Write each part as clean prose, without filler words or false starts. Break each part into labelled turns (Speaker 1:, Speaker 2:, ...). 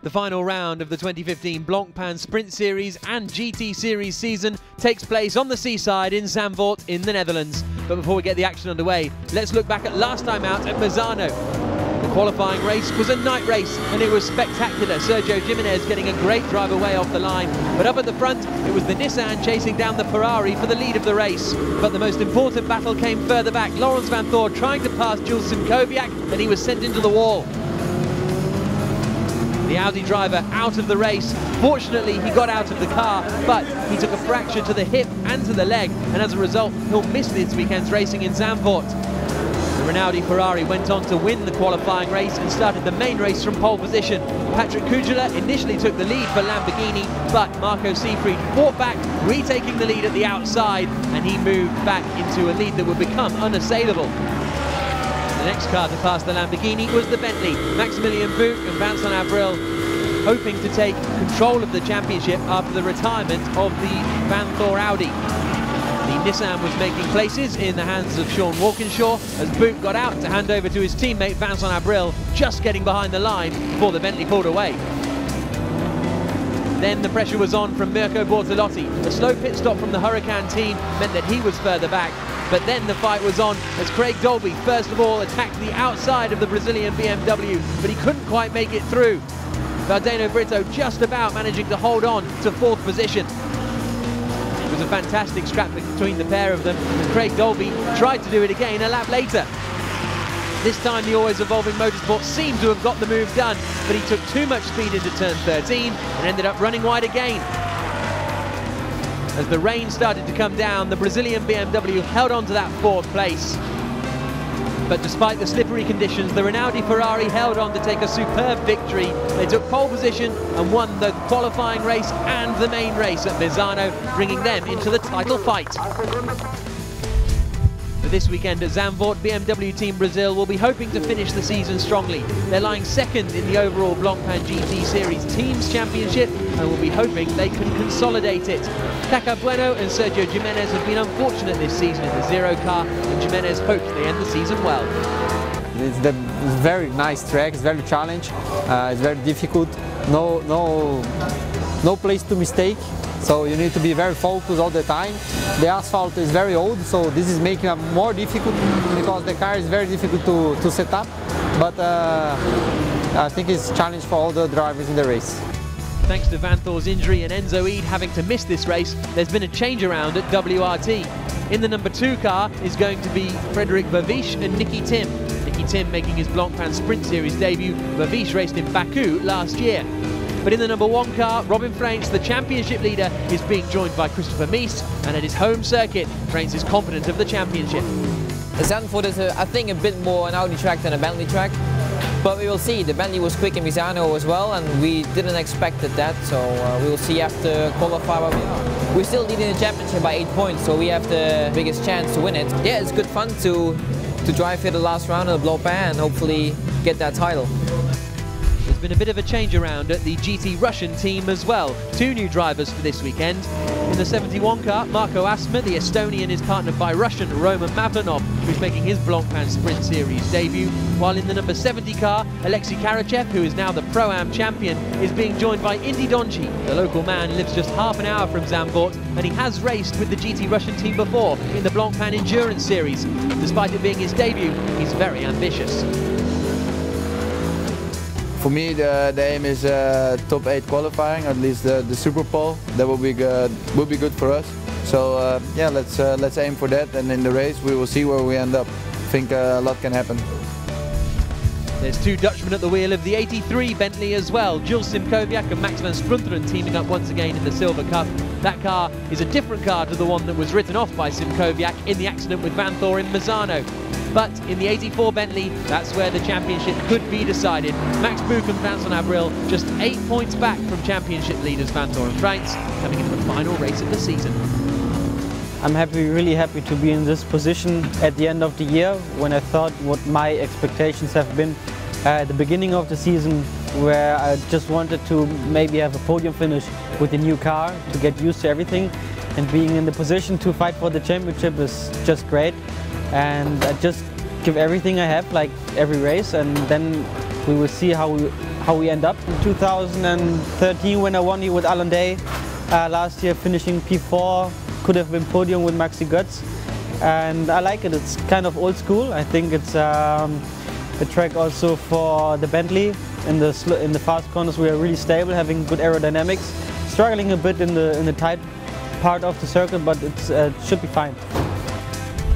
Speaker 1: The final round of the 2015 Blancpain Sprint Series and GT Series season takes place on the seaside in Zandvoort in the Netherlands. But before we get the action underway, let's look back at last time out at Misano. The qualifying race was a night race and it was spectacular. Sergio Jimenez getting a great drive away off the line. But up at the front, it was the Nissan chasing down the Ferrari for the lead of the race. But the most important battle came further back. Laurens Vanthoor trying to pass Jules Simkowiak, and he was sent into the wall. The Audi driver out of the race. Fortunately, he got out of the car, but he took a fracture to the hip and to the leg, and as a result, he'll miss this weekend's racing in Zandvoort. The Rinaldi Ferrari went on to win the qualifying race and started the main race from pole position. Patrick Kujala initially took the lead for Lamborghini, but Marco Seefried fought back, retaking the lead at the outside, and he moved back into a lead that would become unassailable. The next car to pass the Lamborghini was the Bentley. Maximilian Buch and Vincent Avril hoping to take control of the championship after the retirement of the Vanthoor Audi. The Nissan was making places in the hands of Sean Walkinshaw as Buch got out to hand over to his teammate Vincent Avril, just getting behind the line before the Bentley pulled away. Then the pressure was on from Mirko Bortolotti. A slow pit stop from the Huracan team meant that he was further back. But then the fight was on as Craig Dolby first of all attacked the outside of the Brazilian BMW, but he couldn't quite make it through. Valdeno Brito just about managing to hold on to fourth position. It was a fantastic scrap between the pair of them, and Craig Dolby tried to do it again a lap later. This time the Always Evolving Motorsport seemed to have got the move done, but he took too much speed into turn 13 and ended up running wide again. As the rain started to come down, the Brazilian BMW held on to that fourth place. But despite the slippery conditions, the Rinaldi Ferrari held on to take a superb victory. They took pole position and won the qualifying race and the main race at Misano, bringing them into the title fight. For this weekend at Zandvoort, BMW Team Brazil will be hoping to finish the season strongly. They're lying second in the overall Blancpain GT Series Teams Championship and will be hoping they can consolidate it. Caca Bueno and Sergio Jimenez have been unfortunate this season in the Zero car, and Jimenez hopes they end the season well.
Speaker 2: It's a very nice track, it's very challenging, it's very difficult, no place to mistake. So you need to be very focused all the time. The asphalt is very old, so this is making it more difficult because the car is very difficult to set up. But I think it's a challenge for all the drivers in the race.
Speaker 1: Thanks to Vanthoor's injury and Enzo Ede having to miss this race, there's been a change around at WRT. In the number 2 car is going to be Frederic Vervisch and Nicky Tim. Nicky Tim making his Blancpain Sprint Series debut. Vervisch raced in Baku last year. But in the number 1 car, Robin Freins, the championship leader, is being joined by Christopher Mies, and at his home circuit, Freins is confident of the championship.
Speaker 3: Zandvoort is, I think, a bit more an Audi track than a Bentley track, but we will see. The Bentley was quick in Misano as well, and we didn't expect that, so we will see after qualify where we are. We're still leading the championship by 8 points, so we have the biggest chance to win it. Yeah, it's good fun to drive here the last round of the Blancpain and hopefully get that title.
Speaker 1: There's been a bit of a change around at the GT Russian team as well. 2 new drivers for this weekend. In the 71 car, Marco Asma, the Estonian, is partnered by Russian Roman Mavlanov, who's making his Blancpain Sprint Series debut. While in the number 70 car, Alexei Karachev, who is now the Pro-Am champion, is being joined by Indy Donchi. The local man lives just half an hour from Zandvoort, and he has raced with the GT Russian team before in the Blancpain Endurance Series. Despite it being his debut, he's very ambitious.
Speaker 4: For me, the aim is top 8 qualifying, at least the Super Pole. That will be good for us. So yeah, let's aim for that, and in the race we will see where we end up. I think a lot can happen.
Speaker 1: There's 2 Dutchmen at the wheel of the 83 Bentley as well. Jules Simkowiak and Max van Sprunteren teaming up once again in the Silver Cup. That car is a different car to the one that was written off by Simkowiak in the accident with Vanthoor in Misano. But in the 84 Bentley, that's where the championship could be decided. Max Buch and Vincent Avril just 8 points back from championship leaders Vanthoor and Freins, coming into the final race of the season.
Speaker 5: I'm really happy to be in this position at the end of the year, when I thought what my expectations have been at the beginning of the season, where I just wanted to maybe have a podium finish with the new car to get used to everything, and being in the position to fight for the championship is just great. And I just give everything I have, like every race, and then we will see how how we end up. In 2013 when I won here with Alan Day, last year finishing P4, could have been podium with Maxi Götz, and I like it. It's kind of old school. I think it's a track also for the Bentley. In the fast corners we are really stable, having good aerodynamics, struggling a bit in the tight part of the circuit, but it should be fine.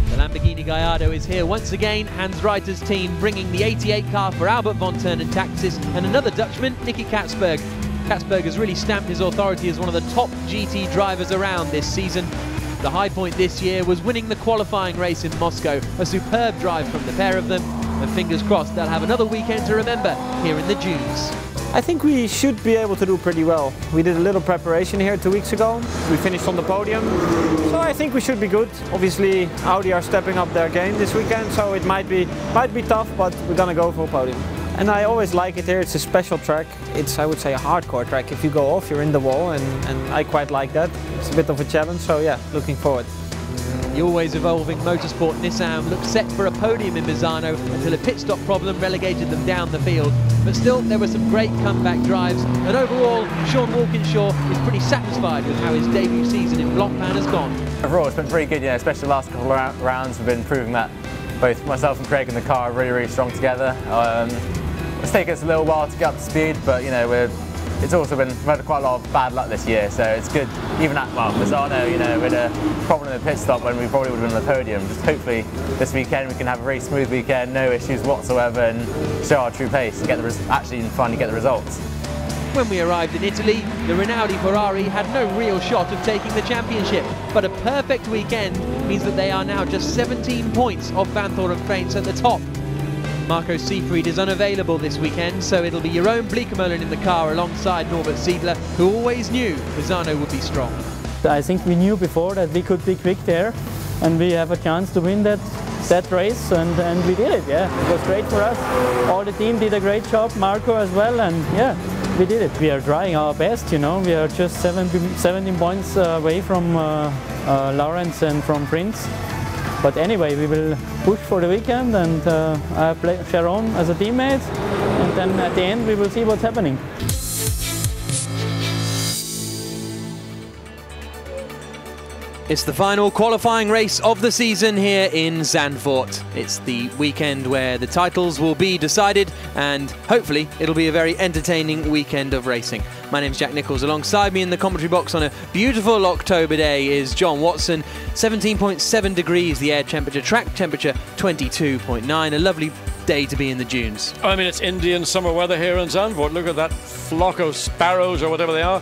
Speaker 1: The Lamborghini Gallardo is here once again. Hans Reiter's team bringing the 88 car for Albert von Turnen Taxis and another Dutchman, Nicky Katsberg. Katsberg has really stamped his authority as one of the top GT drivers around this season. The high point this year was winning the qualifying race in Moscow. A superb drive from the pair of them, and fingers crossed they'll have another weekend to remember here in the dunes.
Speaker 6: I think we should be able to do pretty well. We did a little preparation here 2 weeks ago. We finished on the podium, so I think we should be good. Obviously Audi are stepping up their game this weekend, so it might be tough, but we're gonna go for a podium. And I always like it here. It's a special track. It's, I would say, a hardcore track. If you go off, you're in the wall, and I quite like that. It's a bit of a challenge, so yeah, looking forward.
Speaker 1: The always evolving Motorsport Nissan looked set for a podium in Misano until a pit stop problem relegated them down the field. But still, there were some great comeback drives, and overall, Sean Walkinshaw is pretty satisfied with how his debut season in Blancpain has gone.
Speaker 7: Overall, it's been pretty good, especially the last couple of rounds. We've been proving that both myself and Craig in the car are really strong together. It's taken us a little while to get up to speed, but it's also been, we've had quite a lot of bad luck this year, so it's good. Even at Misano, we had a problem in the pit stop when we probably would have been on the podium. Just hopefully this weekend we can have a very smooth weekend, no issues whatsoever, and show our true pace and actually finally get the results.
Speaker 1: When we arrived in Italy, the Rinaldi Ferrari had no real shot of taking the championship, but a perfect weekend means that they are now just 17 points off Vanthoor and Freins at the top. Marco Seefried is unavailable this weekend, so it'll be Jeroen Bleekemolen in the car alongside Norbert Siedler, who always knew Misano would be strong.
Speaker 5: I think we knew before that we could be quick there, and we have a chance to win that race, and we did it. Yeah, it was great for us. All the team did a great job, Marco as well, and yeah, we did it. We are trying our best, we are just 17 points away from Lawrence and from Prince. But anyway, we will push for the weekend, and I play Sharon as a teammate, and then at the end we will see what's happening.
Speaker 1: It's the final qualifying race of the season here in Zandvoort. It's the weekend where the titles will be decided, and hopefully it'll be a very entertaining weekend of racing. My name's Jack Nichols. Alongside me in the commentary box on a beautiful October day is John Watson. 17.7 degrees the air temperature, track temperature 22.9. A lovely day to be in the dunes.
Speaker 8: I mean, it's Indian summer weather here in Zandvoort. Look at that flock of sparrows or whatever they are.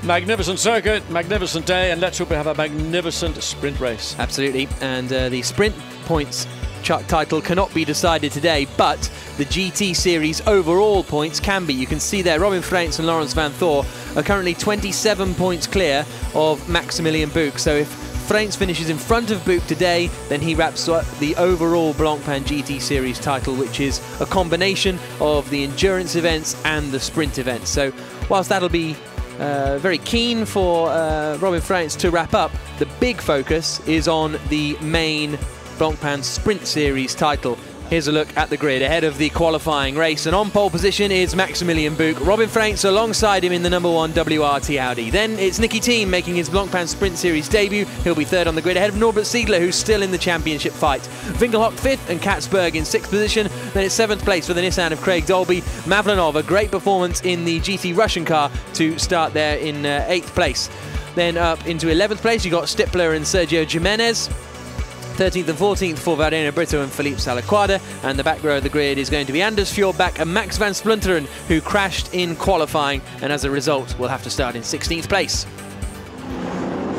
Speaker 8: Magnificent circuit, magnificent day, and let's hope we have a magnificent sprint race.
Speaker 1: Absolutely, and the sprint points title cannot be decided today, but the GT Series overall points can be. You can see there Robin Freins and Laurens Vanthoor are currently 27 points clear of Maximilian Buch. So if Freins finishes in front of Buch today, then he wraps up the overall Blancpain GT Series title, which is a combination of the endurance events and the sprint events. So whilst that'll be very keen for Robin Freins to wrap up, the big focus is on the main Blancpain Sprint Series title. Here's a look at the grid ahead of the qualifying race, and on pole position is Maximilian Buch. Robin Freins alongside him in the #1 WRT Audi. Then it's Nicky Thiem making his Blancpain Sprint Series debut. He'll be third on the grid ahead of Norbert Siedler, who's still in the championship fight. Winkelhock 5th and Katsberg in 6th position. Then it's 7th place for the Nissan of Craig Dolby. Mavlanov, a great performance in the GT Russian car to start there in 8th place. Then up into 11th place, you got Stippler and Sergio Jimenez. 13th and 14th for Vareno Brito and Felipe Salaquada, and the back row of the grid is going to be Anders Fjordbach and Max van Splunteren, who crashed in qualifying and as a result will have to start in 16th place.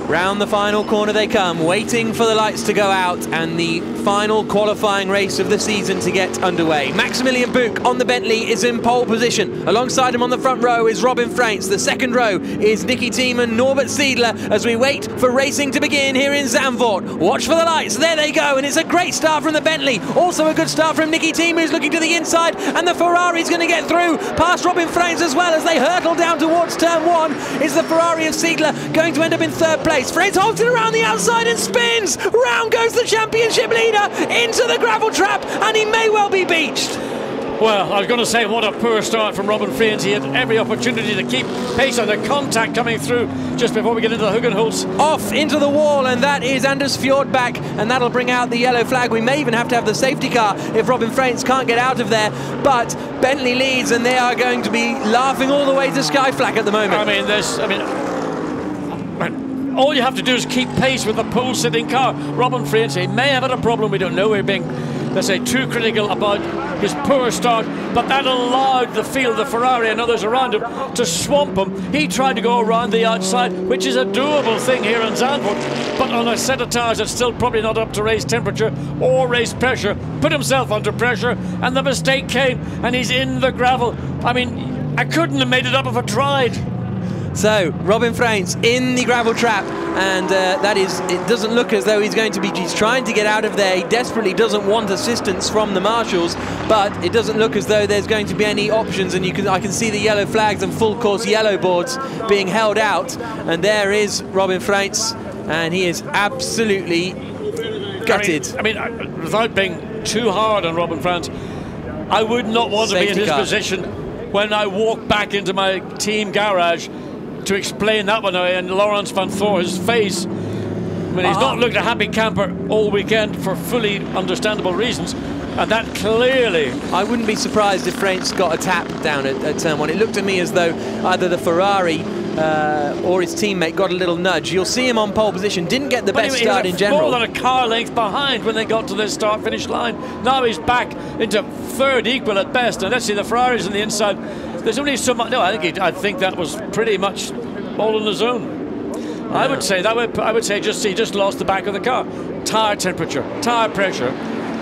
Speaker 1: Round the final corner they come, waiting for the lights to go out and the final qualifying race of the season to get underway. Maximilian Buch on the Bentley is in pole position. Alongside him on the front row is Robin Freins. The second row is Nicky Thiem and Norbert Siedler as we wait for racing to begin here in Zandvoort. Watch for the lights. There they go, and it's a great start from the Bentley. Also a good start from Nicky Thiem, who's looking to the inside, and the Ferrari's going to get through past Robin Freins as well as they hurtle down towards turn 1. Is the Ferrari of Siedler going to end up in third place? Freins holds it around the outside and spins. Round goes the championship leader into the gravel trap, and he may well be beached.
Speaker 8: Well, I was going to say what a poor start from Robin Friends. He had every opportunity to keep pace on the contact coming through just before we get into the Hugenholz.
Speaker 1: Off into the wall, and that is Anders Fjordback, and that'll bring out the yellow flag. We may even have to have the safety car if Robin Friends can't get out of there, but Bentley leads, and they are going to be laughing all the way to Sky Flag at the moment.
Speaker 8: All you have to do is keep pace with the pole-sitting car. Robin Friends, he may have had a problem, we don't know. We're being, let's say, too critical about his poor start, but that allowed the field, the Ferrari and others around him, to swamp him. He tried to go around the outside, which is a doable thing here in Zandvoort, but on a set of tyres that's still probably not up to race temperature or race pressure, put himself under pressure, and the mistake came, and he's in the gravel. I mean, I couldn't have made it up if I tried.
Speaker 1: So, Robin Friends in the gravel trap, and it doesn't look as though he's trying to get out of there. He desperately doesn't want assistance from the marshals, but it doesn't look as though there's going to be any options, and I can see the yellow flags and full course yellow boards being held out, and there is Robin Friends, and he is absolutely gutted.
Speaker 8: Without being too hard on Robin Friends, I would not want to be in his position when I walk back into my team garage to explain that one away, and Laurens Vanthoor, his face, he's not looked a happy camper all weekend for fully understandable reasons, and that clearly...
Speaker 1: I wouldn't be surprised if Friends got a tap down at turn one. It looked to me as though either the Ferrari or his teammate got a little nudge. You'll see him on pole position, didn't get the best start in general.
Speaker 8: More than a car length behind when they got to the start-finish line. Now he's back into third equal at best, and let's see, the Ferrari's on the inside. There's only so much. No, I think that was pretty much all on his own. Yeah. I would say he just lost the back of the car. Tire temperature, tire pressure,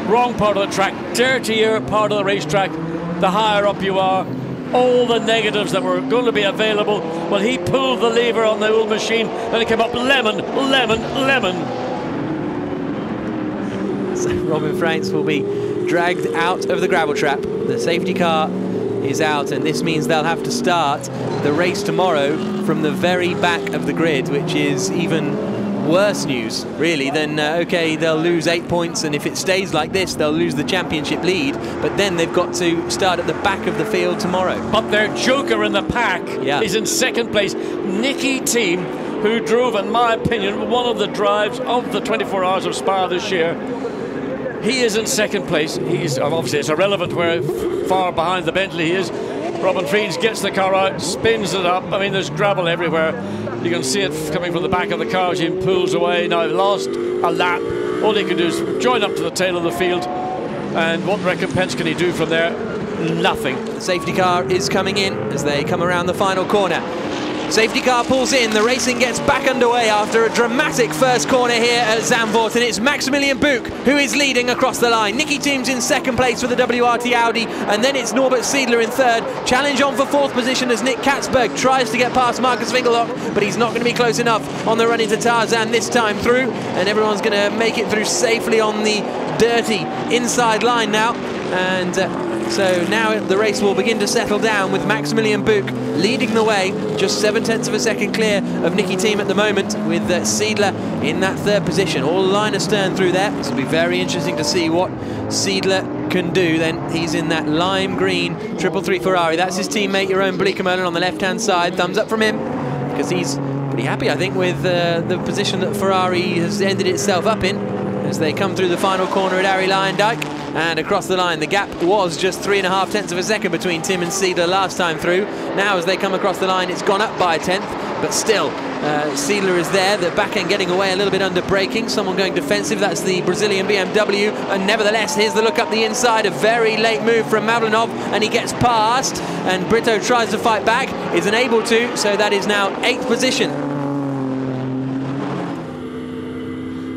Speaker 8: wrong part of the track, dirtier part of the racetrack. The higher up you are, all the negatives that were going to be available. Well, he pulled the lever on the old machine, and it came up lemon, lemon, lemon.
Speaker 1: So Robin Friends will be dragged out of the gravel trap. The safety car is out, and this means they'll have to start the race tomorrow from the very back of the grid, which is even worse news really than okay, they'll lose 8 points, and if it stays like this they'll lose the championship lead, but then they've got to start at the back of the field tomorrow.
Speaker 8: But their joker in the pack is in second place, Nicky Team, who drove, in my opinion, one of the drives of the 24 Hours of Spa this year. He is in second place. He's obviously, it's irrelevant where far behind the Bentley he is. Robin Friends gets the car out, spins it up. I mean, there's gravel everywhere. You can see it coming from the back of the car as he pulls away. Now lost a lap. All he can do is join up to the tail of the field. And what recompense can he do from there? Nothing.
Speaker 1: The safety car is coming in as they come around the final corner. Safety car pulls in, the racing gets back underway after a dramatic first corner here at Zandvoort, and it's Maximilian Buch who is leading across the line. Nicky Team's in second place for the WRT Audi, and then it's Norbert Siedler in third. Challenge on for fourth position as Nick Katzberg tries to get past Marcus Winkelhock, but he's not going to be close enough on the run into Tarzan this time through, and everyone's going to make it through safely on the dirty inside line now. And so now the race will begin to settle down with Maximilian Buch leading the way, just 0.7 of a second clear of Nicky Team at the moment, with Siedler in that third position. All line astern through there. This will be very interesting to see what Siedler can do. Then he's in that lime green 333 Ferrari. That's his teammate Jeroen Bleekemolen on the left-hand side. Thumbs up from him, because he's pretty happy, I think, with the position that Ferrari has ended itself up in as they come through the final corner at Arie Luyendyk. And across the line, the gap was just 3.5 of a second between Tim and Siedler last time through. Now as they come across the line, it's gone up by a 10th, but still Siedler is there, the back end getting away a little bit under braking, someone going defensive, that's the Brazilian BMW, and nevertheless here's the look up the inside, a very late move from Mavlinov, and he gets past, and Brito tries to fight back, isn't able to, so that is now 8th position.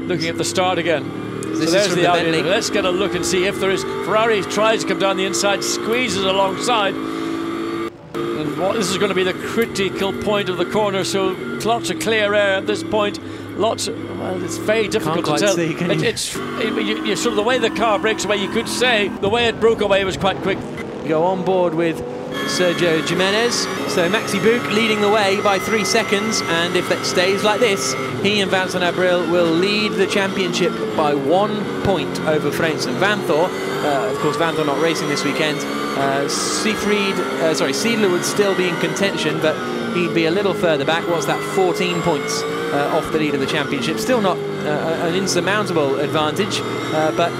Speaker 8: Looking at the start again. So there's the Audi. Let's get a look and see if there is. Ferrari tries to come down the inside, squeezes alongside. And this is going to be the critical point of the corner, so lots of clear air at this point. Well, it's very difficult to tell. It's sort of the way the car breaks away, you could say the way it broke away was quite quick.
Speaker 1: Go on board with Sergio Jimenez. So Maxi Buch leading the way by 3 seconds, and if that stays like this, he and Vincent Abril will lead the championship by 1 point over Friends and Vanthoor. of course, Vanto not racing this weekend. Seidler would still be in contention, but he'd be a little further back. What's that? 14 points off the lead of the championship. Still not an insurmountable advantage, but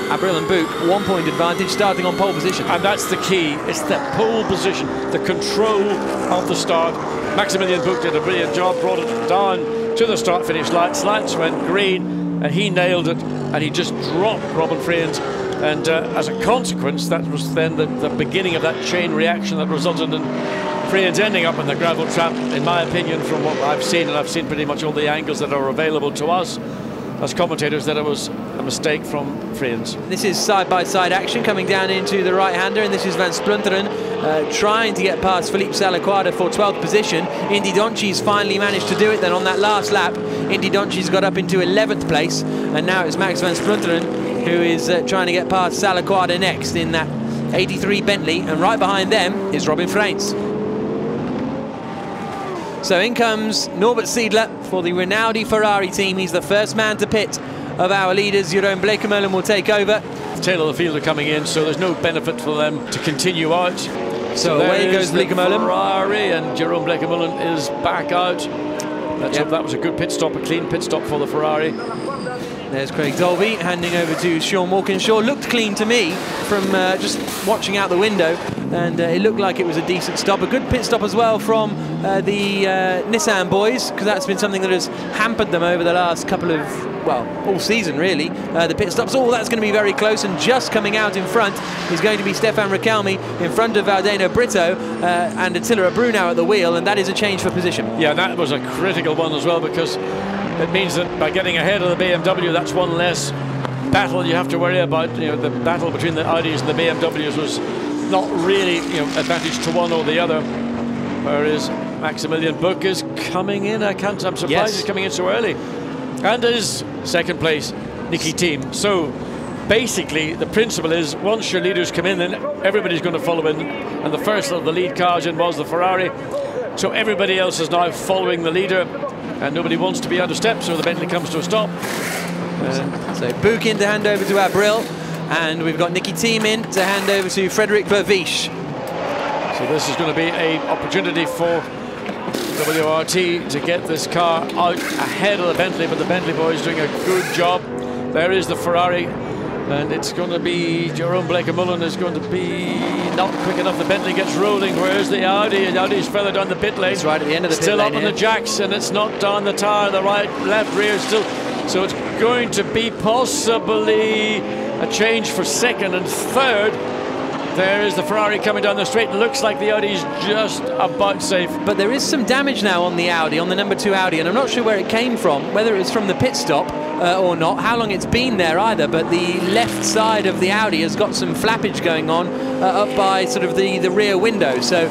Speaker 1: Abril and Buch, 1 point advantage, starting on pole position.
Speaker 8: And that's the key. It's the pole position, the control of the start. Maximilian Buch did a brilliant job, brought it down to the start-finish line. Slats went green, and he nailed it, and he just dropped Robin Freins. And as a consequence, that was then the beginning of that chain reaction that resulted in Freins ending up in the gravel trap, in my opinion, from what I've seen, and I've seen pretty much all the angles that are available to us as commentators, that it was a mistake from Freins.
Speaker 1: This is side-by-side action coming down into the right-hander, and this is Van Splunteren trying to get past Filipe Salaquada for 12th position. Indy Donci's finally managed to do it then on that last lap. Indy Donci's got up into 11th place, and now it's Max Van Splunteren who is trying to get past Salaquada next in that 83 Bentley, and right behind them is Robin Freins. So in comes Norbert Seidler for the Rinaldi Ferrari team. He's the first man to pit of our leaders. Jeroen Bleekemolen will take over.
Speaker 8: The tail of the field are coming in, so there's no benefit for them to continue out.
Speaker 1: So away goes Bleekemolen.
Speaker 8: Ferrari, and Jeroen Bleekemolen is back out. Let's hope that was a good pit stop, a clean pit stop for the Ferrari.
Speaker 1: There's Craig Dolby handing over to Sean Walkinshaw. Looked clean to me from just watching out the window, and it looked like it was a decent stop. A good pit stop as well from the Nissan boys, because that's been something that has hampered them over the last couple of, well, all season really. The pit stops, oh, that's going to be very close, and just coming out in front is going to be Stefan Rakelmi in front of Valdeno Brito and Attila Brunau at the wheel, and that is a change for position.
Speaker 8: Yeah, that was a critical one as well, because it means that by getting ahead of the BMW, that's one less battle you have to worry about. You know, the battle between the Audis and the BMWs was not really, you know, advantage to one or the other. Whereas Maximilian Buch is coming in. I'm surprised he's coming in so early. And is second place, Nicki Team. So basically, the principle is once your leaders come in, then everybody's going to follow in. And the first of the lead cars in was the Ferrari. So everybody else is now following the leader, and nobody wants to be out of step, so the Bentley comes to a stop.
Speaker 1: So Buch in to hand over to Abril, and we've got Nicki Team in to hand over to Frederik Vervisch.
Speaker 8: So this is going to be an opportunity for WRT to get this car out ahead of the Bentley, but the Bentley boys doing a good job. There is the Ferrari, and it's going to be Jeroen Bleekemolen is going to be not quick enough. The Bentley gets rolling. Where's the Audi? And Audi's further down the pit lane.
Speaker 1: It's right at the end of the
Speaker 8: still
Speaker 1: pit
Speaker 8: up
Speaker 1: lane
Speaker 8: on the jacks, and it's not down the tyre. The right, left, rear still. So it's going to be possibly a change for second and third. There is the Ferrari coming down the straight. Looks like the Audi's just about safe.
Speaker 1: But there is some damage now on the Audi, on the number 2 Audi, and I'm not sure where it came from, whether it's from the pit stop or not, how long it's been there either, but the left side of the Audi has got some flappage going on up by sort of the rear window. So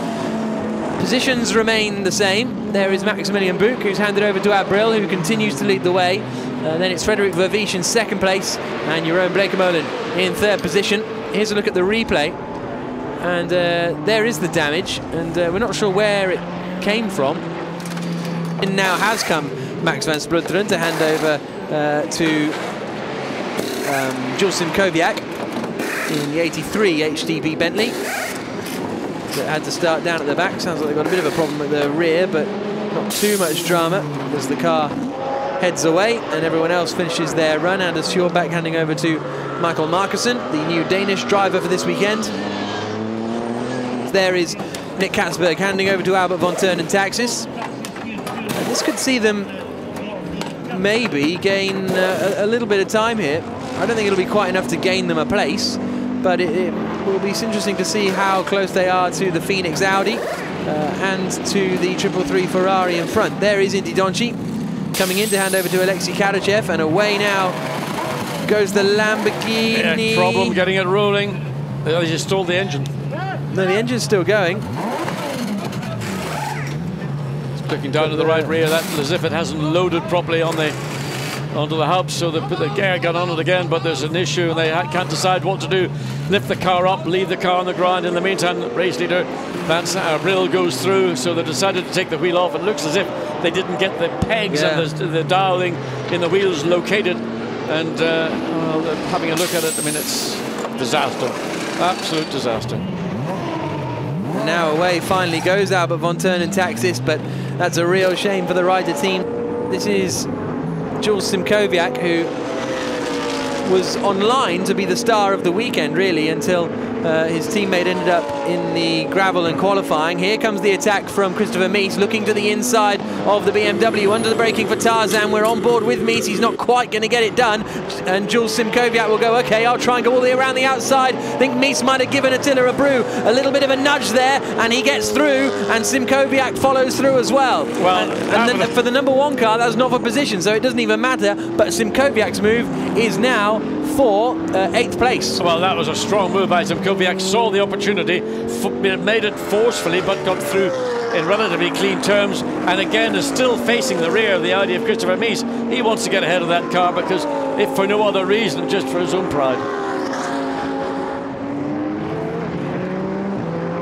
Speaker 1: positions remain the same. There is Maximilian Buch, who's handed over to Abril, who continues to lead the way. Then it's Frederik Vervisch in second place, and Jeroen Bleekemolen in third position. Here's a look at the replay. And there is the damage, and we're not sure where it came from. And now has come Max Van Splunteren to hand over to Jules Simkowiak in the 83 HDB Bentley. That had to start down at the back. Sounds like they've got a bit of a problem at the rear, but not too much drama as the car heads away and everyone else finishes their run. Anders Fjordbak handing over to Michael Markussen, the new Danish driver for this weekend. There is Nick Katzberg handing over to Albert von Turn and Taxis. And this could see them maybe gain a little bit of time here. I don't think it'll be quite enough to gain them a place, but it will be interesting to see how close they are to the Phoenix Audi and to the 333 Ferrari in front. There is Indy Donci coming in to hand over to Alexei Karachev, and away now goes the Lamborghini.
Speaker 8: Yeah, problem getting it rolling. They just stalled the engine.
Speaker 1: No, the engine's still going.
Speaker 8: It's clicking down to the right rear. That as if it hasn't loaded properly on onto the hub, so they put the gear gun on it again, but there's an issue and they can't decide what to do. Lift the car up, leave the car on the ground. In the meantime, the race leader, Vance Abril, goes through, so they decided to take the wheel off. It looks as if they didn't get the pegs and the dialing in the wheels located, and having a look at it, I mean, it's disaster. Absolute disaster.
Speaker 1: Now away finally goes Albert von Turnhen-Taxis, but that's a real shame for the Ryder team. This is Jules Simkowiak, who was on line to be the star of the weekend, really, until his teammate ended up in the gravel and qualifying. Here comes the attack from Christopher Mies, looking to the inside of the BMW. Under the braking for Tarzan. We're on board with Mies. He's not quite going to get it done. And Jules Simkowiak will go, okay, I'll try and go all the way around the outside. I think Mies might have given Attila Abreu a little bit of a nudge there, and he gets through, and Simkowiak follows through as well. Well, and then for the #1 car, that was not for position, so it doesn't even matter. But Simkowiak's move is now for 8th place.
Speaker 8: Well, that was a strong move by Simkowiak. Saw the opportunity, made it forcefully, but got through in relatively clean terms, and again is still facing the rear of the Audi of Christopher Mies. He wants to get ahead of that car, because if for no other reason, just for his own pride.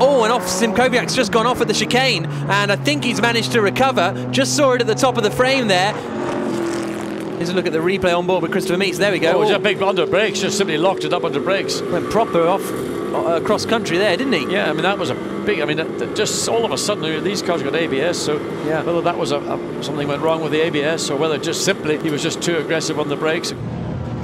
Speaker 1: Oh, and off Simkowiak's just gone off at the chicane, and I think he's managed to recover. Just saw it at the top of the frame there. Here's a look at the replay on board with Christopher Mies. There we go.
Speaker 8: Oh, it was a big under brakes, just simply locked it up under brakes.
Speaker 1: Went proper off cross country there, didn't he?
Speaker 8: Yeah, I mean, that was a big, I mean, just all of a sudden these cars got ABS, so yeah, whether that was something went wrong with the ABS, or whether just simply he was just too aggressive on the brakes.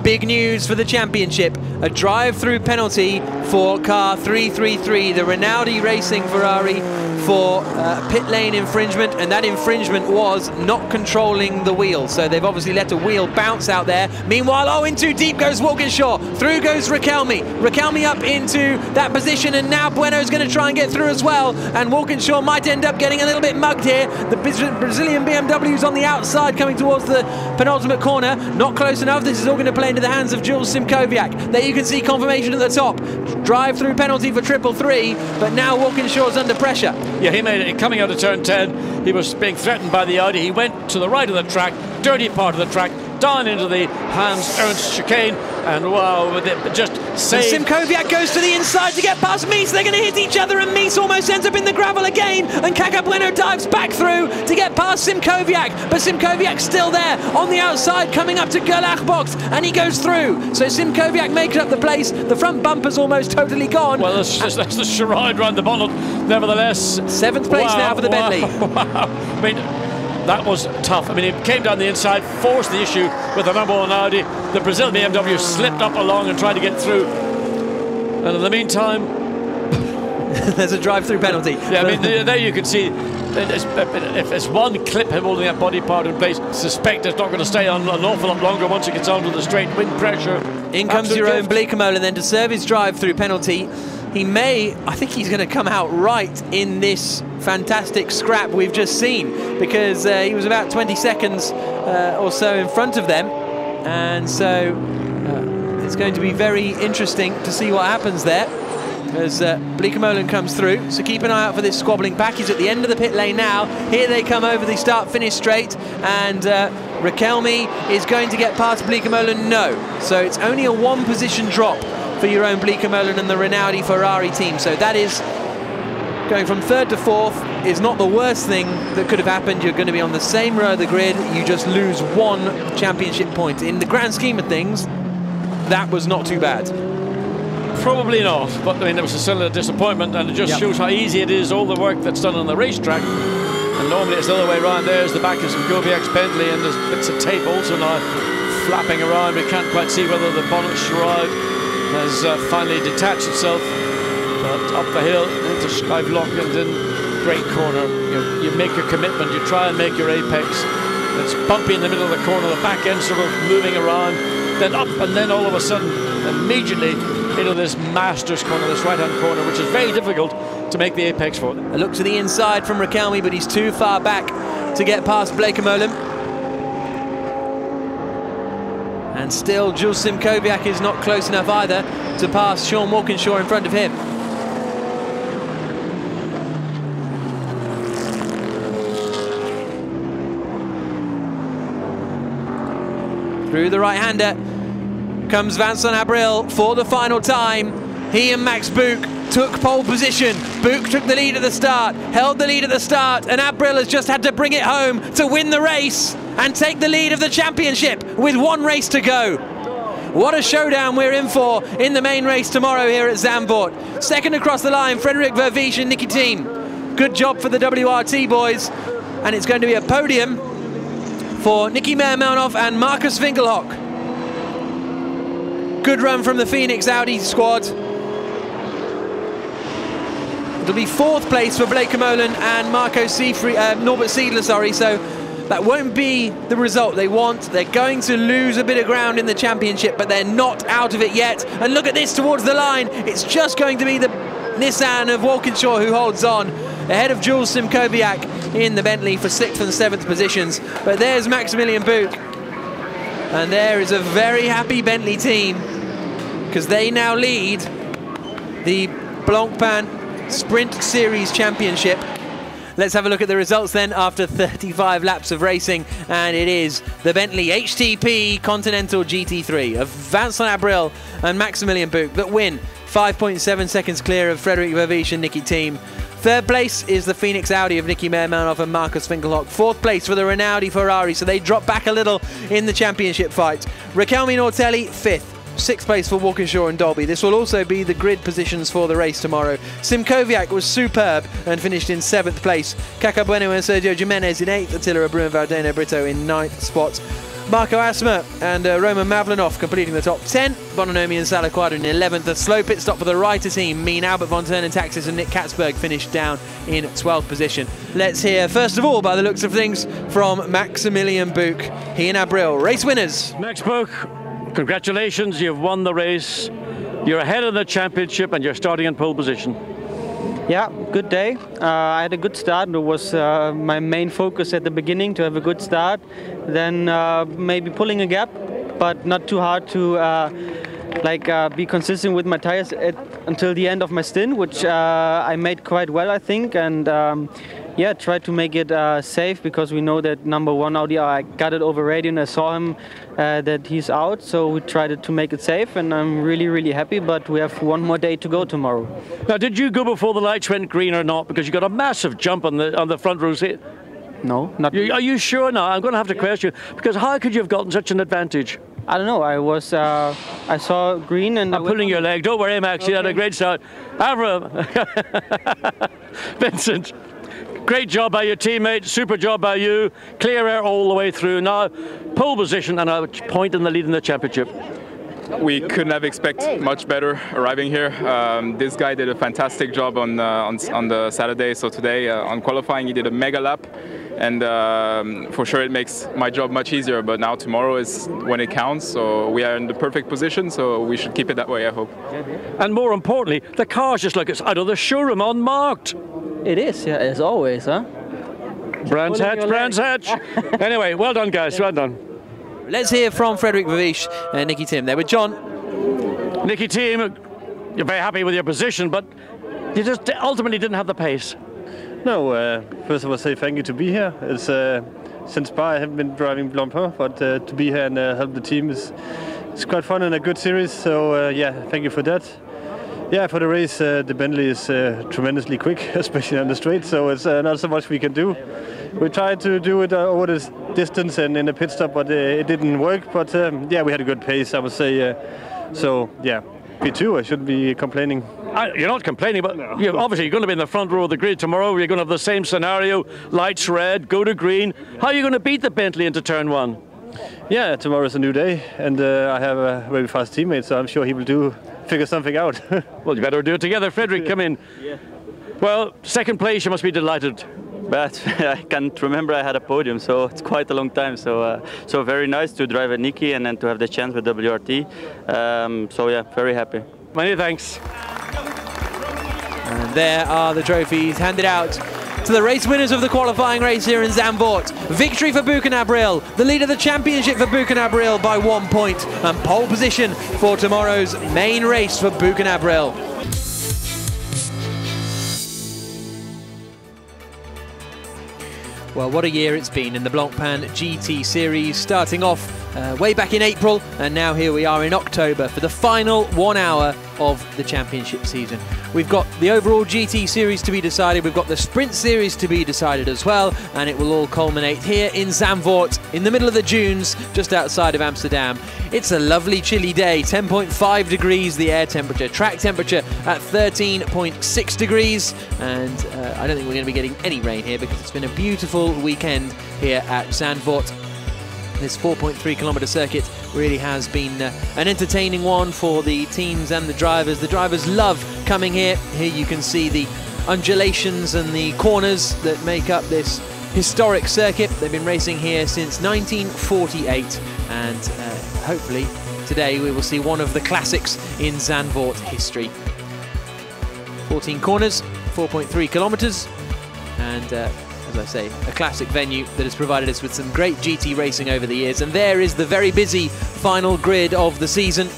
Speaker 1: Big news for the championship, a drive-through penalty for car 333, the Rinaldi Racing Ferrari, for pit lane infringement, and that infringement was not controlling the wheel. So they've obviously let a wheel bounce out there. Meanwhile, oh, in too deep goes Walkinshaw. Through goes Raquelme. Raquelme up into that position, and now Bueno's going to try and get through as well. And Walkinshaw might end up getting a little bit mugged here. The Brazilian BMW's on the outside coming towards the penultimate corner. Not close enough. This is all going to play into the hands of Jules Simkowiak. There you can see confirmation at the top. Drive-through penalty for 333, but now Walkinshaw's under pressure.
Speaker 8: Yeah, he made it coming out of turn 10. He was being threatened by the Audi. He went to the right of the track, dirty part of the track, down into the Hans Ernst chicane, and wow, just saved.
Speaker 1: And Simkowiak goes to the inside to get past Mies. They're going to hit each other, and Mies almost ends up in the gravel again, and Kaka Bueno dives back through to get past Simkowiak, but Simkowiak's still there on the outside coming up to Gerlach box, and he goes through. So Simkowiak makes up the place. The front bumper's almost totally gone.
Speaker 8: Well, that's the charade round the bonnet, nevertheless.
Speaker 1: 7th place now for the Bentley.
Speaker 8: Wow. I mean, that was tough. I mean, it came down the inside, forced the issue with the #1 Audi. The Brazil BMW slipped up along and tried to get through. And in the meantime,
Speaker 1: there's a drive-through penalty.
Speaker 8: Yeah, I mean, there you can see, if it's one clip him holding that body part in place, suspect it's not going to stay on an awful lot longer once it gets onto the straight. Wind pressure.
Speaker 1: In comes Jeroen Bleekemolen then to serve his drive-through penalty. He may, I think he's going to come out right in this fantastic scrap we've just seen, because he was about 20 seconds or so in front of them, and so it's going to be very interesting to see what happens there as Bleekemolen comes through. So keep an eye out for this squabbling pack. He's at the end of the pit lane now. Here they come over the start-finish straight, and Raquelme is going to get past Bleekemolen. No, so it's only a 1-position drop for Jeroen Bleekemolen and the Rinaldi Ferrari team. So that is going from 3rd to 4th is not the worst thing that could have happened. You're going to be on the same row of the grid. You just lose 1 championship point. In the grand scheme of things, that was not too bad.
Speaker 8: Probably not, but I mean, it was still a disappointment, and it just shows how easy it is, all the work that's done on the racetrack. And normally it's the other way around. There's the back of Simkowiak's Bentley, and there's bits of tape also now flapping around. We can't quite see whether the bonnet shroud has finally detached itself, but up the hill into Schijfloch and then great corner. You make your commitment, you try and make your apex. It's bumpy in the middle of the corner, the back end sort of moving around, then up, and then all of a sudden immediately into this master's corner, this right hand corner, which is very difficult to make the apex for.
Speaker 1: A look to the inside from Raquelme, but he's too far back to get past Bleekemolen. And still, Jules Simkowiak is not close enough either to pass Sean Walkinshaw in front of him. Through the right-hander comes Vincent Abril for the final time. He and Max Buch took pole position. Buch took the lead at the start, held the lead at the start, and Abril has just had to bring it home to win the race and take the lead of the championship with 1 race to go. What a showdown we're in for in the main race tomorrow here at Zandvoort. Second across the line, Frederik Verwijs and Nicki Thiim. Good job for the WRT boys. And it's going to be a podium for Nicky Meyer-Melnhof and Marcus Winkelhock. Good run from the Phoenix Audi squad. It'll be 4th place for Blake Molen and Norbert Siedler, sorry. So that won't be the result they want. They're going to lose a bit of ground in the championship, but they're not out of it yet. And look at this towards the line. It's just going to be the Nissan of Walkinshaw who holds on, ahead of Jules Simkowiak in the Bentley for 6th and 7th positions. But there's Maximilian Buch. And there is a very happy Bentley team, because they now lead the Blancpain Sprint Series Championship. Let's have a look at the results then after 35 laps of racing, and it is the Bentley HTP Continental GT3 of Vincent Abril and Maximilian Buch that win, 5.7 seconds clear of Frederik Verwijs and Nicki Thiim. 3rd place is the Phoenix Audi of Nicky Meyer-Melnhof and Marcus Winkelhock. 4th place for the Rinaldi Ferrari, so they drop back a little in the championship fight. Raquelme Nortelli, 5th. 6th place for Walkinshaw and Dolby. This will also be the grid positions for the race tomorrow. Simkowiak was superb and finished in 7th place. Caca Bueno and Sergio Jimenez in 8th. Attila Abru and Valdeno Brito in 9th spots. Marco Asma and Roman Mavlanov completing the top 10. Bononomi and Salaquadra in 11th. A slow pit stop for the Reiter team mean Albert von Turnen Taxis and Nick Katzberg finished down in 12th position. Let's hear, first of all, by the looks of things, from Maximilian Buch. He and Abril, race winners.
Speaker 8: Max Buch, congratulations, you've won the race. You're ahead of the championship and you're starting in pole position.
Speaker 5: Yeah, good day. I had a good start. It was my main focus at the beginning, to have a good start. Then maybe pulling a gap, but not too hard to be consistent with my tires until the end of my stint, which I made quite well, I think. And yeah, try to make it safe, because we know that number 1 Audi, I got it over radio and I saw him that he's out, so we tried to make it safe, and I'm really happy, but we have 1 more day to go tomorrow.
Speaker 8: Now, did you go before the lights went green or not? Because you got a massive jump on the front rows here.
Speaker 5: No, not.
Speaker 8: Are you sure now? I'm going to have to question you, because how could you have gotten such an advantage?
Speaker 5: I don't know. I saw green and
Speaker 8: I'm pulling your leg. Don't worry, Max. Okay. You had a great start. Avram, Vincent. Great job by your teammate, super job by you. Clear air all the way through. Now, pole position and a point in the lead in the championship.
Speaker 9: We couldn't have expected much better arriving here. This guy did a fantastic job on the Saturday, so today on qualifying he did a mega lap, and for sure it makes my job much easier, but now tomorrow is when it counts, so we are in the perfect position, so we should keep it that way, I hope.
Speaker 8: And more importantly, the car's just like it's out of the showroom, unmarked.
Speaker 5: It is, yeah, as always, huh?
Speaker 8: Brands hatch. Anyway, well done, guys, well done.
Speaker 1: Let's hear from Frederik Verwijs and Nicki Thiim. There with John.
Speaker 8: Nicki Thiim, you're very happy with your position, but you just ultimately didn't have the pace.
Speaker 10: No, first of all, say thank you to be here. It's since Spa I haven't been driving Blancpain, but to be here and help the team is quite fun and a good series. So yeah, thank you for that. Yeah, for the race, the Bentley is tremendously quick, especially on the straight. So it's not so much we can do. We tried to do it over this distance and in the pit stop, but it didn't work. But yeah, we had a good pace, I would say. So yeah, P2, I shouldn't be complaining.
Speaker 8: You're not complaining, but no. Obviously you're going to be in the front row of the grid tomorrow. You're going to have the same scenario, lights red, go to green. How are you going to beat the Bentley into turn 1?
Speaker 10: Yeah, tomorrow's a new day, and I have a very fast teammate, so I'm sure he will figure something out.
Speaker 8: Well, you better do it together. Frederik, come in. Yeah. Well, second place, you must be delighted.
Speaker 11: But I can't remember I had a podium, so it's quite a long time. So so very nice to drive at Nicki and then to have the chance with WRT. So yeah, very happy.
Speaker 8: Many thanks.
Speaker 1: And there are the trophies handed out to the race winners of the qualifying race here in Zandvoort. Victory for Buch and Abril, the lead of the championship for Buch and Abril by 1 point, and pole position for tomorrow's main race for Buch and Abril. Well, what a year it's been in the Blancpain GT Series, starting off way back in April, and now here we are in October for the final 1 hour of the championship season. We've got the overall GT series to be decided, we've got the sprint series to be decided as well, and it will all culminate here in Zandvoort in the middle of the dunes just outside of Amsterdam. It's a lovely chilly day, 10.5 degrees the air temperature, track temperature at 13.6 degrees, and I don't think we're going to be getting any rain here because it's been a beautiful weekend here at Zandvoort. This 4.3 kilometre circuit really has been an entertaining one for the teams and the drivers. The drivers love coming here. Here you can see the undulations and the corners that make up this historic circuit. They've been racing here since 1948, and hopefully today we will see one of the classics in Zandvoort history. 14 corners, 4.3 kilometres, and as I say, a classic venue that has provided us with some great GT racing over the years. And there is the very busy final grid of the season.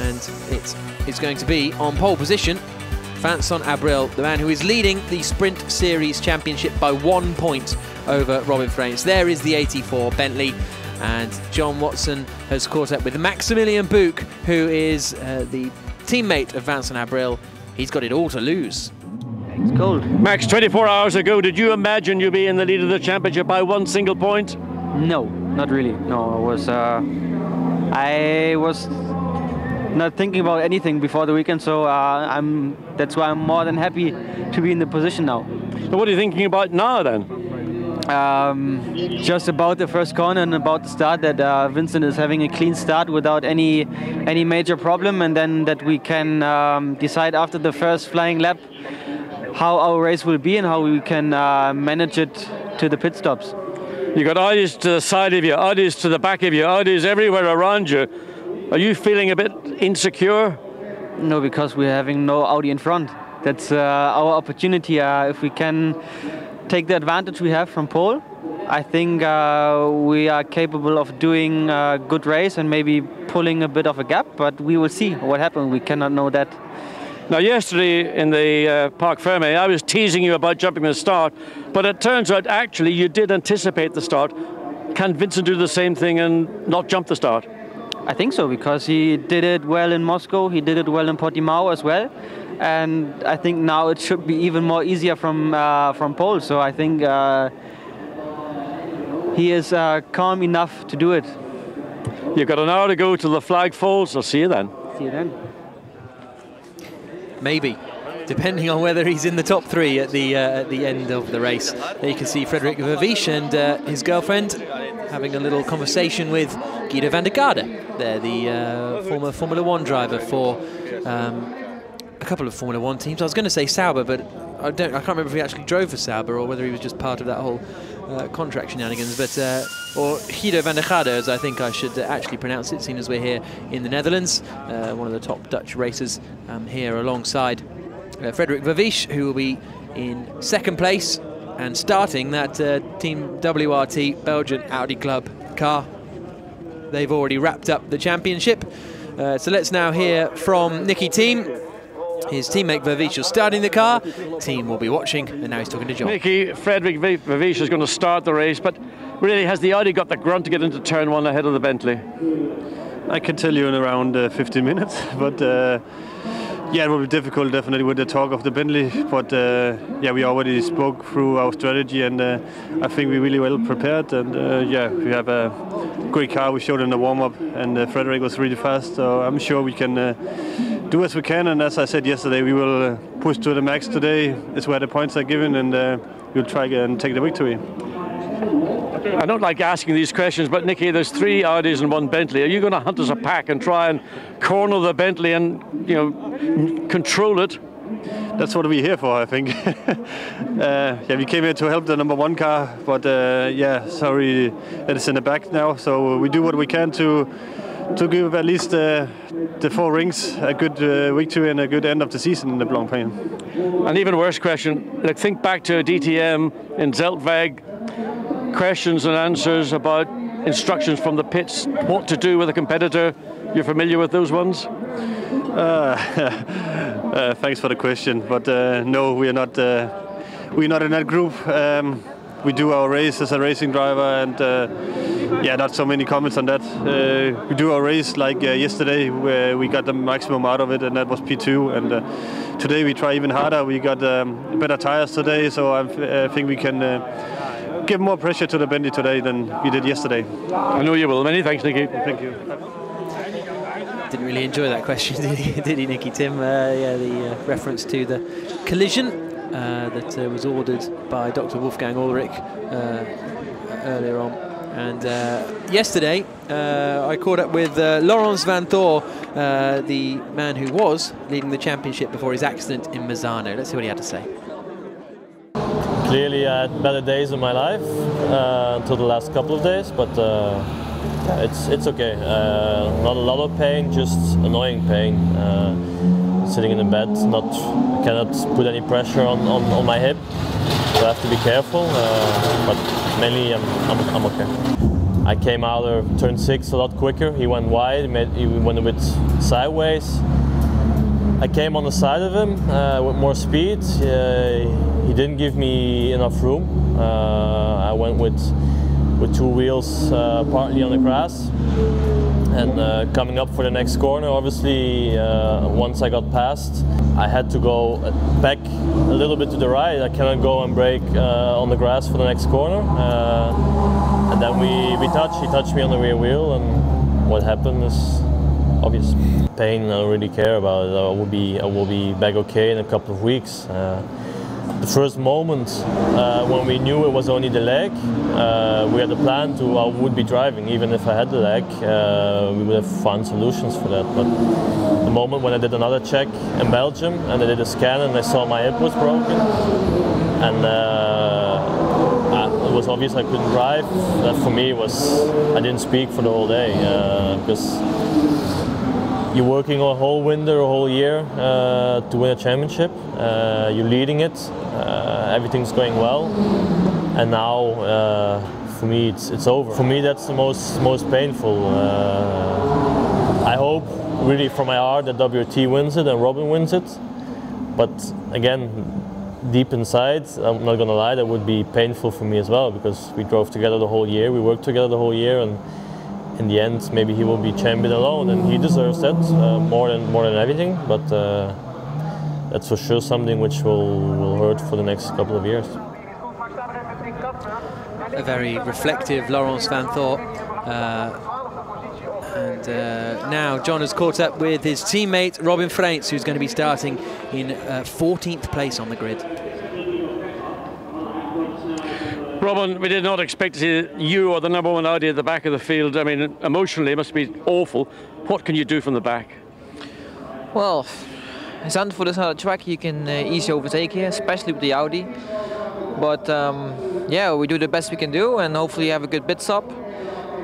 Speaker 1: And it is going to be on pole position, Vincent Abril, the man who is leading the Sprint Series Championship by 1 point over Robin Freins. There is the 84 Bentley, and John Watson has caught up with Maximilian Buch, who is the teammate of Vincent Abril. He's got it all to lose.
Speaker 5: It's cold.
Speaker 8: Max, 24 hours ago, did you imagine you'd be in the lead of the championship by 1 single point?
Speaker 5: No, not really. No, I was not thinking about anything before the weekend, so that's why I'm more than happy to be in the position now.
Speaker 8: So what are you thinking about now then?
Speaker 5: Just about the first corner and about the start, that Vincent is having a clean start without any major problem, and then that we can decide after the first flying lap how our race will be and how we can manage it to the pit stops.
Speaker 8: You got Audis to the side of you, Audis to the back of you, Audis everywhere around you. Are you feeling a bit insecure?
Speaker 5: No, because we're having no Audi in front. That's our opportunity. If we can take the advantage we have from pole, I think we are capable of doing a good race and maybe pulling a bit of a gap, but we will see what happens. We cannot know that.
Speaker 8: Now, yesterday in the Parc Fermé, I was teasing you about jumping the start, but it turns out actually you did anticipate the start. Can Vincent do the same thing and not jump the start?
Speaker 5: I think so, because he did it well in Moscow, he did it well in Portimao as well, and I think now it should be even more easier from pole. So I think he is calm enough to do it.
Speaker 8: You've got an hour to go till the flag falls. I'll see you then.
Speaker 5: See you then.
Speaker 1: Maybe, depending on whether he's in the top 3 at the end of the race. There you can see Frederik Verviers and his girlfriend having a little conversation with Guido van der Garde. They're the former Formula 1 driver for a couple of Formula 1 teams. I was going to say Sauber, but I can't remember if he actually drove for Sauber or whether he was just part of that whole contract shenanigans. But or Guido van der Garde, as I think I should actually pronounce it, seeing as we're here in the Netherlands. One of the top Dutch racers here alongside Frederik Verviers, who will be in 2nd place and starting that Team WRT Belgian Audi Club car. They've already wrapped up the championship. So let's now hear from Nicky Thiem. His teammate Verviers is starting the car. Thiem will be watching, and now he's talking to John.
Speaker 8: Nicky, Frederik Verviers is going to start the race, but really, has the Audi got the grunt to get into turn 1 ahead of the Bentley?
Speaker 10: I can tell you in around 15 minutes, but yeah, it will be difficult definitely with the talk of the Bentley, but yeah, we already spoke through our strategy, and I think we're really well prepared, and yeah, we have a great car. We showed in the warm-up, and Frederik was really fast, so I'm sure we can do as we can, and as I said yesterday, we will push to the max today. It's where the points are given, and we'll try and take the victory.
Speaker 8: I don't like asking these questions, but Nicky, there's 3 Audis and 1 Bentley. Are you going to hunt as a pack and try and corner the Bentley and, you know, control it?
Speaker 10: That's what we're here for, I think. Yeah, we came here to help the number 1 car, but yeah, sorry that it's in the back now. So we do what we can to give at least the 4 rings a good victory and a good end of the season in the Blancpain.
Speaker 8: An even worse question, like, think back to a DTM in Zeltweg, questions and answers about instructions from the pits, what to do with a competitor. You're familiar with those ones?
Speaker 10: Thanks for the question, but no, we're not in that group. we do our race as a racing driver, and yeah, not so many comments on that. We do our race like yesterday, where we got the maximum out of it, and that was P2. And today we try even harder. We got better tires today, so I think we can give more pressure to the Bentley today than we did yesterday.
Speaker 8: I know you will. Many thanks, Nicky.
Speaker 10: Thank you.
Speaker 1: Didn't really enjoy that question, did he, Nicky? Tim? Yeah, the reference to the collision that was ordered by Dr. Wolfgang Ulrich earlier on. And yesterday, I caught up with Laurens Vanthoor, the man who was leading the championship before his accident in Misano. Let's see what he had to say.
Speaker 12: Clearly, I had better days in my life until the last couple of days, but it's okay. Not a lot of pain, just annoying pain. Sitting in the bed, I cannot put any pressure on my hip, so I have to be careful. But mainly, I'm okay. I came out of turn 6 a lot quicker. He went wide, he went a bit sideways. I came on the side of him with more speed. He didn't give me enough room. I went with 2 wheels partly on the grass. And coming up for the next corner, obviously, once I got past, I had to go back a little bit to the right. I cannot go and brake on the grass for the next corner. And then we touched. He touched me on the rear wheel, and what happened is obvious. Pain, I don't really care about it. I will be back okay in a couple of weeks. The first moment when we knew it was only the leg, we had a plan I would be driving. Even if I had the leg, we would have found solutions for that. But the moment when I did another check in Belgium and I did a scan and I saw my hip was broken, and it was obvious I couldn't drive, that for me I didn't speak for the whole day, because you're working a whole winter, a whole year to win a championship. You're leading it. Everything's going well, and now for me it's over. For me, that's the most painful. I hope really from my heart that WRT wins it and Robin wins it. But again, deep inside, I'm not gonna lie, that would be painful for me as well, because we drove together the whole year, we worked together the whole year, and in the end, maybe he will be champion alone, and he deserves that more than everything. But that's for sure something which will hurt for the next couple of years.
Speaker 1: A very reflective Laurens Vanthoor. And now John has caught up with his teammate Robin Freins, who's going to be starting in 14th place on the grid.
Speaker 8: Robin, we did not expect to see you or the #1 Audi at the back of the field. I mean, emotionally, it must be awful. What can you do from the back?
Speaker 3: Well, Zandvoort is not a track you can easily overtake here, especially with the Audi. But yeah, we do the best we can do, and hopefully have a good pit stop.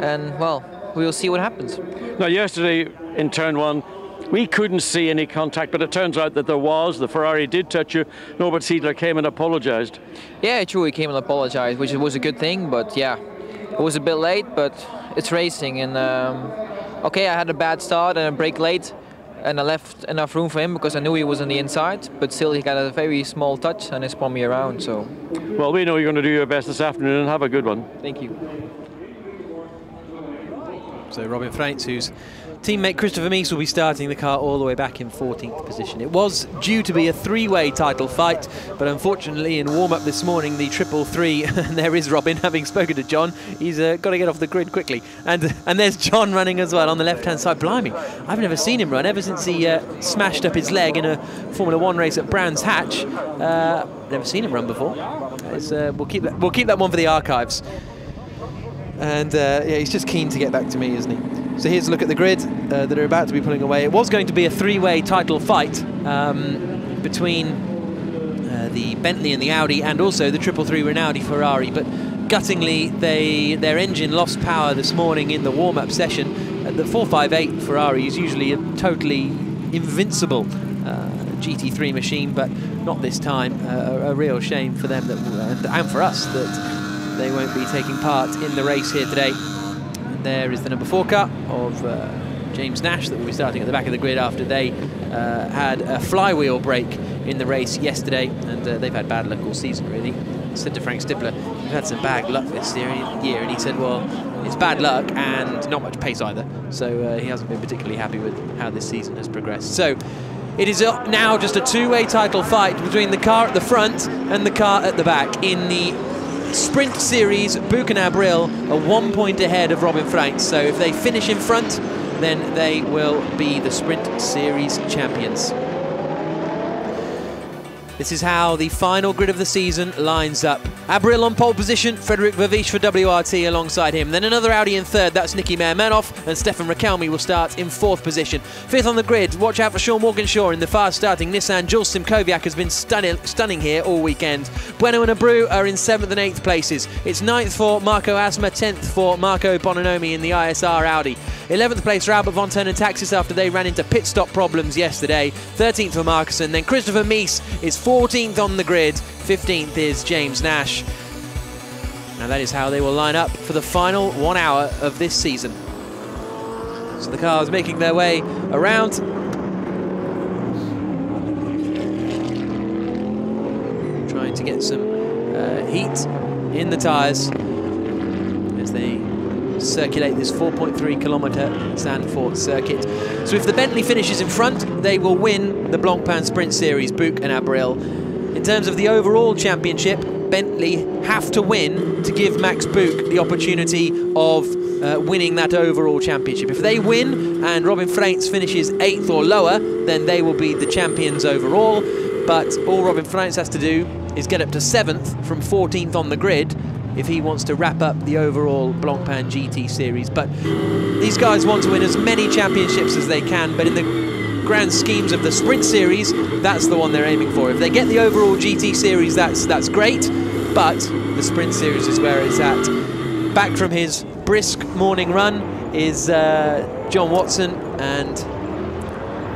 Speaker 3: And well, we will see what happens.
Speaker 8: Now, yesterday in turn 1, we couldn't see any contact, but it turns out that there was. The Ferrari did touch you. Norbert Siedler came and apologized.
Speaker 3: Yeah, true, he came and apologized, which was a good thing. But yeah, it was a bit late, but it's racing. And okay, I had a bad start and a brake late, and I left enough room for him because I knew he was on the inside. But still, he got a very small touch and he spun me around. So,
Speaker 8: well, we know you're going to do your best this afternoon, and have a good one.
Speaker 3: Thank you.
Speaker 1: So Robin Freins, whose teammate Christopher Mies will be starting the car all the way back in 14th position. It was due to be a 3-way title fight, but unfortunately in warm-up this morning, the 333, and there is Robin, having spoken to John, he's got to get off the grid quickly. And there's John running as well on the left-hand side. Blimey, I've never seen him run ever since he smashed up his leg in a Formula 1 race at Brands Hatch. Never seen him run before. We'll keep that one for the archives. And yeah, he's just keen to get back to me, isn't he? So here's a look at the grid that are about to be pulling away. It was going to be a 3-way title fight between the Bentley and the Audi, and also the 333 Rinaldi Ferrari, but guttingly their engine lost power this morning in the warm-up session. The 458 Ferrari is usually a totally invincible GT3 machine, but not this time. A real shame for them and for us that they won't be taking part in the race here today. And there is the #4 car of James Nash that will be starting at the back of the grid after they had a flywheel break in the race yesterday, and they've had bad luck all season really. said to Frank Stifler, "You've had some bad luck this year," and he said, "Well, it's bad luck and not much pace either." So he hasn't been particularly happy with how this season has progressed. So it is now just a two-way title fight between the car at the front and the car at the back. In the Sprint Series, Buch and Abril are 1 point ahead of Robin Freins. So if they finish in front, then they will be the Sprint Series champions. This is how the final grid of the season lines up. Abril on pole position, Frederik Vervisch for WRT alongside him. Then another Audi in third, that's Nicky Meyer-Melnoff, and Stefan Rakelmi will start in fourth position. Fifth on the grid, watch out for Sean Walkinshaw in the fast-starting Nissan. Jules Simkowiak has been stunning here all weekend. Bueno and Abreu are in 7th and 8th places. It's 9th for Marco Asma, 10th for Marco Bononomi in the ISR Audi. 11th place for Albert von Turn and Taxis after they ran into pit stop problems yesterday. 13th for Markussen. Then Christopher Mies is 14th on the grid. 15th is James Nash. Now that is how they will line up for the final 1 hour of this season. So the cars making their way around. Trying to get some heat in the tyres as they circulate this 4.3 kilometre Zandvoort circuit. So if the Bentley finishes in front, they will win the Blancpain Sprint Series, Buch and Abril. In terms of the overall championship, Bentley have to win to give Max Buch the opportunity of winning that overall championship. If they win and Robin Freins finishes 8th or lower, then they will be the champions overall. But all Robin Freins has to do is get up to 7th from 14th on the grid if he wants to wrap up the overall Blancpain GT Series. But these guys want to win as many championships as they can, but in the grand schemes of the Sprint Series, that's the one they're aiming for. If they get the overall GT Series, that's great, but the Sprint Series is where it's at. Back from his brisk morning run is John Watson, and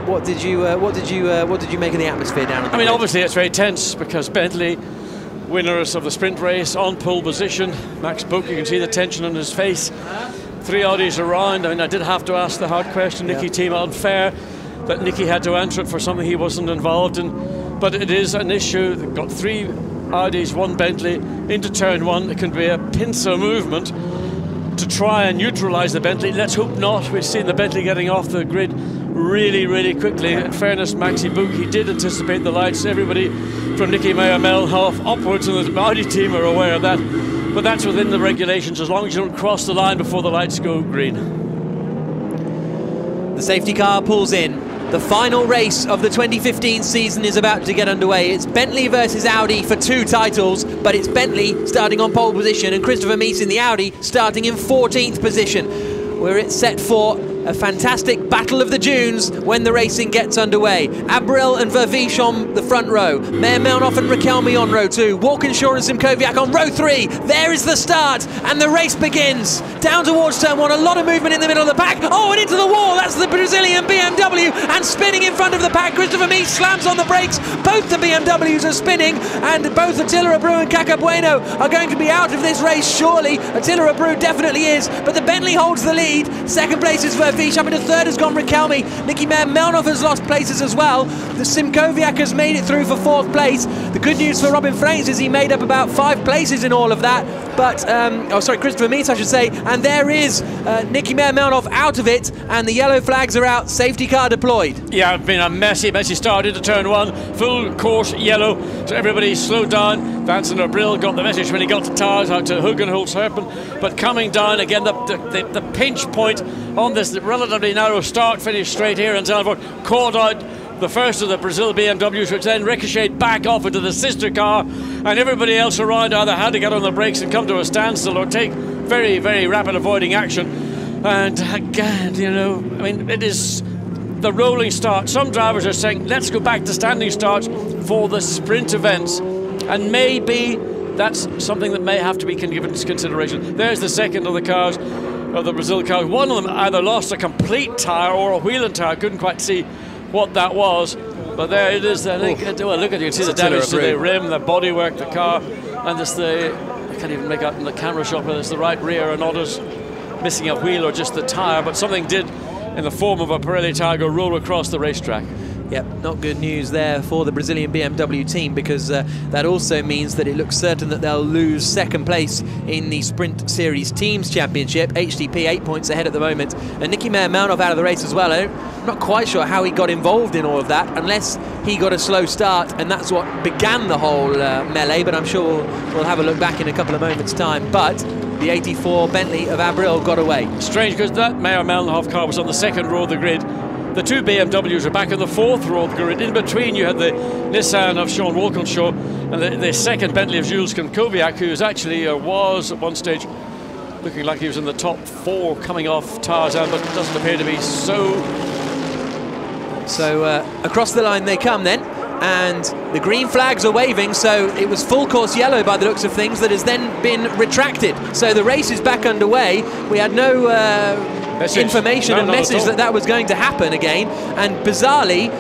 Speaker 1: what did you make of the atmosphere down at the grid?
Speaker 8: Obviously it's very tense because Bentley, winners of the sprint race, on pole position. Max Buch, you can see the tension on his face. 3 Audis around. I did have to ask the hard question, Nicky team unfair that Nicky had to answer it for something he wasn't involved in, but it is an issue. They've got 3 Audis, 1 Bentley into turn 1. It can be a pincer movement to try and neutralise the Bentley. Let's hope not. We've seen the Bentley getting off the grid really quickly. In fairness, Maxi Buch, he did anticipate the lights. Everybody from Nicky Meyer-Melnoff upwards, and the Audi team are aware of that. But that's within the regulations, as long as you don't cross the line before the lights go green.
Speaker 1: The safety car pulls in. The final race of the 2015 season is about to get underway. It's Bentley versus Audi for 2 titles, but it's Bentley starting on pole position and Christopher Mies in the Audi starting in 14th position. We're set for a fantastic battle of the dunes when the racing gets underway. Abril and Vervisch on the front row. Meyer-Melnoff and Rakelmi on row 2. Walkinshaw and Simkowiak on row 3. There is the start, and the race begins. Down towards turn 1, a lot of movement in the middle of the pack. Oh, and into the wall. That's the Brazilian BMW, and spinning in front of the pack. Christopher Mies slams on the brakes. Both the BMWs are spinning, and both Attila Abreu and Caca Bueno are going to be out of this race, surely. Attila Abreu definitely is, but the Bentley holds the lead. Second place is Vervisch. Up into third has gone Rakelmi. Nicky Meyer-Melnoff has lost places as well. The Simkowiak has made it through for 4th place. The good news for Robin Freins is he made up about 5 places in all of that. But, Christopher Mies, I should say. And there is Nicky Meyer-Melnoff out of it, and the yellow flags are out. Safety car deployed.
Speaker 8: Yeah, it's been a messy start into turn 1. Full course yellow, so everybody slowed down. Vincent Abril got the message when he got the tires out to Hugenholz-Herpen. But coming down again, the pinch point on this relatively narrow start-finish straight here in Zandvoort caught out the first of the Brazil BMWs, which then ricocheted back off into the sister car, and everybody else around either had to get on the brakes and come to a standstill or take very rapid avoiding action. And again, it is the rolling start. Some drivers are saying, let's go back to standing starts for the sprint events, and maybe that's something that may have to be given consideration. There's the second of the cars, of the Brazil cars. One of them either lost a complete tyre or a wheel and tyre. Couldn't quite see what that was, but there it is. Look at you, can see the damage to the rim, the bodywork, the car, and this I can't even make out in the camera shot whether it's the right rear or not, is missing a wheel or just the tyre, but something did in the form of a Pirelli tyre go roll across the racetrack.
Speaker 1: Yep, not good news there for the Brazilian BMW team, because that also means that it looks certain that they'll lose second place in the Sprint Series Teams Championship. HDP 8 points ahead at the moment, and Niki Meyer-Melnhof out of the race as well. I'm not quite sure how he got involved in all of that, unless he got a slow start, and that's what began the whole melee, but I'm sure we'll have a look back in a couple of moments' time. But the 84 Bentley of Abril got away.
Speaker 8: Strange, because that Meyer-Melnhof car was on the second row of the grid. The two BMWs are back on the fourth row of the grid. In between, you had the Nissan of Sean Walkinshaw and the second Bentley of Jules Kankoviak, who actually was at one stage looking like he was in the top 4 coming off Tarzan, but doesn't appear to be so.
Speaker 1: So across the line they come then, and the green flags are waving, so it was full course yellow by the looks of things that has then been retracted. So the race is back underway. We had no information and message that was going to happen again, and bizarrely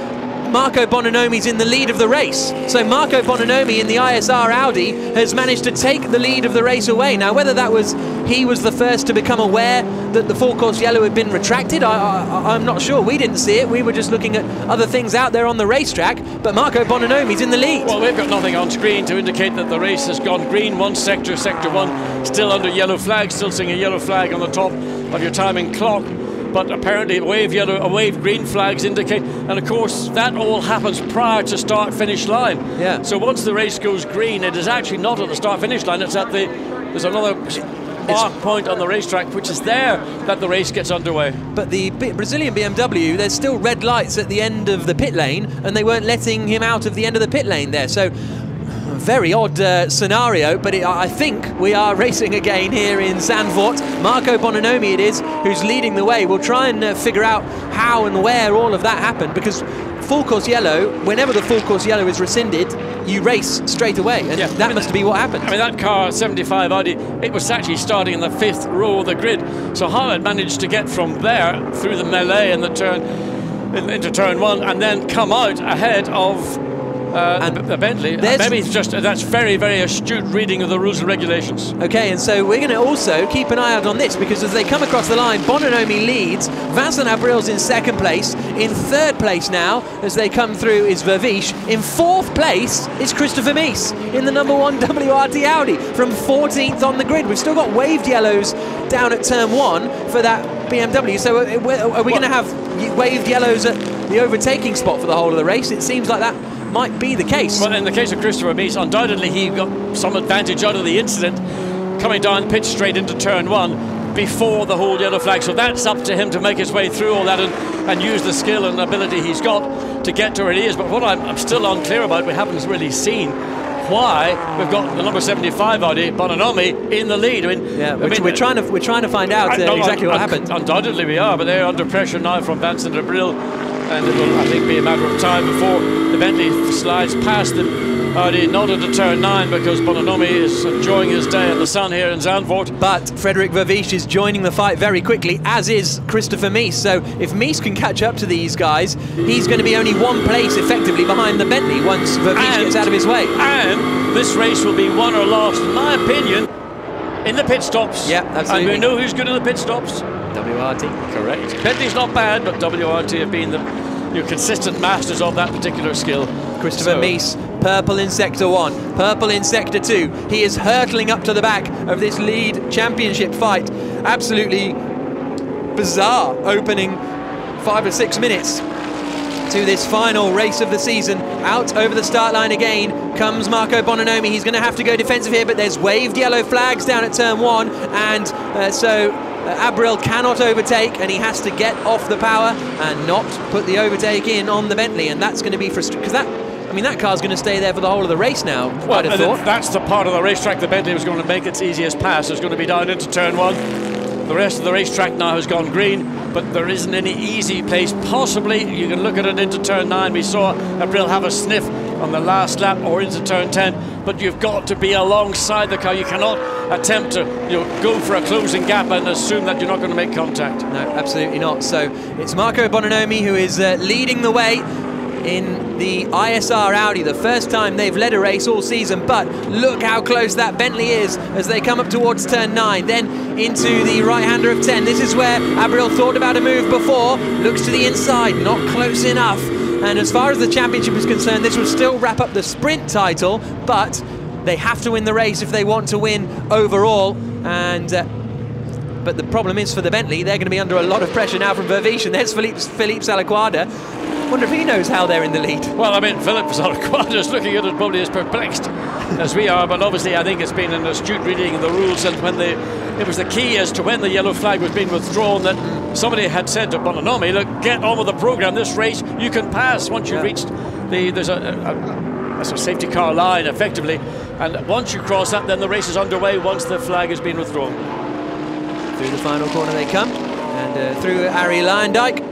Speaker 1: Marco Bononomi's in the lead of the race. So Marco Bononomi in the ISR Audi has managed to take the lead of the race away. Now, whether that was he was the first to become aware that the full course yellow had been retracted, I'm not sure. We didn't see it. We were just looking at other things out there on the racetrack, but Marco Bononomi's in the lead.
Speaker 8: Well, we've got nothing on screen to indicate that the race has gone green. One sector, sector 1, still under yellow flag, still seeing a yellow flag on the top of your timing clock. But apparently wave green flags indicate, and of course that all happens prior to start-finish line.
Speaker 1: Yeah.
Speaker 8: So once the race goes green, it is actually not at the start-finish line, it's at there's another mark point on the racetrack, which is there that the race gets underway.
Speaker 1: But the Brazilian BMW, there's still red lights at the end of the pit lane, and they weren't letting him out of the end of the pit lane there. So very odd scenario, but I think we are racing again here in Zandvoort. Marco Bononomi it is who's leading the way. We'll try and figure out how and where all of that happened, because full course yellow, whenever the full course yellow is rescinded, you race straight away, and that must be what happened.
Speaker 8: I mean, that car, 75 Audi, it was actually starting in the 5th row of the grid, so how it managed to get from there through the melee and the turn into turn 1 and then come out ahead of the Bentley. Maybe it's just that's very, very astute reading of the rules and regulations.
Speaker 1: Okay, and so we're going to also keep an eye out on this, because as they come across the line, Bononomi leads, Vincent Abril's in second place. In third place now, as they come through, is Vervish. In fourth place is Christopher Mies in the number 1 WRT Audi from 14th on the grid. We've still got waved yellows down at turn 1 for that BMW. So are we going to have waved yellows at the overtaking spot for the whole of the race? It seems like that might be the case.
Speaker 8: Well, in the case of Christopher Mies, undoubtedly he got some advantage out of the incident coming down pitch straight into turn 1 before the whole yellow flag, so that's up to him to make his way through all that and use the skill and ability he's got to get to where he is. But what I'm still unclear about, we haven't really seen why we've got the number 75 Audi, Bononomi, in the lead. I mean,
Speaker 1: we're trying to find out exactly what happened.
Speaker 8: Undoubtedly we are, but they're under pressure now from Vincent Abril, and it will, I think, be a matter of time before the Bentley slides past the Audi, not into turn 9, because Bononomi is enjoying his day in the sun here in Zandvoort.
Speaker 1: But Frederik Vervish is joining the fight very quickly, as is Christopher Mies. So if Mies can catch up to these guys, he's going to be only 1 place effectively behind the Bentley once Vervish gets out of his way.
Speaker 8: And this race will be won or lost, in my opinion, in the pit stops.
Speaker 1: Yeah, absolutely.
Speaker 8: And we know who's good in the pit stops.
Speaker 1: WRT.
Speaker 8: Correct. Bentley's not bad, but WRT have been the consistent masters of that particular skill.
Speaker 1: Christopher Mies, purple in sector 1, purple in sector 2. He is hurtling up to the back of this lead championship fight. Absolutely bizarre opening 5 or 6 minutes to this final race of the season. Out over the start line again comes Marco Bononomi. He's going to have to go defensive here, but there's waved yellow flags down at turn 1, and so Abril cannot overtake, and he has to get off the power and not put the overtake in on the Bentley, and that's going to be frustrating, because that car's going to stay there for the whole of the race now.
Speaker 8: Well, that's the part of the racetrack the Bentley was going to make its easiest pass. It's going to be down into turn 1. The rest of the racetrack now has gone green, but there isn't any easy place. Possibly you can look at it into turn 9. We saw Abril have a sniff on the last lap, or into turn 10, but you've got to be alongside the car. You cannot attempt to go for a closing gap and assume that you're not going to make contact.
Speaker 1: No, absolutely not. So it's Marco Bononomi who is leading the way in the ISR Audi, the first time they've led a race all season. But look how close that Bentley is as they come up towards turn 9, then into the right-hander of 10. This is where Abril thought about a move before, looks to the inside, not close enough. And as far as the championship is concerned, this will still wrap up the sprint title, but they have to win the race if they want to win overall. And but the problem is for the Bentley, they're going to be under a lot of pressure now from Vervish, and there's Philippe Salaquada. Wonder if he knows how they're in the lead.
Speaker 8: Well, I mean, Philippe Salaquada is looking at it probably as perplexed as we are, but obviously I think it's been an astute reading of the rules, and when it was the key as to when the yellow flag was being withdrawn that somebody had said to Bononomi, look, get on with the programme, this race you can pass once you've reached there's a safety car line effectively, and once you cross that then the race is underway once the flag has been withdrawn.
Speaker 1: Through the final corner they come, and through Arie Luyendyk.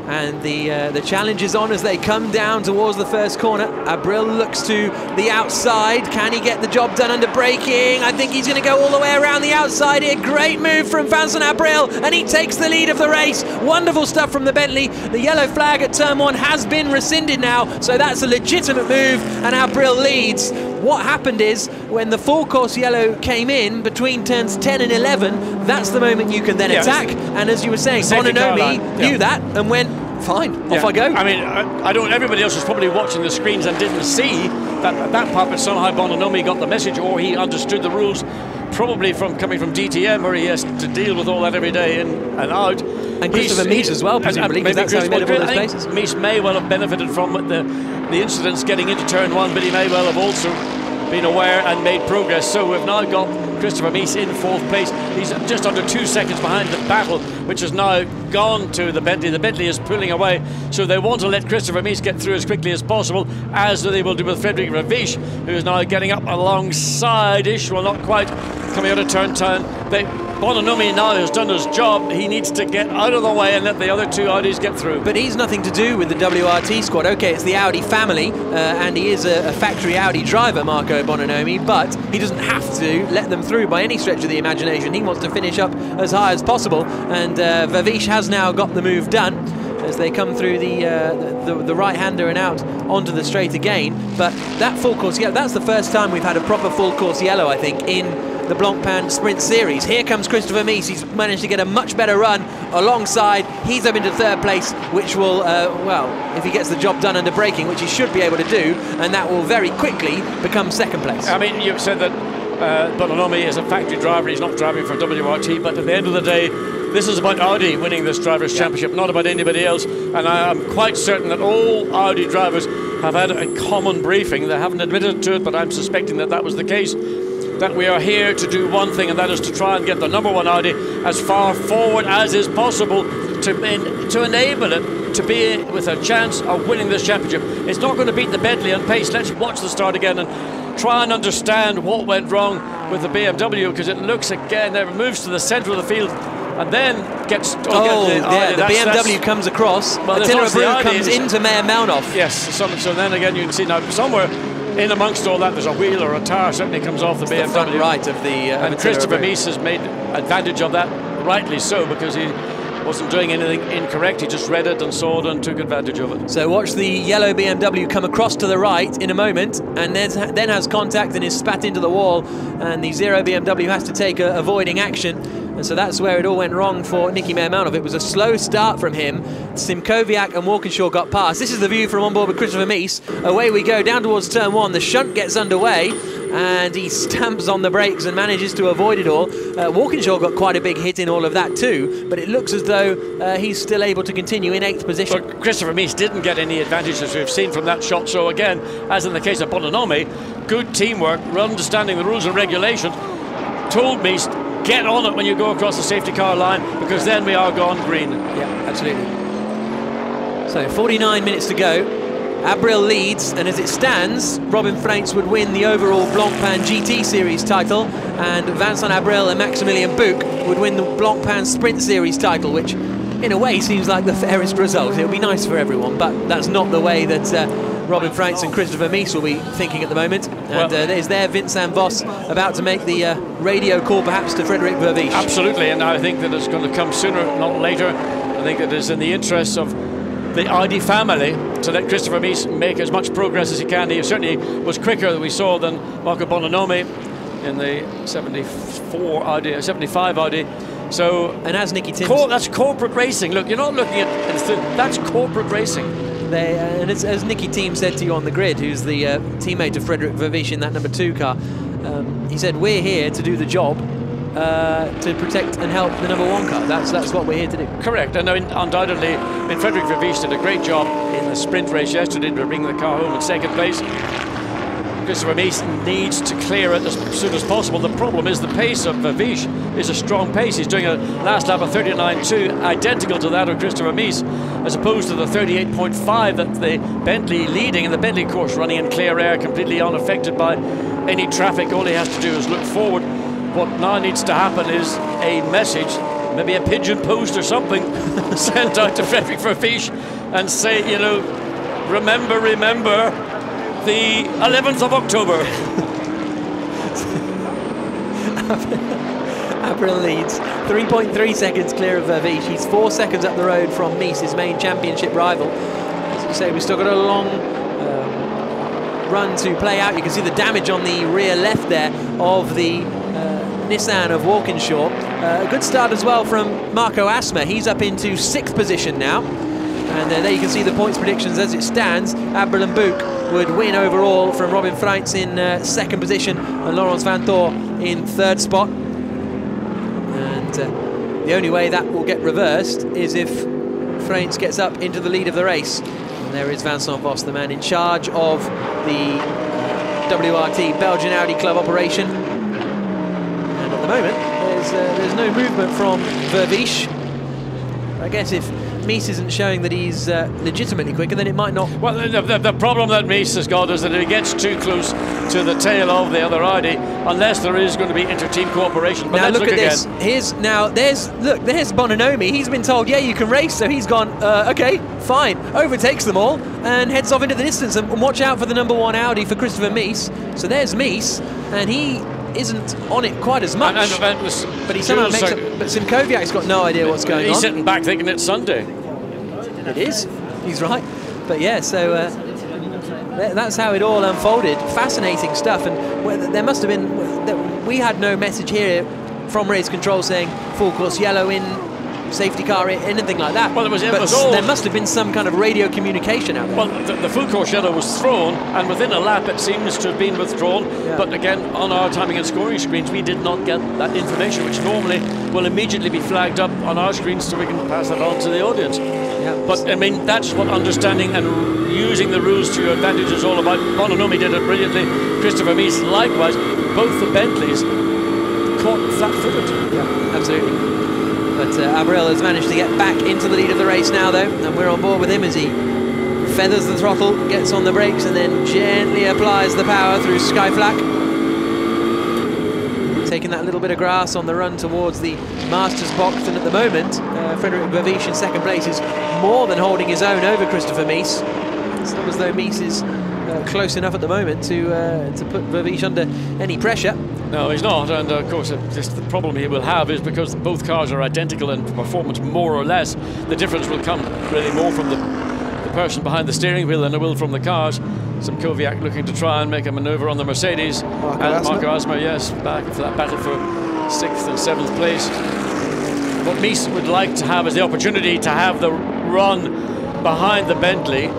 Speaker 1: And the challenge is on as they come down towards the first corner. Abril looks to the outside. Can he get the job done under braking? I think he's going to go all the way around the outside here. Great move from Vincent Abril, and he takes the lead of the race. Wonderful stuff from the Bentley. The yellow flag at turn 1 has been rescinded now, so that's a legitimate move, and Abril leads. What happened is, when the full course yellow came in between turns 10 and 11, that's the moment you can then attack. And as you were saying, Bononomi knew that and went, fine, off I go.
Speaker 8: I mean, I don't. Everybody else was probably watching the screens and didn't see that part, but somehow Bononomi got the message, or he understood the rules, probably from coming from DTM, where he has to deal with all that every day in and out.
Speaker 1: And Christopher Mies as well, presumably, because that's how he made all those places.
Speaker 8: Mies may well have benefited from the incidents getting into turn 1, but he may well have also been aware and made progress. So we've now got Christopher Mies in 4th place. He's just under 2 seconds behind the battle, which has now gone to the Bentley. The Bentley is pulling away, so they want to let Christopher Mies get through as quickly as possible, as they will do with Frederic Vervish, who is now getting up alongside-ish, well, not quite, coming out of turn 10. Bononomi now has done his job. He needs to get out of the way and let the other 2 Audis get through.
Speaker 1: But he's nothing to do with the WRT squad. Okay, it's the Audi family, and he is a factory Audi driver, Marco Bononomi, but he doesn't have to let them through by any stretch of the imagination. He wants to finish up as high as possible, and Vervish has now got the move done as they come through the right-hander and out onto the straight again. But that full course yellow, that's the first time we've had a proper full course yellow, I think, in the Blancpain Sprint Series. Here comes Christopher Mies. He's managed to get a much better run alongside. He's up into 3rd place, which will, well, if he gets the job done under braking, which he should be able to do, and that will very quickly become 2nd place.
Speaker 8: I mean, you said that Bononomi is a factory driver. He's not driving for WRT, but at the end of the day, this is about Audi winning this Drivers' Championship, not about anybody else. And I am quite certain that all Audi drivers have had a common briefing. They haven't admitted to it, but I'm suspecting that that was the case. That we are here to do one thing, and that is to try and get the #1 Audi as far forward as is possible to enable it to be with a chance of winning this championship. It's not going to beat the Bentley on pace. Let's watch the start again and try and understand what went wrong with the BMW, because it looks again, it moves to the centre of the field and then gets...
Speaker 1: the BMW comes across,
Speaker 8: well,
Speaker 1: Attila Abreu comes into Meyer Melnoff.
Speaker 8: Yes, so then again you can see now somewhere in amongst all that there's a wheel or a tire certainly comes off the BMW.
Speaker 1: The front right of the...
Speaker 8: and Christopher Mies has made advantage of that, rightly so, because he wasn't doing anything incorrect. He just read it and saw it and took advantage of it.
Speaker 1: So watch the yellow BMW come across to the right in a moment, and then has contact and is spat into the wall, and the 0 BMW has to take a avoiding action. And so that's where it all went wrong for Niki Meyer-Melnhof. It was a slow start from him. Simkowiak and Walkinshaw got past. This is the view from on board with Christopher Mies. Away we go down towards turn 1. The shunt gets underway, and he stamps on the brakes and manages to avoid it all. Walkinshaw got quite a big hit in all of that too, but it looks as though he's still able to continue in 8th position.
Speaker 8: But Christopher Mies didn't get any advantage, as we've seen from that shot. So again, as in the case of Bononomi, good teamwork, understanding the rules and regulations, told Mies, get on it when you go across the safety car line, because then we are gone green.
Speaker 1: Yeah, absolutely. So 49 minutes to go. Abril leads, and as it stands, Robin Freins would win the overall Blancpain GT Series title, and Vincent Abril and Maximilian Buch would win the Blancpain Sprint Series title, which in a way seems like the fairest result. It would be nice for everyone, but that's not the way that Robin Freins and Christopher Mies will be thinking at the moment. And is there Vincent Voss about to make the radio call perhaps to Frederic Vervish?
Speaker 8: Absolutely, and I think that it's going to come sooner, not later. I think it is in the interests of the Audi family to let Christopher Mies make as much progress as he can. He certainly was quicker than we saw than Marco Bononomi in the 75 Audi. So,
Speaker 1: and as Nicky Timms,
Speaker 8: that's corporate racing. Look, you're not looking at that's corporate racing.
Speaker 1: And as Nicky Timms said to you on the grid, who's the teammate of Frederik Vervisch in that number 2 car, he said, we're here to do the job, to protect and help the number 1 car. That's what we're here to do.
Speaker 8: Correct, and undoubtedly, Frederik Vervisch did a great job in the sprint race yesterday to bring the car home in 2nd place. Christopher Mies needs to clear it as soon as possible. The problem is the pace of Vervisch is a strong pace. He's doing a last lap of 39.2, identical to that of Christopher Mies, as opposed to the 38.5 that the Bentley leading, and the Bentley course running in clear air, completely unaffected by any traffic. All he has to do is look forward. What now needs to happen is a message, maybe a pigeon post or something, sent out to Frederik Vervisch and say, you know, remember the 11th of October.
Speaker 1: Abril leads 3.3 seconds clear of Vervisch. He's 4 seconds up the road from Mies, his main championship rival. As you say, we've still got a long run to play out. You can see the damage on the rear left there of the Nissan of Walkinshaw. A good start as well from Marco Asma. He's up into 6th position now. And there you can see the points predictions as it stands. Abril and Buch would win overall from Robin Freitz in 2nd position and Laurens Vanthoor in 3rd spot. And the only way that will get reversed is if Freitz gets up into the lead of the race. And there is Vincent Vos, the man in charge of the WRT Belgian Audi Club operation. And at the moment, there's no movement from Vervisch. I guess if Mies isn't showing that he's legitimately quicker, then it might not.
Speaker 8: Well, the problem that Mies has got is that if he gets too close to the tail of the other Audi, unless there is going to be inter-team cooperation. But
Speaker 1: now
Speaker 8: let's
Speaker 1: look at this.
Speaker 8: Again.
Speaker 1: There's Bononomi. He's been told, yeah, you can race, so he's gone, okay, fine. Overtakes them all and heads off into the distance. And watch out for the number 1 Audi for Christopher Mies. So there's Mies, and he isn't on it quite as much. But he somehow makes up. But Simkowiak's got no idea what's going on.
Speaker 8: He's sitting back thinking it's Sunday.
Speaker 1: It is. He's right. But yeah, so that's how it all unfolded. Fascinating stuff. And there must have been. We had no message here from race control saying full course yellow in, safety car, anything like that.
Speaker 8: Well,
Speaker 1: there must have been some kind of radio communication out there.
Speaker 8: Well, the full course yellow was thrown, and within a lap it seems to have been withdrawn. Yeah. But again, on our timing and scoring screens, we did not get that information, which normally will immediately be flagged up on our screens so we can pass that on to the audience. Yeah. But I mean, that's what understanding and using the rules to your advantage is all about. Bononomi did it brilliantly. Christopher Mies likewise. Both the Bentleys caught flat-footed.
Speaker 1: Yeah, absolutely. But Abril has managed to get back into the lead of the race now, though, and we're on board with him as he feathers the throttle, gets on the brakes, and then gently applies the power through Sky Flak. Taking that little bit of grass on the run towards the Masters box, and at the moment, Frederik Vervisch in 2nd place is more than holding his own over Christopher Mies. It's not as though Mies is close enough at the moment to put Vervisch under any pressure.
Speaker 8: No, he's not, and of course just the problem he will have is because both cars are identical in performance more or less, the difference will come really more from the person behind the steering wheel than it will from the cars. Simkowiak looking to try and make a manoeuvre on the Mercedes. Marco Asma, yes, back for that battle for 6th and 7th place. What Mies would like to have is the opportunity to have the run behind the Bentley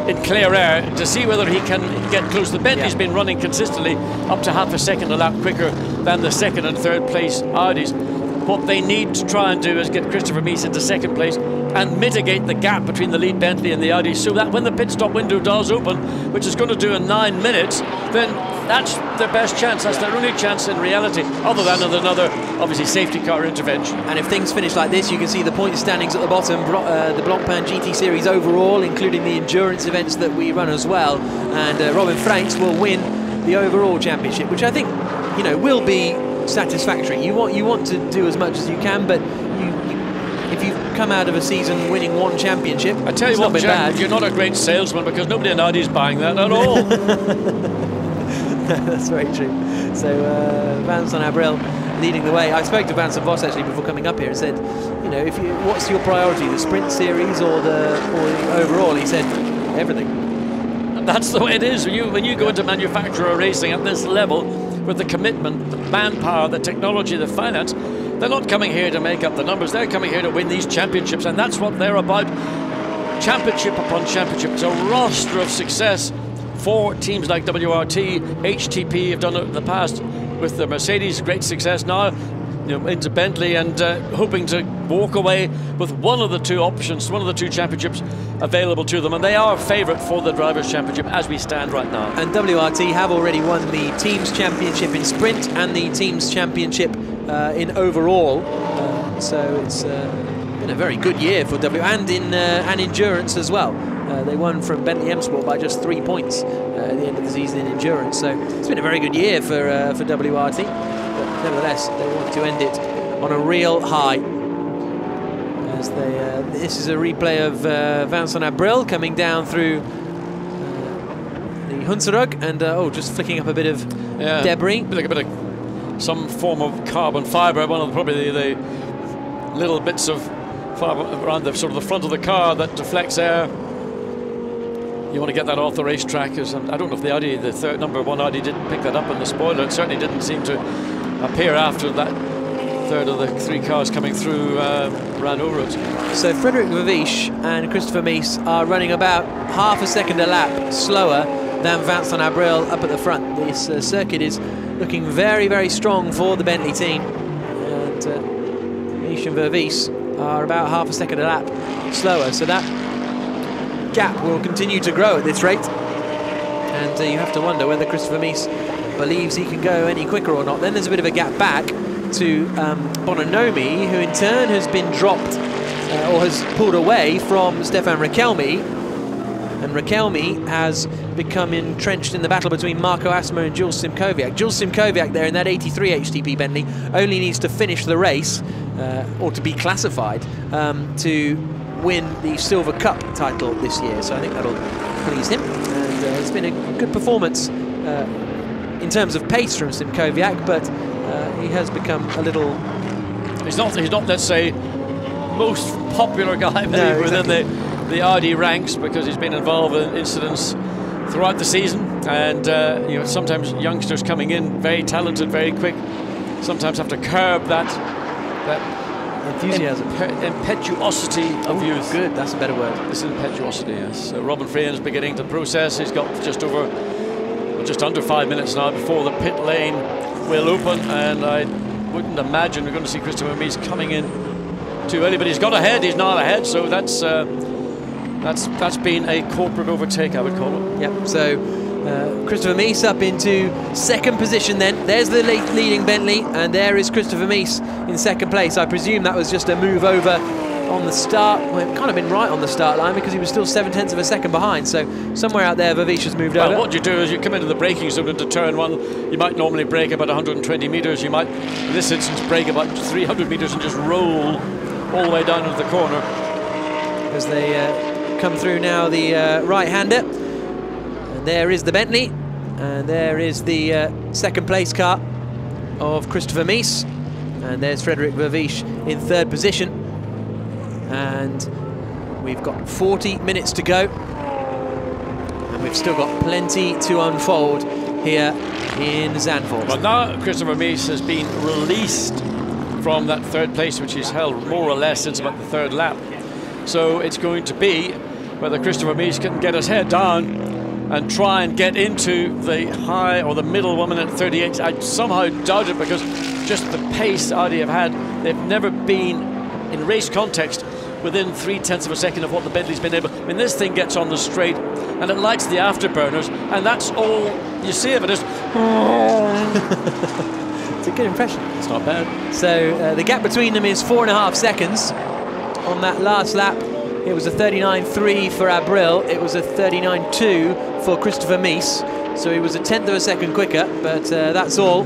Speaker 8: in clear air to see whether he can get close. The Bentley's been running consistently up to half a second a lap quicker than the 2nd and 3rd place Audis. What they need to try and do is get Christopher Mies into 2nd place and mitigate the gap between the lead Bentley and the Audi, so that when the pit stop window does open, which is going to do in 9 minutes, then that's their best chance. That's their only chance in reality, other than another, obviously, safety car intervention.
Speaker 1: And if things finish like this, you can see the point standings at the bottom. The Blancpain GT Series overall, including the endurance events that we run as well. And Robin Freitz will win the overall championship, which I think, you know, will be satisfactory. You want to do as much as you can, but if you come out of a season winning 1 championship,
Speaker 8: I tell you what, Jack, you're not a great salesman because nobody in Audi's buying that at all.
Speaker 1: That's very true. So Vincent Abril leading the way. I spoke to Vincent Vos actually before coming up here and said, you know, what's your priority, the sprint series or the overall? He said everything.
Speaker 8: And that's the way it is. When you go into manufacturer racing at this level, with the commitment, the manpower, the technology, the finance, They're not coming here to make up the numbers. They're coming here to win these championships, and that's what they're about. Championship upon championship. It's a roster of success for teams like WRT, HTP have done it in the past with the Mercedes, great success now, you know, into Bentley, and hoping to walk away with one of the two options, one of the two championships available to them, and they are favourite for the Drivers' Championship as we stand right now.
Speaker 1: And WRT have already won the Teams Championship in Sprint and the Teams Championship in overall, so it's been a very good year for and in endurance as well. They won from Bentley M Sport by just 3 points at the end of the season in endurance, so it's been a very good year for WRT, but nevertheless they want to end it on a real high. As they, this is a replay of Vincent Abril coming down through the Hunsrück, and just flicking up a bit of debris.
Speaker 8: Like a bit of some form of carbon fibre, one of probably the little bits of fibre around the sort of the front of the car that deflects air. You want to get that off the racetrack. I don't know if the Audi, the number 1 Audi, didn't pick that up in the spoiler. It certainly didn't seem to appear after that third of the 3 cars coming through Renault roads.
Speaker 1: So Frederik Vervisch and Christopher Mies are running about half a second a lap slower than Vincent Abril up at the front. This circuit is looking very, very strong for the Bentley team. And Mies and Vervisch are about half a second a lap slower. So that gap will continue to grow at this rate, and you have to wonder whether Christopher Mies believes he can go any quicker or not. Then there's a bit of a gap back to Bononomi, who in turn has been dropped or has pulled away from Stefan Rakelmi, and Rakelmi has become entrenched in the battle between Marco Asmo and Jules Simkowiak. Jules Simkowiak there in that 83 HTP Bentley only needs to finish the race or to be classified to win the Silver Cup title this year, so I think that'll please him. And it's been a good performance in terms of pace from Simkowiak, but he has become a little...
Speaker 8: He's not, let's say, most popular guy within the Audi ranks, because he's been involved in incidents throughout the season, and you know, sometimes youngsters coming in, very talented, very quick, sometimes have to curb that
Speaker 1: enthusiasm,
Speaker 8: impetuosity of youth.
Speaker 1: Good, that's a better word.
Speaker 8: This is impetuosity, yes. So Robin Freehan's beginning to process. He's got just under 5 minutes now before the pit lane will open, and I wouldn't imagine we're going to see Christopher Mies coming in too early, but he's got ahead. He's now ahead, so that's been a corporate overtake, I would call it.
Speaker 1: Yep. So Christopher Mies up into second position then. There's the leading Bentley, and there is Christopher Mies in second place. I presume that was just a move over on the start. Well, it can't have been right on the start line, because he was still 0.7 of a second behind. So somewhere out there, Vervisch has moved over.
Speaker 8: What you do is you come into the braking zone into turn 1. You might normally brake about 120 metres. You might, in this instance, brake about 300 metres and just roll all the way down into the corner.
Speaker 1: As they come through now, the right-hander. There is the Bentley, and there is the second place car of Christopher Mies, and there's Frederik Vervisch in third position, and we've got 40 minutes to go, and we've still got plenty to unfold here in Zandvoort.
Speaker 8: Well, now Christopher Mies has been released from that third place, which he's held more or less since about the third lap, so it's going to be whether Christopher Mies can get his head down and try and get into the high or the middle 1 minute 38. I somehow doubt it, because just the pace Audi have had, they've never been in race context within 0.3 of a second of what the Bentley's been able. I mean, this thing gets on the straight and it lights the afterburners, and that's all you see of it. It's
Speaker 1: a good impression.
Speaker 8: It's not bad.
Speaker 1: So the gap between them is 4.5 seconds on that last lap. It was a 39.3 for Abril. It was a 39.2 for Christopher Mies. So he was a 1/10 of a second quicker, but that's all.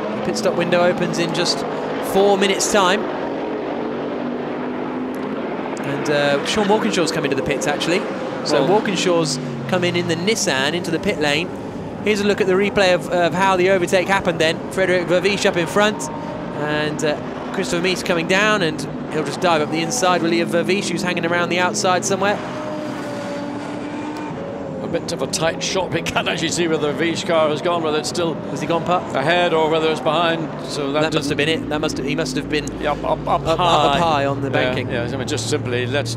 Speaker 1: The pit stop window opens in just 4 minutes' time. And Sean Walkinshaw's come into the pits, actually. So Walkinshaw's come in the Nissan into the pit lane. Here's a look at the replay of how the overtake happened then. Frederik Vervisch up in front, and Christopher Mies coming down, and he'll just dive up the inside, will he, of Vervisch, who's hanging around the outside somewhere.
Speaker 8: bit of a tight shot. We can't actually see whether Vish car has gone, whether it's still
Speaker 1: he gone
Speaker 8: ahead or whether it's behind. So
Speaker 1: that must have been it. He must have been
Speaker 8: up
Speaker 1: high on the banking.
Speaker 8: Yeah, I mean, just simply let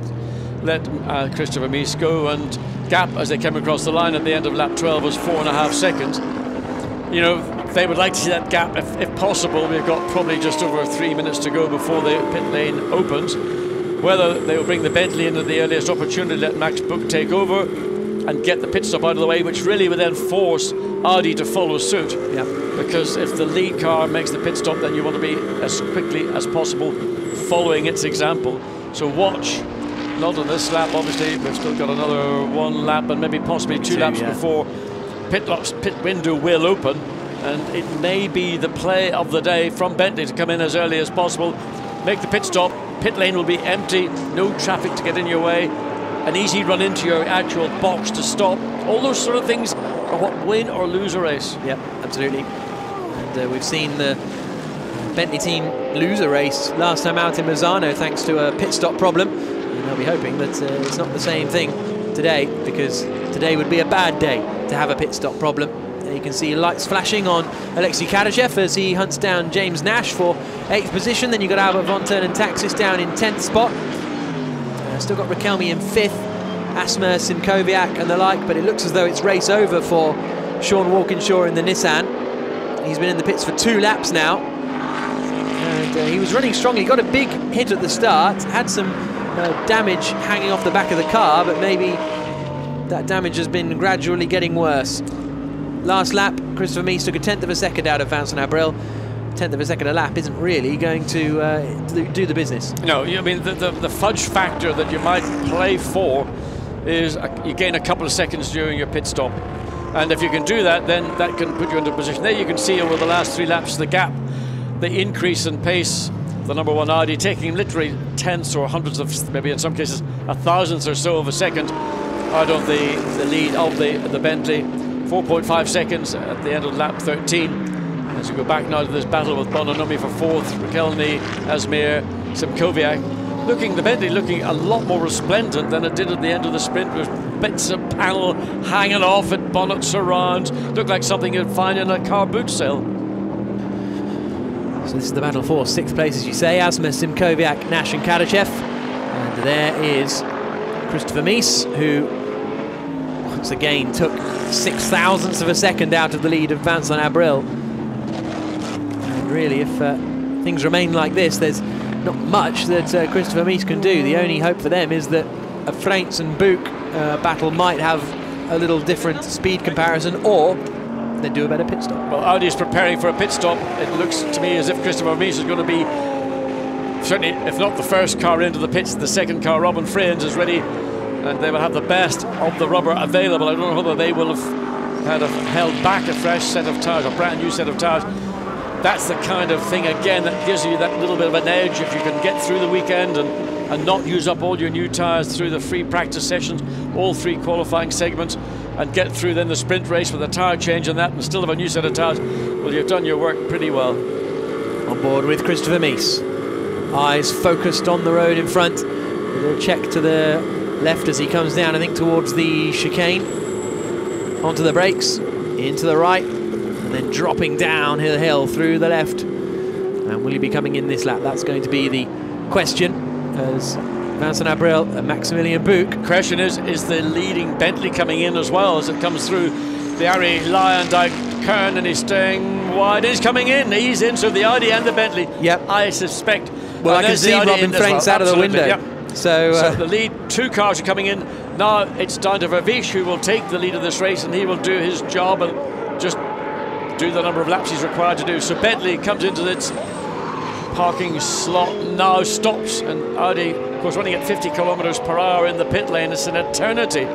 Speaker 8: Christopher Mies go, and gap as they came across the line at the end of lap 12 was 4.5 seconds. You know, they would like to see that gap if possible. We've got probably just over 3 minutes to go before the pit lane opens. Whether they will bring the Bentley in at the earliest opportunity, let Max Buch take over and get the pit stop out of the way, which really would then force Audi to follow suit.
Speaker 1: Yeah.
Speaker 8: Because if the lead car makes the pit stop, then you want to be as quickly as possible following its example. So watch, not on this lap obviously, we've still got another 1 lap and maybe possibly 2 laps before pit window will open, and it may be the play of the day from Bentley to come in as early as possible, make the pit stop. Pit lane will be empty, no traffic to get in your way, an easy run into your actual box to stop. All those sort of things are what win or lose a race.
Speaker 1: Yeah, absolutely. And we've seen the Bentley team lose a race last time out in Misano thanks to a pit stop problem. And I'll be hoping that it's not the same thing today, because today would be a bad day to have a pit stop problem. You can see lights flashing on Alexei Kadashev as he hunts down James Nash for 8th position. Then you've got Albert von Turn and Taxis down in 10th spot. Still got Rakelmi in 5th, Asmer, Simkoviak and the like, but it looks as though it's race over for Sean Walkinshaw in the Nissan. He's been in the pits for 2 laps now. And he was running strongly, got a big hit at the start, had some damage hanging off the back of the car, but maybe that damage has been gradually getting worse. Last lap, Christopher Mies took a 10th of a second out of Vincent Abril. 10th of a second a lap isn't really going to do the business.
Speaker 8: No, I mean, the fudge factor that you might play for is you gain a couple of seconds during your pit stop. And if you can do that, then that can put you into a position. There you can see over the last 3 laps the gap, the increase in pace, the number 1 Audi taking literally tenths or hundreds of, maybe in some cases, a thousandth or so of a second out of the lead of the Bentley. 4.5 seconds at the end of lap 13. As we go back now to this battle with Bononomi for 4th, Rakelmi, Asmer, Simkoviak. The Bentley looking a lot more resplendent than it did at the end of the sprint, with bits of panel hanging off at bonnets around. Looked like something you'd find in a car boot sale.
Speaker 1: So this is the battle for 6th place, as you say. Asmer, Simkoviak, Nash and Kadashev. And there is Christopher Mies, who once again took 6,000ths of a second out of the lead of Vincent Abril. And really, if things remain like this, there's not much that Christopher Mies can do. The only hope for them is that a Freins and Buch battle might have a little different speed comparison, or they do a better pit stop.
Speaker 8: Well, Audi is preparing for a pit stop. It looks to me as if Christopher Mies is going to be, certainly, if not the first car into the pits, the second car, Robin Freins, is ready. And they will have the best of the rubber available. I don't know whether they will have held back a fresh set of tyres, a brand new set of tyres. That's the kind of thing, again, that gives you that little bit of an edge if you can get through the weekend and not use up all your new tyres through the free practice sessions, all 3 qualifying segments, and get through then the sprint race with a tyre change and that, and still have a new set of tyres. Well, you've done your work pretty well.
Speaker 1: On board with Christopher Mies. Eyes focused on the road in front. A little check to the left as he comes down, I think, towards the chicane. Onto the brakes, into the right, and then dropping down the hill through the left. And will he be coming in this lap? That's going to be the question, as Vincent Abril and Maximilian Buch.
Speaker 8: Question is the leading Bentley coming in as well as it comes through the Ari Luyendyk Kern, and he's staying wide. He's coming in, he's in, so the Audi and the Bentley.
Speaker 1: Yep.
Speaker 8: I suspect.
Speaker 1: Well, I can see Robin Freins out of the window.
Speaker 8: Yep.
Speaker 1: So
Speaker 8: the lead 2 cars are coming in. Now it's down to Vervish, who will take the lead of this race, and he will do his job and just do the number of laps he's required to do. So Bentley comes into its parking slot, now stops, and Audi, of course, running at 50 kilometers per hour in the pit lane. It's an eternity.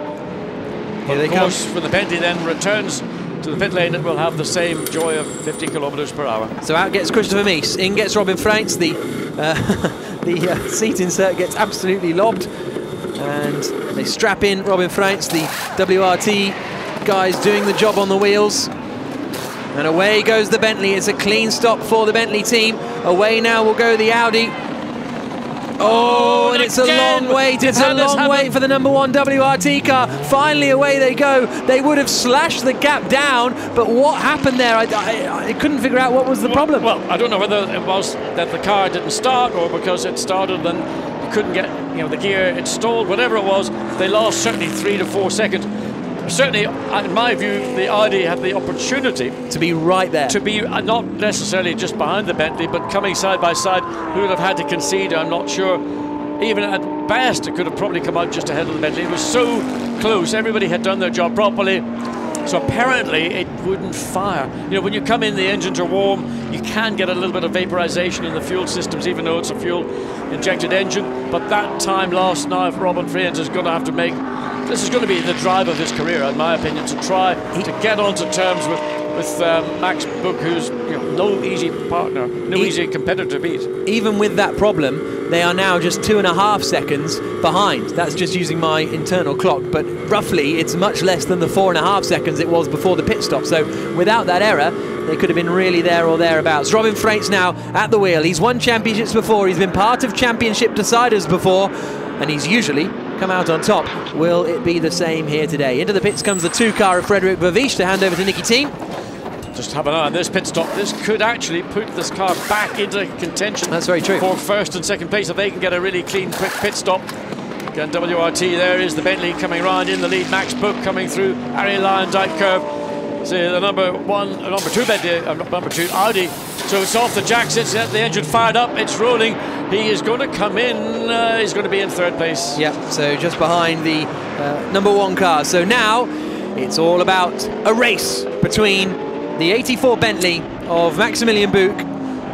Speaker 8: Here they come. When the Bentley then returns to the pit lane, it will have the same joy of 50 kilometers per hour.
Speaker 1: So out gets Christopher Mies, in gets Robin Freins. The seat insert gets absolutely lobbed, and they strap in Robin Freins, the WRT guys doing the job on the wheels. And away goes the Bentley. It's a clean stop for the Bentley team. Away now will go the Audi. Oh, and it's a long wait. It's a long wait for the number 1 WRT car. Finally, away they go. They would have slashed the gap down, but what happened there? I couldn't figure out what was the problem.
Speaker 8: Well, I don't know whether it was that the car didn't start or because it started and you couldn't get the gear installed. Whatever it was, they lost certainly 3 to 4 seconds. Certainly, in my view, the Audi had the opportunity
Speaker 1: to be right there.
Speaker 8: To be not necessarily just behind the Bentley, but coming side by side. Who would have had to concede, I'm not sure. Even at best, it could have probably come out just ahead of the Bentley. It was so close. Everybody had done their job properly. So apparently, it wouldn't fire. When you come in, the engines are warm. You can get a little bit of vaporization in the fuel systems, even though it's a fuel-injected engine. But that time lost now, if Robin Frijns is going to have to make. This is going to be the drive of his career, in my opinion, to try to get onto terms with Max Buch, who's no easy partner, no easy competitor to beat.
Speaker 1: Even with that problem, they are now just 2.5 seconds behind. That's just using my internal clock, but roughly it's much less than the 4.5 seconds it was before the pit stop. So without that error, they could have been really there or thereabouts. Robin Frijns now at the wheel. He's won championships before. He's been part of championship deciders before, and he's usually come out on top. Will it be the same here today? Into the pits comes the 2 car of Frederik Vervisch to hand over to Nicky Thiem.
Speaker 8: Just have an eye on this pit stop. This could actually put this car back into contention.
Speaker 1: That's very true.
Speaker 8: For first and second place if they can get a really clean, quick pit stop. Again, WRT, there is the Bentley coming round in the lead. Max Buch coming through Arian Lyondike curve. See the number 2 Bentley, number 2 Audi. So it's off the jacks. It's the engine fired up. It's rolling. He is going to come in. He's going to be in 3rd place.
Speaker 1: Yeah, so just behind the number 1 car. So now it's all about a race between the 84 Bentley of Maximilian Buch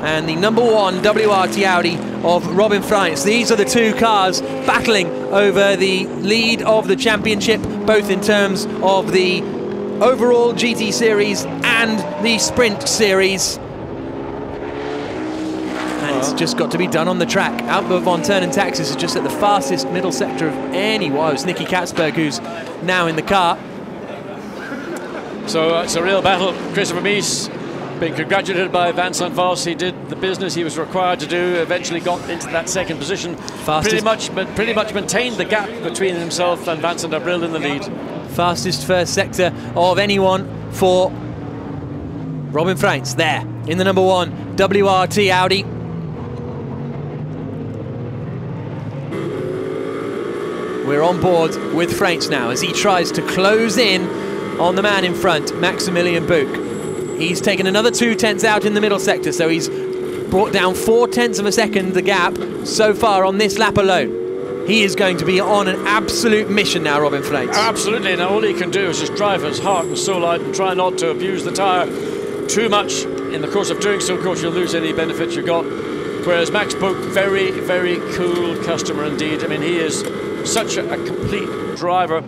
Speaker 1: and the number 1 WRT Audi of Robin Frijns. These are the 2 cars battling over the lead of the championship, both in terms of the overall GT series and the sprint series. And it's just got to be done on the track. Albert von Turnen Taxis is just at the fastest middle sector of any woes. Nicky Katzberg, who's now in the car.
Speaker 8: So it's a real battle. Christopher Mies being congratulated by Vincent Voss. He did the business he was required to do, eventually got into that 2nd position. Pretty much maintained the gap between himself and Vincent Abril in the lead.
Speaker 1: Fastest first sector of anyone for Robin Frijns there in the number 1 WRT Audi. We're on board with Frijns now as he tries to close in on the man in front, Maximilian Buch. He's taken another 0.2 out in the middle sector, so he's brought down 0.4 of a second the gap so far on this lap alone. He is going to be on an absolute mission now, Robin Frijns.
Speaker 8: Absolutely. Now all he can do is just drive his heart and soul out and try not to abuse the tyre too much. In the course of doing so, of course, you'll lose any benefits you got. Whereas Max Buch, very, very cool customer indeed. I mean, he is such a complete driver.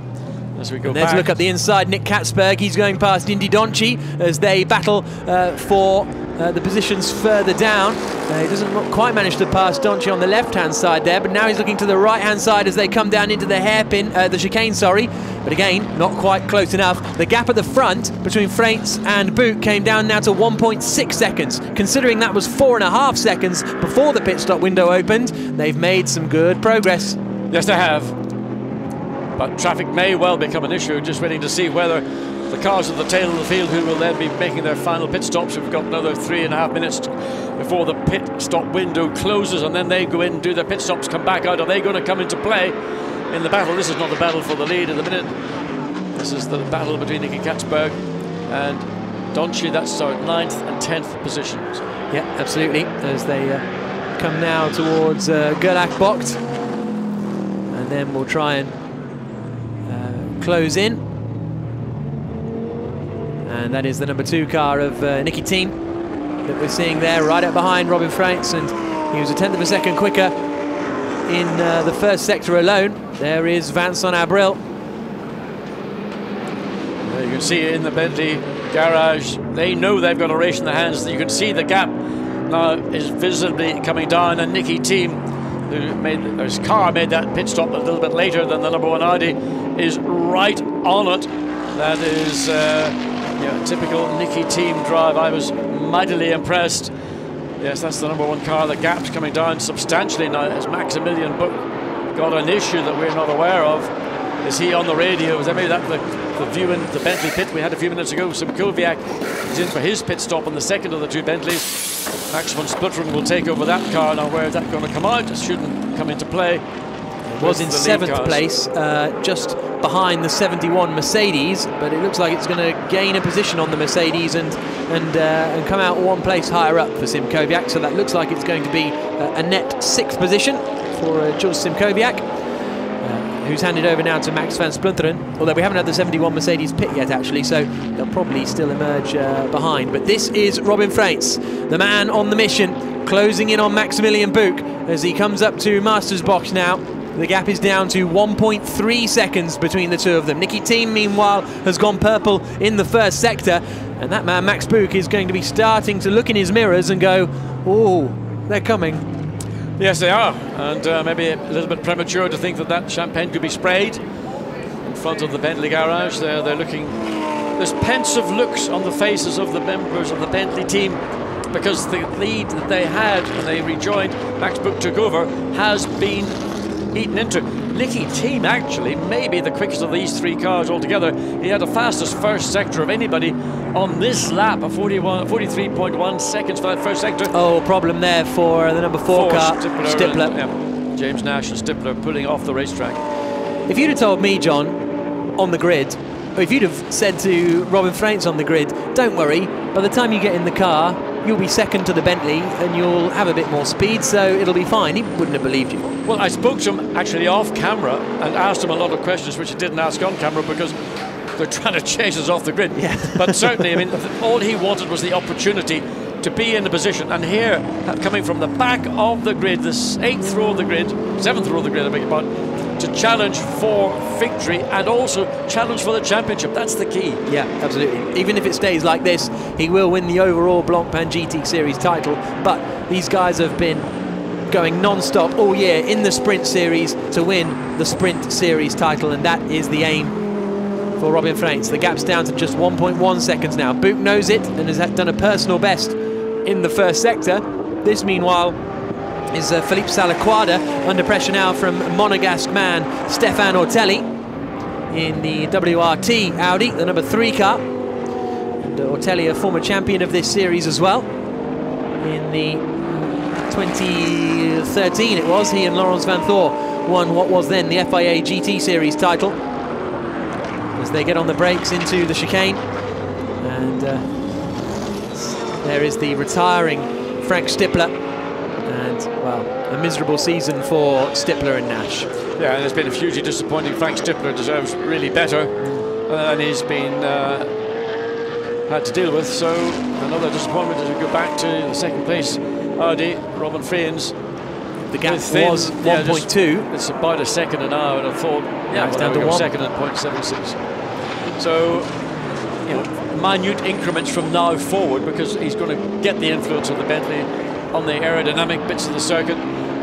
Speaker 8: As we go
Speaker 1: Let's look up the inside. Nick Katzberg, he's going past Indy Donchi as they battle for the positions further down. He doesn't quite manage to pass Donchi on the left-hand side there, but now he's looking to the right-hand side as they come down into the hairpin, the chicane, sorry. But again, not quite close enough. The gap at the front between Frijns and Buch came down now to 1.6 seconds. Considering that was 4.5 seconds before the pit stop window opened, they've made some good progress.
Speaker 8: Yes, they have. But traffic may well become an issue. Just waiting to see whether the cars at the tail of the field who will then be making their final pit stops. We've got another 3.5 minutes before the pit stop window closes, and then they go in, do their pit stops, come back out. Are they going to come into play in the battle? This is not the battle for the lead at the minute. This is the battle between Nicky Katzberg and Donchi. That's our 9th and 10th positions.
Speaker 1: Yeah, absolutely. As they come now towards Gerlach Bocht, and then we'll try and close in, and that is the number 2 car of Nicky Thiem that we're seeing there, right up behind Robin Frijns, and he was 1/10 of a second quicker in the first sector alone. There is Vincent Abril.
Speaker 8: You can see in the Bentley garage, they know they've got a race in their hands. You can see the gap now is visibly coming down, and Nicky Thiem, his car made that pit stop a little bit later than the number 1 Audi, is right on it. That is typical Nicky Thiem drive. I was mightily impressed. Yes, that's the #1 car. The gap's coming down substantially now as Maximilian Buch got an issue that we're not aware of. Is he on the radio? Was that maybe that the view in the Bentley pit we had a few minutes ago? Simkowiak is in for his pit stop on the second of the two Bentleys. Max van Spluteren will take over that car. Now where is that going to come out? It shouldn't come into play.
Speaker 1: It was in 7th place, just behind the 71 Mercedes, but it looks like it's going to gain a position on the Mercedes and come out one place higher up for Simkowiak. So that looks like it's going to be a net 6th position for Jules Simkowiak, who's handed over now to Max van Spluteren, although we haven't had the 71 Mercedes pit yet actually, so they'll probably still emerge behind. But this is Robin Freins, the man on the mission, closing in on Maximilian Buch as he comes up to Master's box now. The gap is down to 1.3 seconds between the two of them. Nicky Thiem, meanwhile, has gone purple in the first sector, and that man, Max Buch, is going to be starting to look in his mirrors and go, oh, they're coming.
Speaker 8: Yes, they are, and maybe a little bit premature to think that that champagne could be sprayed in front of the Bentley garage. They're looking... There's pensive looks on the faces of the members of the Bentley team because the lead that they had when they rejoined, Max Buch took over, has been eaten into. Nicky Thiem actually maybe the quickest of these three cars altogether. He had the fastest first sector of anybody on this lap, 43.1 seconds for that first sector.
Speaker 1: Oh, problem there for the #4 car, Stippler.
Speaker 8: And, James Nash and Stippler pulling off the racetrack.
Speaker 1: If you'd have told me, John, on the grid, or if you'd have said to Robin Freins on the grid, don't worry, by the time you get in the car, you'll be second to the Bentley and you'll have a bit more speed, so it'll be fine, he wouldn't have believed you.
Speaker 8: Well, I spoke to him actually off camera and asked him a lot of questions which he didn't ask on camera because they're trying to chase us off the grid.
Speaker 1: Yeah.
Speaker 8: But certainly, I mean, all he wanted was the opportunity to be in the position, and here, coming from the back of the grid, the 7th row of the grid, I beg your pardon, to challenge for victory and also challenge for the championship. That's the key.
Speaker 1: Yeah, absolutely. Even if it stays like this, he will win the overall Blancpain GT Series title, but these guys have been going non-stop all year in the Sprint Series to win the Sprint Series title, and that is the aim for Robin Freins. The gap's down to just 1.1 seconds now. Buch knows it and has done a personal best in the first sector. This, meanwhile, is Philippe Salaquada under pressure now from Monegasque man Stefan Ortelli in the WRT Audi, the #3 car. And Ortelli, a former champion of this series as well. In the 2013 it was, he and Laurens Vanthoor won what was then the FIA GT Series title. As they get on the brakes into the chicane. And there is the retiring Frank Stippler. And, well, a miserable season for Stippler and Nash.
Speaker 8: Yeah, and it's been hugely disappointing. Frank Stippler deserves really better, and he's been had to deal with. So another disappointment as we go back to the second place Audi, Robin Freins.
Speaker 1: The gap was 1.2.
Speaker 8: It's about a second an hour, and I thought, yeah,
Speaker 1: it's down to 1.
Speaker 8: Second at 0.76. So, you know, minute increments from now forward, because he's going to get the influence of the Bentley on the aerodynamic bits of the circuit.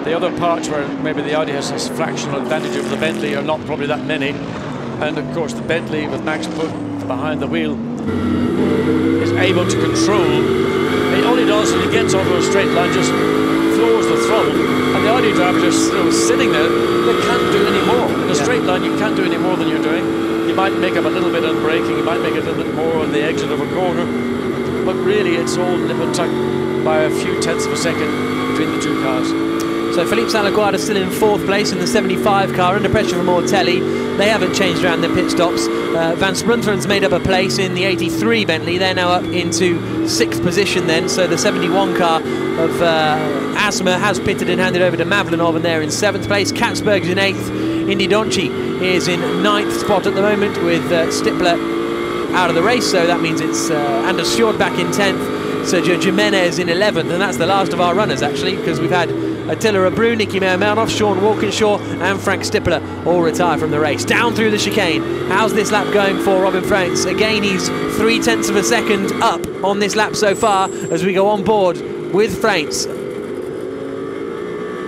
Speaker 8: The other parts where maybe the Audi has this fractional advantage over the Bentley are not probably that many. And of course the Bentley with Max Buch behind the wheel is able to control. All he does when he gets onto a straight line, just floors the throttle, and the Audi drivers are still sitting there. They can't do any more. In a straight line you can't do any more than you're doing. You might make up a little bit on braking, you might make a little bit more on the exit of a corner, but really it's all nip and tuck by a few tenths of a second between the two cars.
Speaker 1: So Philippe Salaquada still in 4th place in the 75 car, under pressure from Ortelli. They haven't changed around their pit stops. Van Spluteren's made up a place in the 83 Bentley. They're now up into 6th position then. So the 71 car of Asma has pitted and handed over to Mavlenov, and they're in 7th place. Katzberg is in 8th. Indy Donchi is in 9th spot at the moment with Stippler out of the race. So that means it's Anders Fjord back in 10th. Sergio Jimenez in 11th, and that's the last of our runners actually, because we've had Attila Abreu, Nicky Meyer-Melnoff, Sean Walkinshaw and Frank Stippler all retire from the race. Down through the chicane. How's this lap going for Robin Freins? Again, he's 0.3 of a second up on this lap so far as we go on board with Freins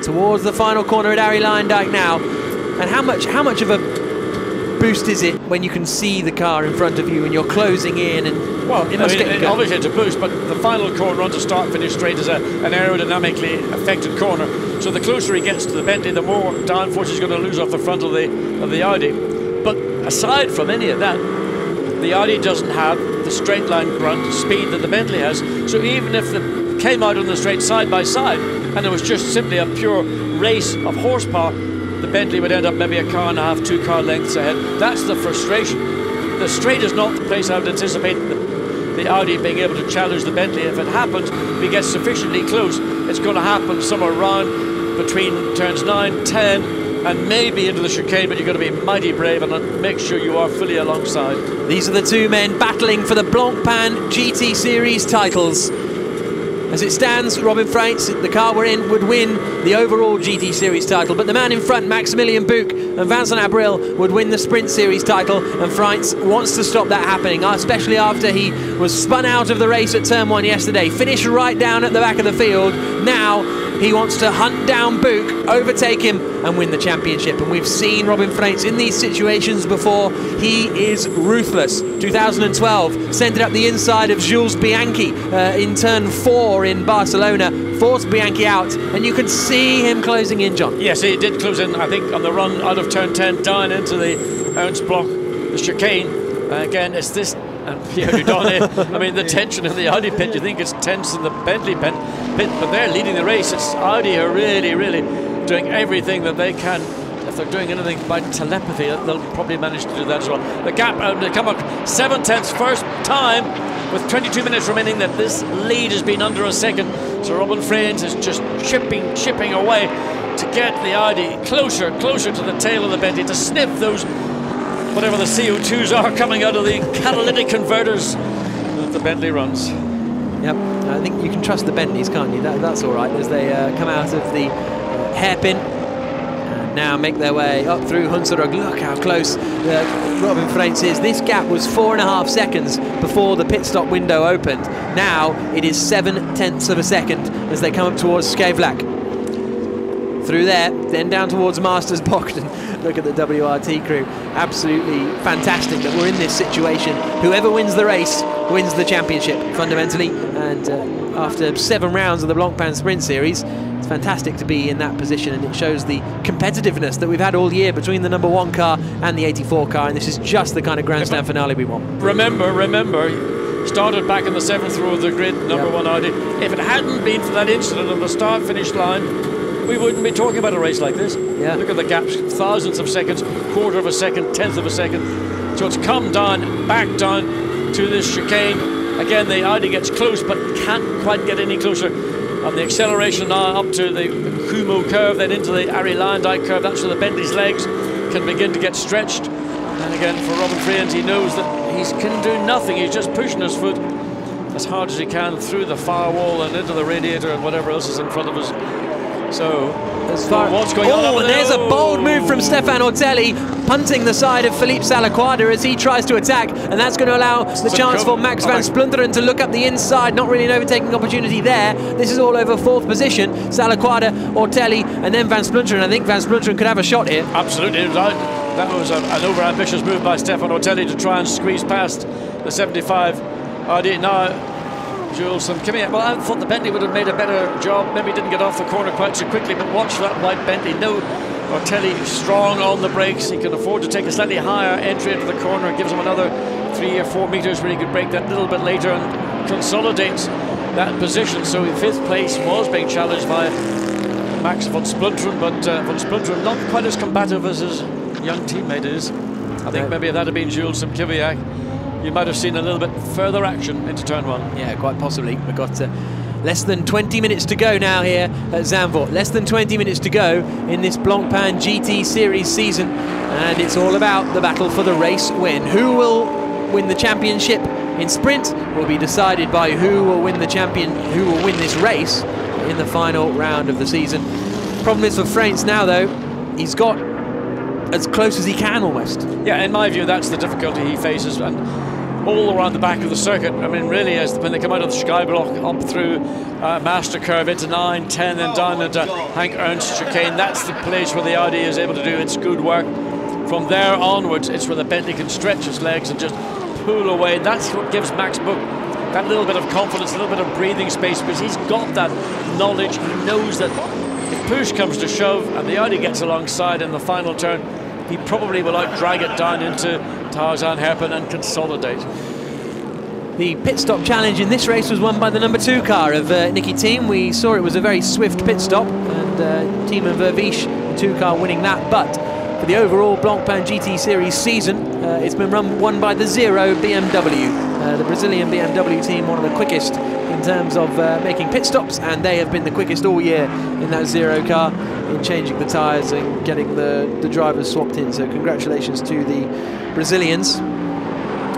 Speaker 1: towards the final corner at Arie Luyendyk now. And how much of a boost is it when you can see the car in front of you and you're closing in and
Speaker 8: Well,
Speaker 1: it must get going.
Speaker 8: obviously it's a boost, but the final corner onto start-finish straight is an aerodynamically affected corner. So the closer he gets to the Bentley, the more downforce he's going to lose off the front of the Audi. But aside from any of that, the Audi doesn't have the straight line grunt speed that the Bentley has. So even if they came out on the straight side by side, and it was just simply a pure race of horsepower, the Bentley would end up maybe a car and a half, 2 car lengths ahead. That's the frustration. The straight is not the place I would anticipate the Audi being able to challenge the Bentley. If it happens, if he gets sufficiently close, it's going to happen somewhere around between turns 9, 10, and maybe into the chicane, but you've got to be mighty brave and make sure you are fully alongside.
Speaker 1: These are the two men battling for the Blancpain GT Series titles. As it stands, Robin Freins, the car we're in, would win the overall GT Series title, but the man in front, Maximilian Buch and Vincent Abril, would win the Sprint Series title, and Freins wants to stop that happening, especially after he was spun out of the race at Turn 1 yesterday, finished right down at the back of the field. Now he wants to hunt down Buch, overtake him and win the championship, and we've seen Robin Freins in these situations before. He is ruthless. 2012, sent it up the inside of Jules Bianchi in Turn 4 in Barcelona, forced Bianchi out, and you can see him closing in, John.
Speaker 8: Yes, he did close in, I think, on the run out of Turn 10 down into the Ernst Block, the chicane. Again, it's this, and Pierre Dudonné, I mean, the tension in the Audi pit, you think it's tense in the Bentley pit, but they're leading the race. It's Audi are really, really doing everything that they can. If they're doing anything by telepathy, they'll probably manage to do that as well. The gap, they come up 7/10, first time with 22 minutes remaining that this lead has been under a second. So Robin Freins is just chipping away to get the Audi closer to the tail of the Bentley, to sniff those, whatever the CO2s are coming out of the catalytic converters that the Bentley runs.
Speaker 1: Yep, I think you can trust the Bentleys, can't you? That's all right, as they come out of the hairpin. Now make their way up through Hunsrück. Look how close Robin Freins is. This gap was 4.5 seconds before the pit stop window opened. Now it is 7/10 of a second as they come up towards Skavlak. Through there, then down towards Masters Bogdan. Look at the WRT crew. Absolutely fantastic that we're in this situation. Whoever wins the race wins the championship, fundamentally. And after 7 rounds of the Blancpain Sprint Series, it's fantastic to be in that position, and it shows the competitiveness that we've had all year between the #1 car and the 84 car, and this is just the kind of grandstand finale we want.
Speaker 8: Remember, started back in the 7th row of the grid, #1 Audi. If it hadn't been for that incident on the start-finish line, we wouldn't be talking about a race like this.
Speaker 1: Yeah.
Speaker 8: Look at the gaps, thousandths of seconds, quarter of a second, 10th of a second. So it's come down, back down to this chicane. Again, the Audi gets close, but can't quite get any closer. And the acceleration now up to the Humo curve, then into the Arie Luyendyk curve. That's where the Bentley's legs can begin to get stretched. And again, for Robin Freins, he knows that he can do nothing. He's just pushing his foot as hard as he can through the firewall and into the radiator and whatever else is in front of us. So,
Speaker 1: as far
Speaker 8: what's going on?
Speaker 1: And there's a bold move from Stefan Ortelli, punting the side of Philippe Salaquada as he tries to attack, and that's going to allow the chance for Max van Splunteren to look up the inside. Not really an overtaking opportunity there. This is all over 4th position. Salaquada, Ortelli, and then van Splunteren. I think van Splunteren could have a shot here.
Speaker 8: Absolutely, that was an over-ambitious move by Stefan Ortelli to try and squeeze past the 75 Audi. Now, Jules and Kimi, well, I thought the Bentley would have made a better job. Maybe didn't get off the corner quite so quickly, but watch that white Bentley. No, Ortelli strong on the brakes. He can afford to take a slightly higher entry into the corner. Gives him another 3 or 4 meters where he could break that little bit later and consolidates that position. So in 5th place was being challenged by Max van Splunteren, but van Splunteren not quite as combative as his young teammate is. I think maybe if that had been Jules Simkiviak, you might have seen a little bit further action into Turn 1.
Speaker 1: Yeah, quite possibly. We've got less than 20 minutes to go now here at Zandvoort. Less than 20 minutes to go in this Blancpain GT Series season, and it's all about the battle for the race win. Who will win the championship in sprint will be decided by who will win this race in the final round of the season. Problem is for Freins now, though, he's got as close as he can almost.
Speaker 8: Yeah, in my view, that's the difficulty he faces, and all around the back of the circuit. I mean, really, as when they come out of the Sky Block up through Master Curve into 9, 10, and down into Hank Ernst chicane, that's the place where the Audi is able to do its good work. From there onwards, it's where the Bentley can stretch its legs and just pull away. That's what gives Max Buch that little bit of confidence, a little bit of breathing space, because he's got that knowledge. He knows that if push comes to shove and the Audi gets alongside in the final turn, he probably will out-drag it down into Tarzan Herpen and consolidate.
Speaker 1: The pit stop challenge in this race was won by the number 2 car of Nicky Thiem. We saw it was a very swift pit stop, and Team of Verviche, the 2 car, winning that. But for the overall Blancpain GT Series season, it's been won by the Zero BMW. The Brazilian BMW team, one of the quickest in terms of making pit stops, and they have been the quickest all year in that Zero car in changing the tyres and getting the drivers swapped in. So congratulations to the Brazilians,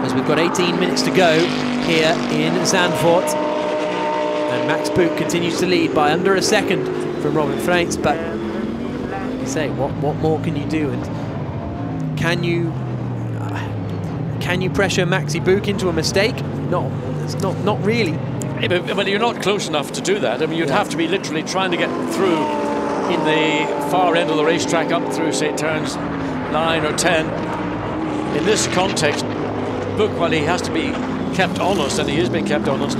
Speaker 1: as we've got 18 minutes to go here in Zandvoort, and Max Buch continues to lead by under a second from Robin Freins. But like you say, what more can you do, and can you pressure Maxi Buch into a mistake? No, it's not really.
Speaker 8: But you're not close enough to do that. I mean, you'd have to be literally trying to get through in the far end of the racetrack, up through, say, turns 9 or 10. In this context, Buch, while he has to be kept honest, and he is being kept honest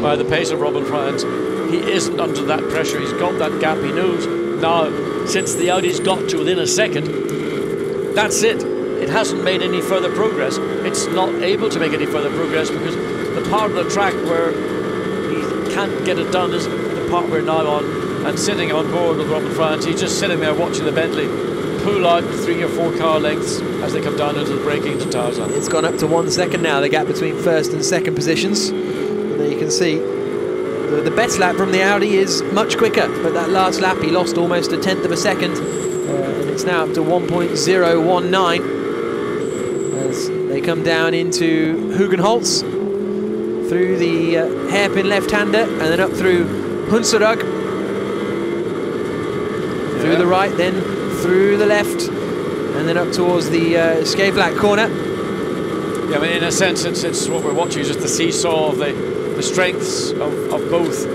Speaker 8: by the pace of Robin Freins, he isn't under that pressure. He's got that gap. He knows now, since the Audi's got to within a second, that's it. It hasn't made any further progress. It's not able to make any further progress because the part of the track where he can't get it done is the part we're now on, and sitting on board with Robin Freins. He's just sitting there watching the Bentley pull out 3 or 4 car lengths as they come down into the braking to Tarzan.
Speaker 1: It's gone up to 1 second now, the gap between first and second positions. And there you can see the best lap from the Audi is much quicker, but that last lap he lost almost 1/10 of a second, and it's now up to 1.019 as they come down into Hugenholtz through the hairpin left-hander, and then up through Hunsrück, through the right, then through the left, and then up towards the Skavlak corner.
Speaker 8: Yeah, I mean, in a sense, it's what we're watching is just the seesaw of the strengths of both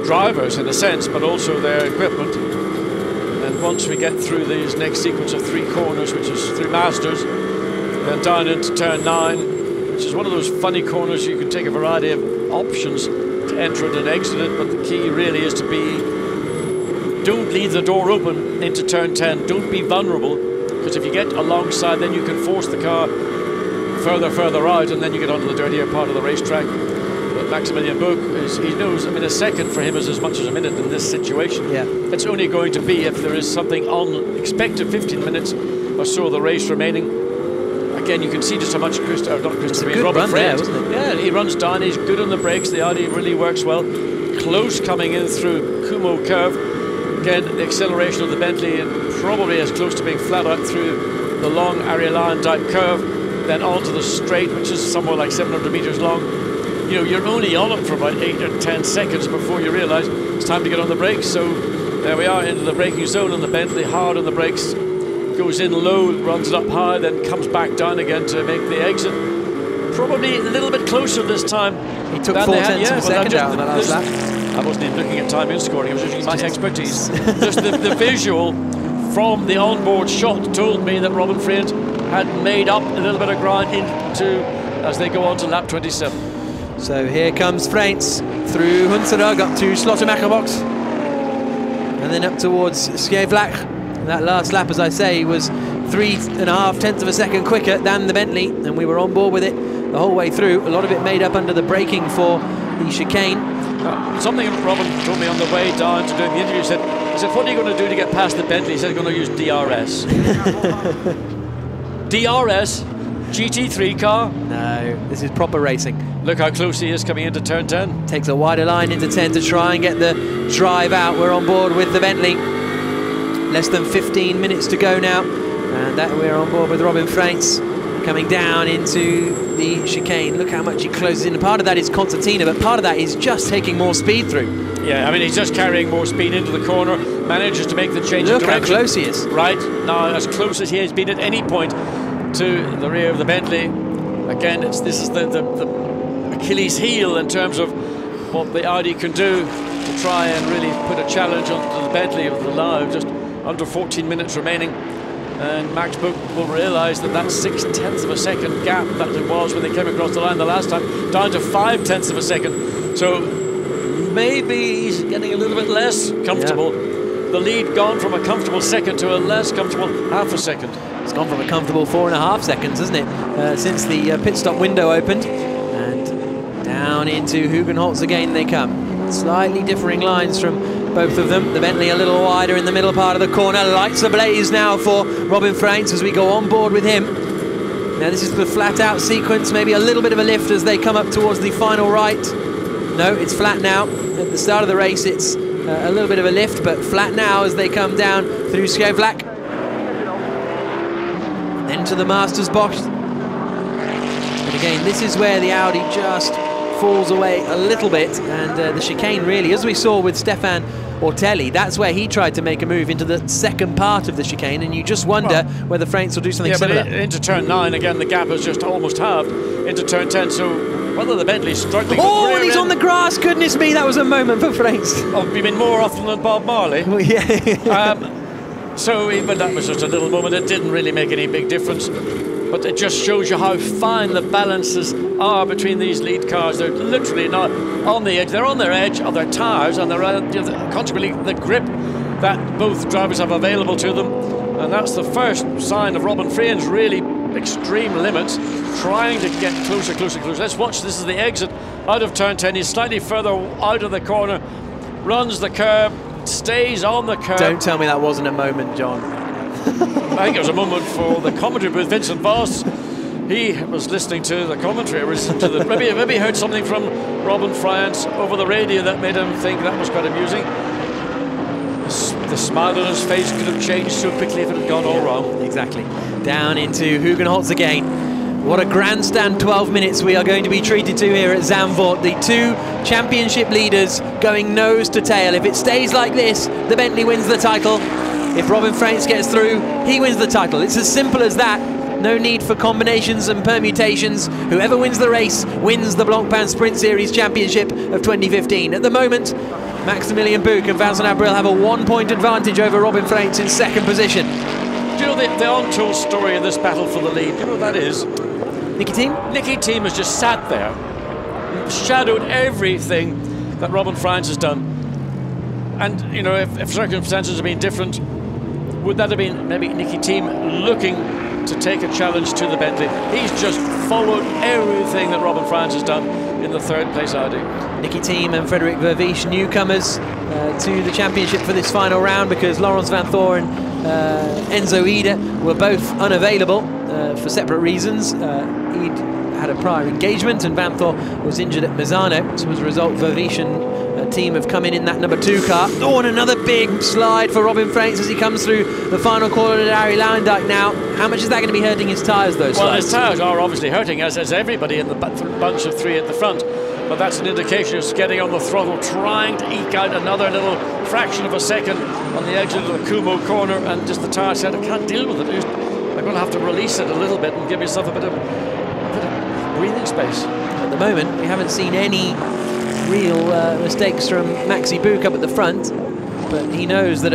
Speaker 8: drivers, in a sense, but also their equipment. And once we get through these next sequence of 3 corners, which is through Masters, then down into turn 9, which is one of those funny corners you can take a variety of options to enter it and exit it, but the key really is to don't leave the door open into turn 10. Don't be vulnerable, because if you get alongside, then you can force the car further out, and then you get onto the dirtier part of the racetrack. But Maximilian Buch, he knows, I mean, a second for him is as much as a minute in this situation.
Speaker 1: Yeah.
Speaker 8: It's only going to be if there is something unexpected, 15 minutes or so of the race remaining. Again, you can see just how much Robin Freins. Yeah, he runs down, he's good on the brakes, the Audi really works well. Close coming in through Kumo curve. Again, the acceleration of the Bentley, and probably as close to being flat out through the long Ariellan Dyke curve, then onto the straight, which is somewhere like 700 meters long. You know, you're only on it for about 8 or 10 seconds before you realize it's time to get on the brakes. So there we are into the braking zone, and the Bentley hard on the brakes, goes in low, runs it up high, then comes back down again to make the exit. Probably a little bit closer this time.
Speaker 1: He took 4/10 of a second out on that last lap.
Speaker 8: I wasn't even looking at time in scoring, I was using my expertise. Just the visual from the onboard shot told me that Robin Freins had made up a little bit of ground into as they go on to lap 27.
Speaker 1: So here comes Freins through Hunsrück up to Slottermacherbox, and then up towards Skavlak. That last lap, as I say, was 3.5 of a second quicker than the Bentley, and we were on board with it the whole way through. A lot of it made up under the braking for the chicane.
Speaker 8: Something Robin told me on the way down to doing the interview. He said, what are you going to do to get past the Bentley? He said, he's going to use DRS. DRS? GT3 car?
Speaker 1: No, this is proper racing.
Speaker 8: Look how close he is coming into turn 10.
Speaker 1: Takes a wider line into 10 to try and get the drive out. We're on board with the Bentley. Less than 15 minutes to go now, and that we're on board with Robin Freins coming down into the chicane. Look how much he closes in. Part of that is concertina, but part of that is just taking more speed through.
Speaker 8: Yeah, I mean, he's just carrying more speed into the corner, manages to make the change of direction.
Speaker 1: Look how close he is.
Speaker 8: Right, now as close as he has been at any point to the rear of the Bentley. Again, this is the Achilles heel in terms of what the Audi can do to try and really put a challenge on the Bentley with the now just under 14 minutes remaining. And Max Buch will realise that that 0.6 of a second gap that it was when they came across the line the last time, down to 0.5 of a second. So maybe he's getting a little bit less comfortable. Yeah. The lead gone from a comfortable second to a less comfortable half a second.
Speaker 1: It's gone from a comfortable 4.5 seconds, hasn't it, since the pit stop window opened. And down into Hugenholtz again they come. Slightly differing lines from both of them. The Bentley a little wider in the middle part of the corner. Lights ablaze now for Robin Freins as we go on board with him. Now this is the flat out sequence, maybe a little bit of a lift as they come up towards the final right. No, it's flat now. At the start of the race it's a little bit of a lift, but flat now as they come down through Skavlak. Then to the Masters box. But again, this is where the Audi just falls away a little bit, and the chicane really, as we saw with Stefan Ortelli, that's where he tried to make a move into the second part of the chicane, and you just wonder whether Freins will do something similar.
Speaker 8: But into turn 9, again, the gap has just almost halved into turn 10, so whether the Bentley's struggling...
Speaker 1: Oh, and he's on the grass, goodness me, that was a moment for Freins.
Speaker 8: Oh, you mean more often than Bob Marley?
Speaker 1: Well, yeah.
Speaker 8: So even that was just a little moment, it didn't really make any big difference. But it just shows you how fine the balances are between these lead cars. They're literally not on the edge. They're on their edge of their tyres, and they're consequently the grip that both drivers have available to them. And that's the first sign of Robin Freins' really extreme limits, trying to get closer. Let's watch. This is the exit out of turn 10. He's slightly further out of the corner, runs the curb, stays on the curb.
Speaker 1: Don't tell me that wasn't a moment, John.
Speaker 8: I think it was a moment for the commentary booth. Vincent Voss, he was listening to the commentary, maybe he heard something from Robin Freins over the radio that made him think that was quite amusing. The smile on his face could have changed so quickly if it had gone all wrong.
Speaker 1: Exactly. Down into Hugenholtz again. What a grandstand 12 minutes we are going to be treated to here at Zandvoort. The two championship leaders going nose to tail. If it stays like this, the Bentley wins the title. If Robin Freins gets through, he wins the title. It's as simple as that. No need for combinations and permutations. Whoever wins the race wins the Blancpain Sprint Series Championship of 2015. At the moment, Maximilian Buch and Vincent Abril have a 1-point advantage over Robin Freins in second position.
Speaker 8: Do you know the untold story of this battle for the lead? Do you know what that is?
Speaker 1: Niki Thiem?
Speaker 8: Niki Thiem has just sat there, shadowed everything that Robin Freins has done. And, you know, if circumstances had been different, would that have been maybe Niki Thiem looking to take a challenge to the Bentley? He's just followed everything that Robin Freins has done in the third place Audi.
Speaker 1: Niki Thiem and Frederik Vervisch, newcomers to the championship for this final round, because Laurens Vanthoor and Enzo Ida were both unavailable for separate reasons. He'd had a prior engagement and Vanthoor was injured at Misano, so as a result Vervisch and Thiem have come in that number 2 car. Oh, and another big slide for Robin Freins as he comes through the final corner at Arie Luyendyk now. How much is that going to be hurting his tyres, those
Speaker 8: Well,
Speaker 1: slides?
Speaker 8: his tyres are obviously hurting, as everybody in the bunch of 3 at the front. But that's an indication of getting on the throttle, trying to eke out another little fraction of a second on the exit of the Kumo corner, and just the tyre said, I can't deal with it. I'm going to have to release it a little bit and give yourself a bit of breathing space.
Speaker 1: At the moment, we haven't seen any real mistakes from Maxi Buch up at the front, but he knows that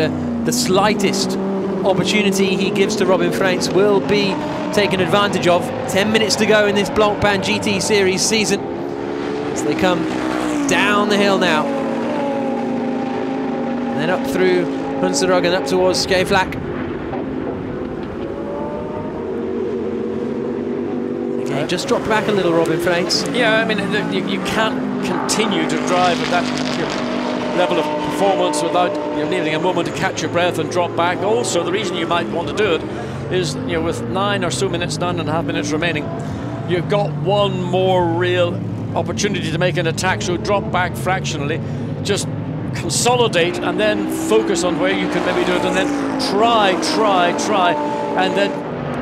Speaker 1: the slightest opportunity he gives to Robin Freins will be taken advantage of. 10 minutes to go in this Blancpain GT Series season as they come down the hill now. And then up through Hunsrück and up towards Skavlak. Okay, just dropped back a little, Robin Freins.
Speaker 8: Yeah, I mean, you can't continue to drive at that level of performance without needing a moment to catch your breath and drop back. Also, the reason you might want to do it is, with 9 or so minutes, 9.5 minutes remaining, you've got one more real opportunity to make an attack, so drop back fractionally, just consolidate and then focus on where you can maybe do it, and then try, and then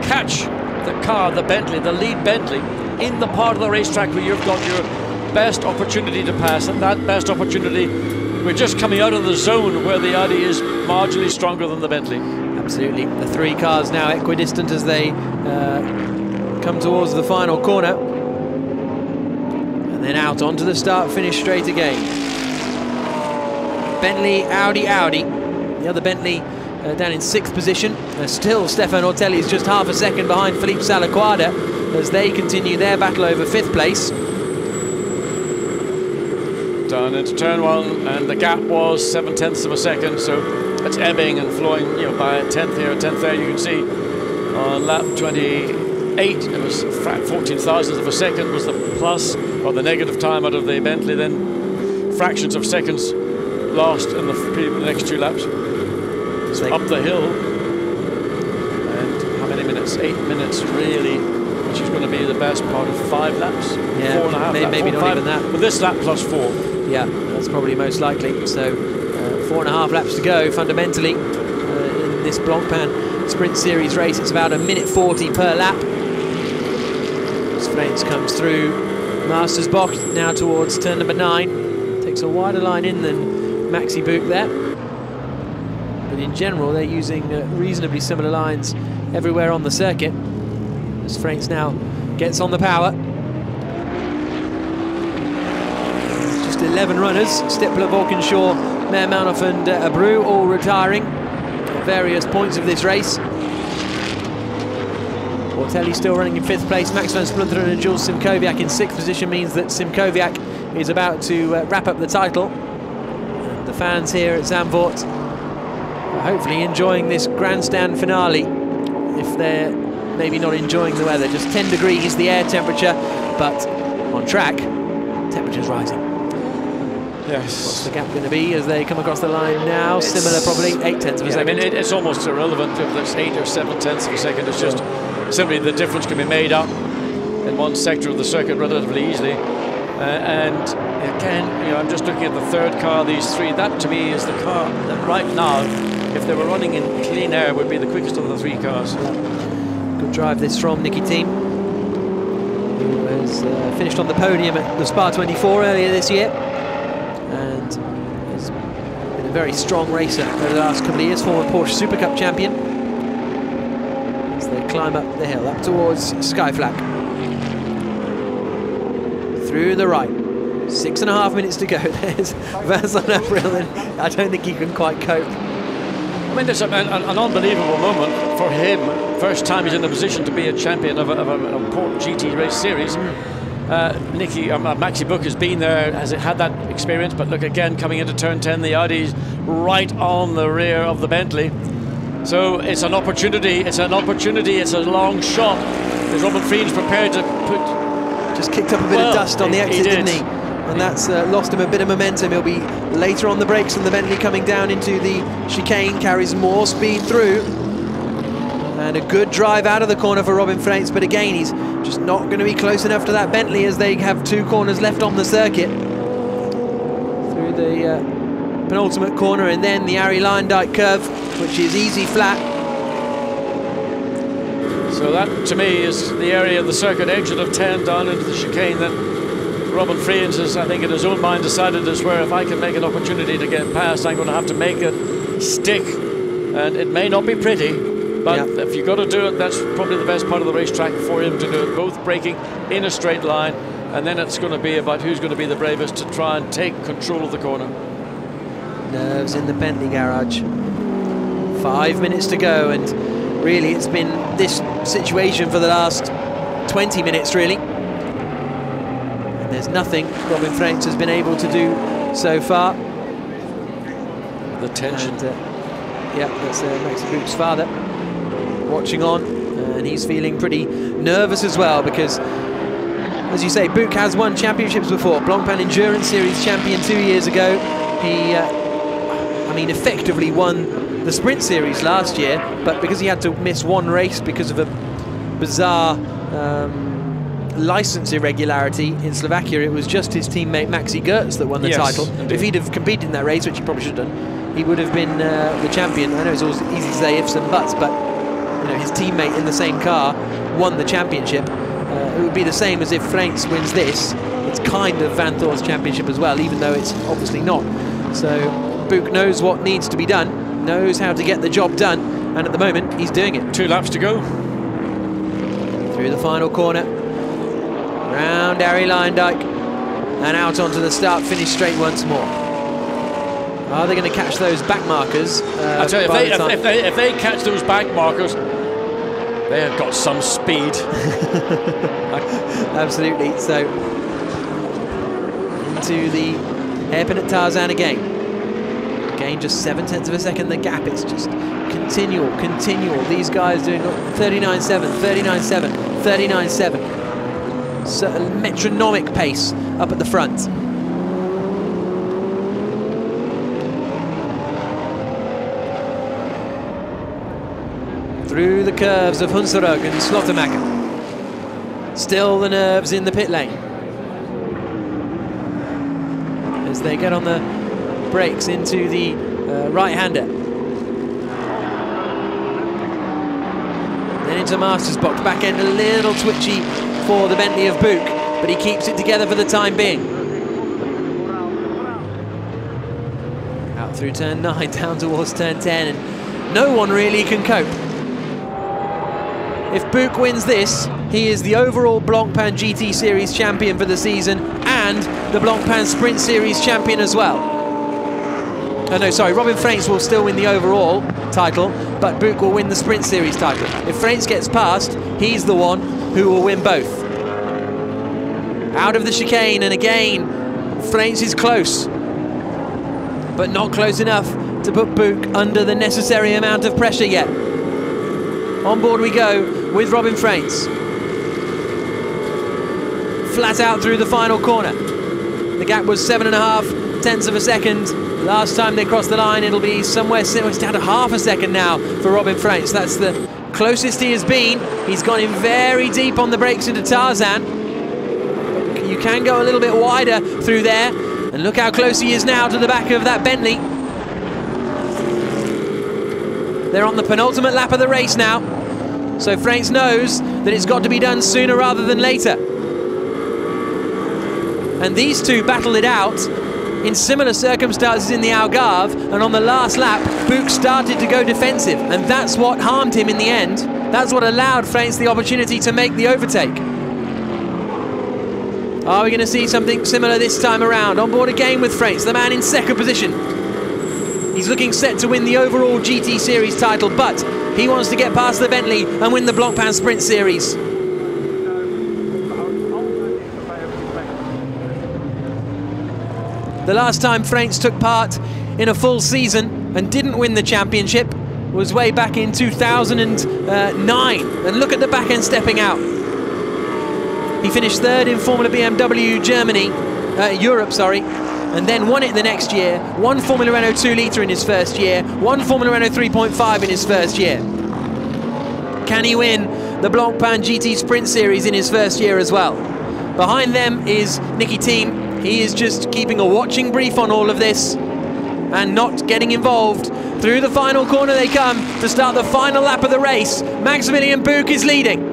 Speaker 8: catch the car, the Bentley, the lead Bentley, in the part of the racetrack where you've got your best opportunity to pass, and that best opportunity, we're just coming out of the zone where the Audi is marginally stronger than the Bentley.
Speaker 1: Absolutely. The 3 cars now equidistant as they come towards the final corner. And then out onto the start-finish straight again. Bentley, Audi. The other Bentley down in 6th position. Still, Stefan Ortelli is just half a second behind Filipe Salaquada as they continue their battle over 5th place.
Speaker 8: Down into turn 1, and the gap was 7/10 of a second, so it's ebbing and flowing, you know, by a tenth here, a tenth there. You can see on lap 28, it was 14,000ths of a second was the plus, or the negative time out of the Bentley, then fractions of seconds lost in the next 2 laps. So up the hill, and how many minutes? 8 minutes, really, which is going to be the best part of 5 laps.
Speaker 1: Yeah,
Speaker 8: 4.5 laps.
Speaker 1: maybe not even that.
Speaker 8: But this lap plus 4.
Speaker 1: Yeah, that's probably most likely. So 4.5 laps to go, fundamentally, in this Blancpain Sprint Series race. It's about 1:40 per lap. As Frijns comes through Mastersbocht, now towards turn number 9. Takes a wider line in than Maxi Buch there. But in general, they're using reasonably similar lines everywhere on the circuit. As Frijns now gets on the power. 11 runners, Stippler, Valkenshaw, Meermanhoff and Abreu all retiring at various points of this race. Ortelli still running in 5th place, Max van Splunteren and Jules Simkowiak in 6th position means that Simkowiak is about to wrap up the title. And the fans here at Zandvoort are hopefully enjoying this grandstand finale, if they're maybe not enjoying the weather. Just 10 degrees the air temperature, but on track, temperature's rising.
Speaker 8: Yes.
Speaker 1: What's the gap going to be as they come across the line now? Similar, probably 8/10 of a second.
Speaker 8: I mean, it's almost irrelevant if there's 8 or 7/10 of a second. It's just simply the difference can be made up in one sector of the circuit relatively easily. And again, you know, I'm just looking at the 3rd car, these 3. That to me is the car that right now, if they were running in clean air, would be the quickest of the 3 cars.
Speaker 1: Good drive this from Niki Thiem, who has finished on the podium at the Spa 24 earlier this year. And has been a very strong racer over the last couple of years, former Porsche Super Cup champion. As they climb up the hill, up towards Skyflak. Through the right, 6.5 minutes to go. There's Vincent Abreu, and I don't think he can quite cope.
Speaker 8: I mean, there's an unbelievable moment for him. First time he's in a position to be a champion of a Porsche GT race series. Maxi Buch has been there, has had that experience, but look again, coming into turn 10, the Audi's right on the rear of the Bentley. So it's an opportunity, it's a long shot. Is Robin Frijns prepared to put...
Speaker 1: Just kicked up a bit of dust on the exit, didn't he? And that's lost him a bit of momentum. He'll be later on the brakes, and the Bentley coming down into the chicane carries more speed through. And a good drive out of the corner for Robin Frijns, but again, he's just not going to be close enough to that Bentley as they have 2 corners left on the circuit. Through the penultimate corner, and then the Arie Luyendyk curve, which is easy flat.
Speaker 8: So that, to me, is the area of the circuit exit of 10 down into the chicane that Robin Frijns has, I think, in his own mind decided is where if I can make an opportunity to get past, I'm going to have to make it stick. And it may not be pretty, but if you've got to do it, that's probably the best part of the racetrack for him to do it, both braking in a straight line, and then it's going to be about who's going to be the bravest to try and take control of the corner.
Speaker 1: Nerves in the Bentley garage. 5 minutes to go, and really it's been this situation for the last 20 minutes, really. And there's nothing Robin Frijns has been able to do so far.
Speaker 8: The tension.
Speaker 1: And, yeah, that's Maxi Buch's father watching on, and he's feeling pretty nervous as well because, as you say, Buch has won championships before. Blancpain Endurance Series champion 2 years ago. He, I mean, effectively won the Sprint Series last year, but because he had to miss 1 race because of a bizarre license irregularity in Slovakia, it was just his teammate Maxi Goertz that won the title. Indeed. If he'd have competed in that race, which he probably should have done, he would have been the champion. I know it's always easy to say ifs and buts, but you know, his teammate in the same car won the championship. It would be the same as if Frijns wins this. It's kind of Vanthor's championship as well, even though it's obviously not. So Buch knows what needs to be done, knows how to get the job done, and at the moment he's doing it.
Speaker 8: 2 laps to go.
Speaker 1: Through the final corner, round Arie Luyendyk, and out onto the start-finish straight once more. Are they going to catch those back markers?
Speaker 8: I tell you, if they catch those back markers, they have got some speed.
Speaker 1: Absolutely. So into the hairpin at Tarzan again. Again, just 0.7 of a second the gap. It's just continual. These guys doing 39.7, 39.7, 39.7. So a metronomic pace up at the front. Through the curves of Hunsrück and Slotemacher. Still the nerves in the pit lane. As they get on the brakes into the right-hander. Then into Masters box. Back end a little twitchy for the Bentley of Buch, but he keeps it together for the time being. Out through turn 9, down towards turn 10, and no one really can cope. If Buch wins this, he is the overall Blancpain GT Series champion for the season and the Blancpain Sprint Series champion as well. Oh no, sorry, Robin Freins will still win the overall title, but Buch will win the Sprint Series title. If Freins gets past, he's the one who will win both. Out of the chicane, and again, Freins is close, but not close enough to put Buch under the necessary amount of pressure yet. On board we go with Robin Freins. Flat out through the final corner. The gap was 7.5 of a second. Last time they crossed the line, it'll be somewhere similar. It's down to half a second now for Robin Freins. That's the closest he has been. He's gone in very deep on the brakes into Tarzan. You can go a little bit wider through there. And look how close he is now to the back of that Bentley. They're on the penultimate lap of the race now. So Freins knows that it's got to be done sooner rather than later. And these two battle it out in similar circumstances in the Algarve, and on the last lap, Buch started to go defensive, and that's what harmed him in the end. That's what allowed Freins the opportunity to make the overtake. Are we going to see something similar this time around? On board again with Freins, the man in second position. He's looking set to win the overall GT Series title, but he wants to get past the Bentley and win the Blancpain Sprint Series. The last time Freins took part in a full season and didn't win the championship was way back in 2009. And look at the back end stepping out. He finished third in Formula BMW Germany, Europe, sorry, and then won it the next year, won Formula Renault 2 litre in his first year, won Formula Renault 3.5 in his first year. Can he win the Blancpain GT Sprint Series in his first year as well? Behind them is Niki Thiem. He is just keeping a watching brief on all of this and not getting involved. Through the final corner they come to start the final lap of the race. Maximilian Buch is leading.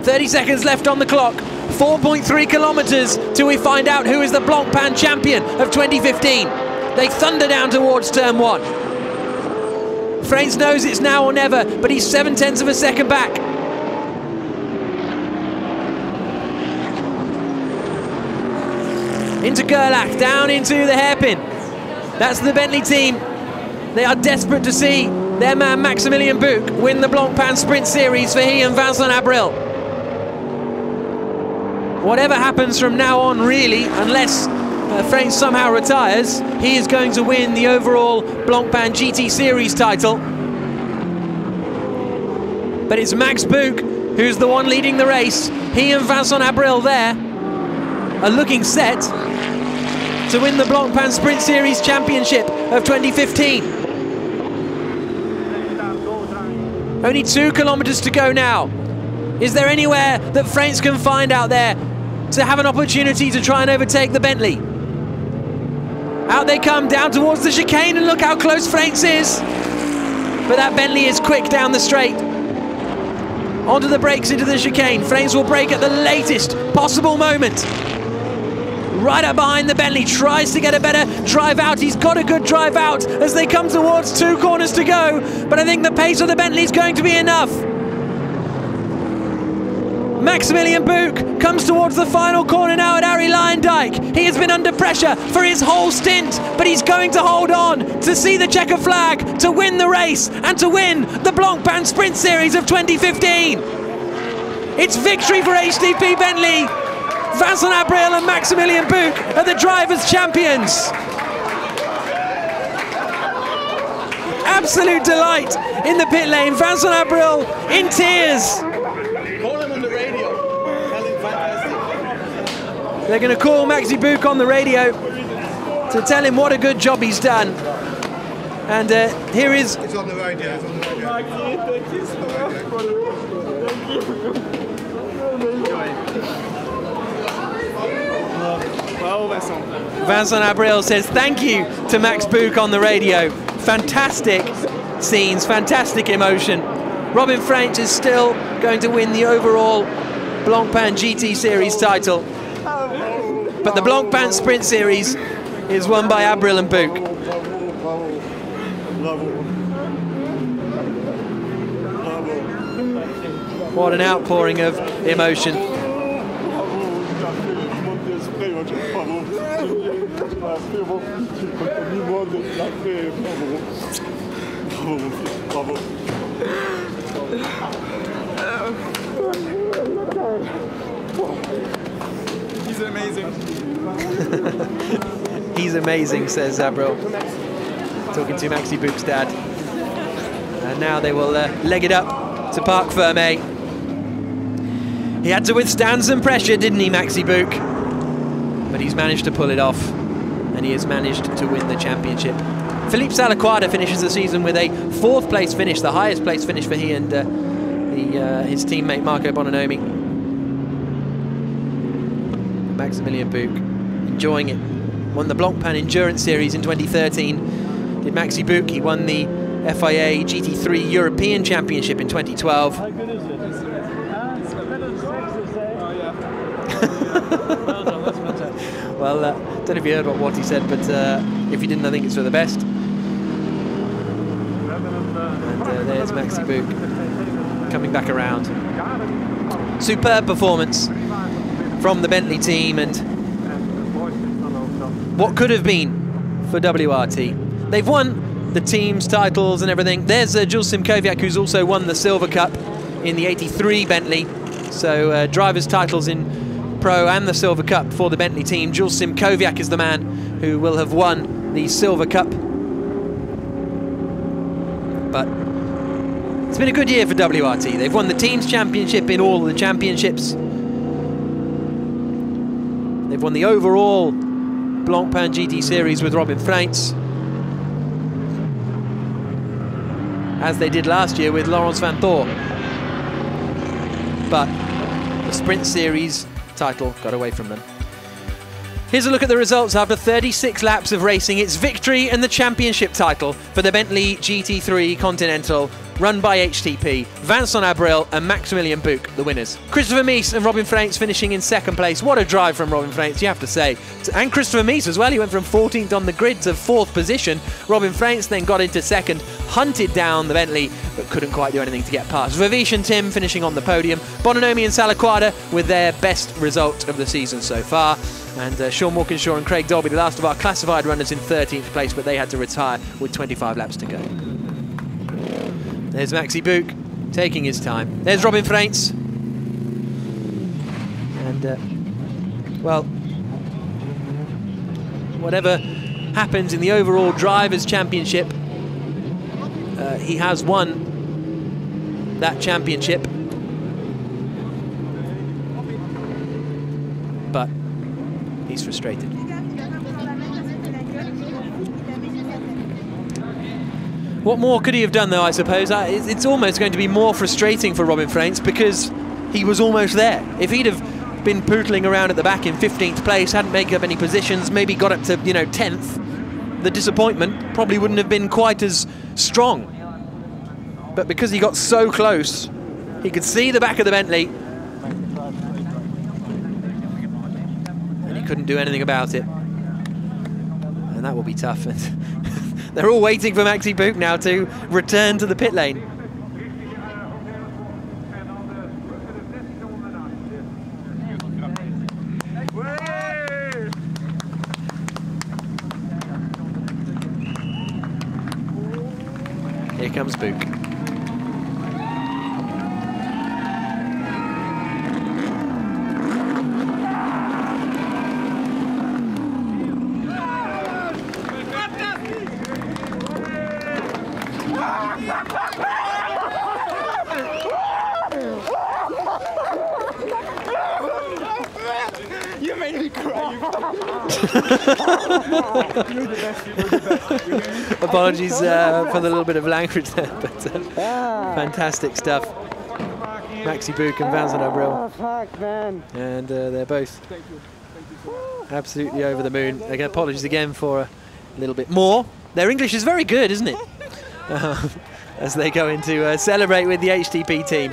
Speaker 1: 30 seconds left on the clock. 4.3 kilometers till we find out who is the Blancpain champion of 2015. They thunder down towards turn 1. Freins knows it's now or never, but he's 0.7 of a second back. Into Gerlach, down into the hairpin. That's the Bentley team. They are desperate to see their man Maximilian Buch win the Blancpain Sprint Series for he and Vincent Abril. Whatever happens from now on, really, unless Freins somehow retires, he is going to win the overall Blancpain GT Series title. But it's Max Buch who's the one leading the race. He and Vincent Abril there are looking set to win the Blancpain Sprint Series Championship of 2015. Only 2 kilometers to go now. Is there anywhere that Freins can find out there to have an opportunity to try and overtake the Bentley? Out they come, down towards the chicane, and look how close Freins is. But that Bentley is quick down the straight. Onto the brakes into the chicane. Freins will brake at the latest possible moment. Right up behind the Bentley, tries to get a better drive out. He's got a good drive out as they come towards 2 corners to go. But I think the pace of the Bentley is going to be enough. Maximilian Buch comes towards the final corner now at Arie Luyendyk. He has been under pressure for his whole stint, but he's going to hold on to see the checker flag, to win the race and to win the Blancpain Sprint Series of 2015. It's victory for HTP Bentley. Vincent Abril and Maximilian Buch are the drivers' champions. Absolute delight in the pit lane. Vincent Abril in tears.
Speaker 13: Call him on the radio. Tell him fantastic.
Speaker 1: They're going to call Maxi Buch on the radio to tell him what a good job he's done. And here is...
Speaker 13: It's on the radio. It's on the radio. Maxi, thank you so much.
Speaker 1: Vincent Abril says thank you to Max Buch on the radio. Fantastic scenes, fantastic emotion. Robin French is still going to win the overall Blancpain GT Series title. But the Blancpain Sprint Series is won by Abril and Buch. What an outpouring of emotion.
Speaker 13: He's amazing.
Speaker 1: He's amazing, says Abril, talking to Maxi Buch's dad. And now they will leg it up to Parc Fermé. He had to withstand some pressure, didn't he, Maxi Buch? But he's managed to pull it off, and he has managed to win the championship. Philippe Salaquada finishes the season with a 4th place finish, the highest place finish for he and his teammate Marco Bononomi. Maximilian Buch enjoying it. Won the Blancpain Endurance Series in 2013. Did Maxi Buch. He won the FIA GT3 European Championship in 2012.
Speaker 12: How good is it?
Speaker 1: Well, don't know if you heard what he said, but if you didn't, I think it's for the best. And there's Maxi Buch coming back around. Superb performance from the Bentley team, and what could have been for WRT. They've won the team's titles and everything. There's Jules Simkowiak, who's also won the Silver Cup in the 83 Bentley. So drivers' titles in Pro and the Silver Cup for the Bentley team. Jules Simkowiak is the man who will have won the Silver Cup. But it's been a good year for WRT. They've won the team's championship in all the championships. They've won the overall Blancpain GT Series with Robin Freins, as they did last year with Laurens Vanthoor. But the Sprint Series title got away from them. Here's a look at the results after 36 laps of racing. It's victory and the championship title for the Bentley GT3 Continental, run by HTP. Vincent Abril and Maximilian Buch, the winners. Christopher Mies and Robin Freins finishing in 2nd place. What a drive from Robin Freins, you have to say. And Christopher Mies as well. He went from 14th on the grid to 4th position. Robin Freins then got into 2nd, hunted down the Bentley, but couldn't quite do anything to get past. Vervish and Tim finishing on the podium. Bononomi and Salaquada with their best result of the season so far. And Sean Walkinshaw and Craig Dolby, the last of our classified runners, in 13th place, but they had to retire with 25 laps to go. There's Maxi Buch taking his time. There's Robin Freins. And, well, whatever happens in the overall Drivers' Championship, he has won that championship. But he's frustrated. What more could he have done, though, I suppose? It's almost going to be more frustrating for Robin Freins because he was almost there. If he'd have been pootling around at the back in 15th place, hadn't made up any positions, maybe got up to, 10th, the disappointment probably wouldn't have been quite as strong. But because he got so close, he could see the back of the Bentley, and he couldn't do anything about it. And that will be tough. They're all waiting for Maxi Buch now to return to the pit lane. Here comes Book.
Speaker 13: You made me cry.
Speaker 1: Apologies for the little bit of language there, but fantastic stuff. Maxi Book and Vincent Abril.
Speaker 5: Fuck, man.
Speaker 1: And they're both absolutely over the moon. Again, apologies again for a little bit more. Their English is very good, isn't it? As they go into celebrate with the HTP team.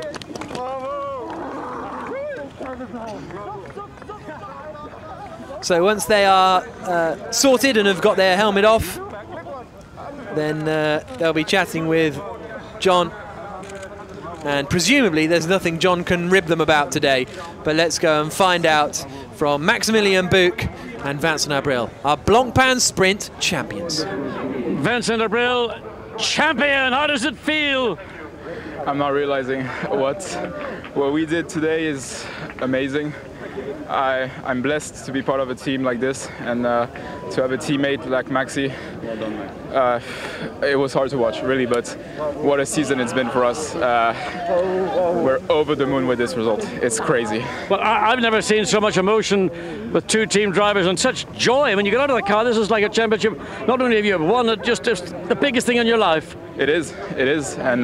Speaker 1: So once they are sorted and have got their helmet off, then they'll be chatting with John. And presumably there's nothing John can rib them about today. But let's go and find out from Maximilian Buch and Vincent Abril, our Blancpain Sprint champions.
Speaker 8: Vincent Abril, champion, how does it feel?
Speaker 9: I'm not realizing what we did today is amazing. I'm blessed to be part of a team like this and to have a teammate like Maxi. It was hard to watch, really, but what a season it's been for us. We're over the moon with this result. It's crazy.
Speaker 8: Well, I've never seen so much emotion with two team drivers and such joy. When you get out of the car, this is like a championship. Not only have you won it, just the biggest thing in your life.
Speaker 9: It is, and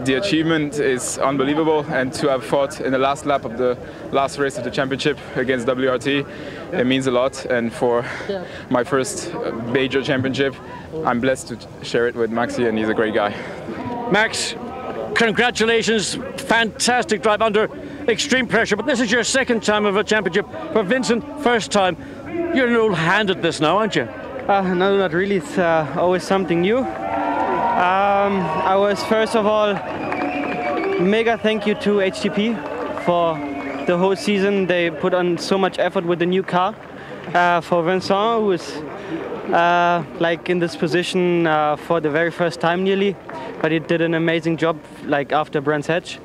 Speaker 9: the achievement is unbelievable, and to have fought in the last lap of the last race of the championship against WRT, it means a lot. And for my first major championship, I'm blessed to share it with Maxi, and he's a great guy.
Speaker 8: Max, congratulations, fantastic drive under extreme pressure, but this is your second time of a championship. For Vincent, first time. You're an old hand at this now, aren't you?
Speaker 5: No, not really. It's always something new. I was, first of all, mega thank you to HTP for the whole season. They put on so much effort with the new car. For Vincent, who is like in this position for the very first time nearly, but he did an amazing job, like after Brands Hatch,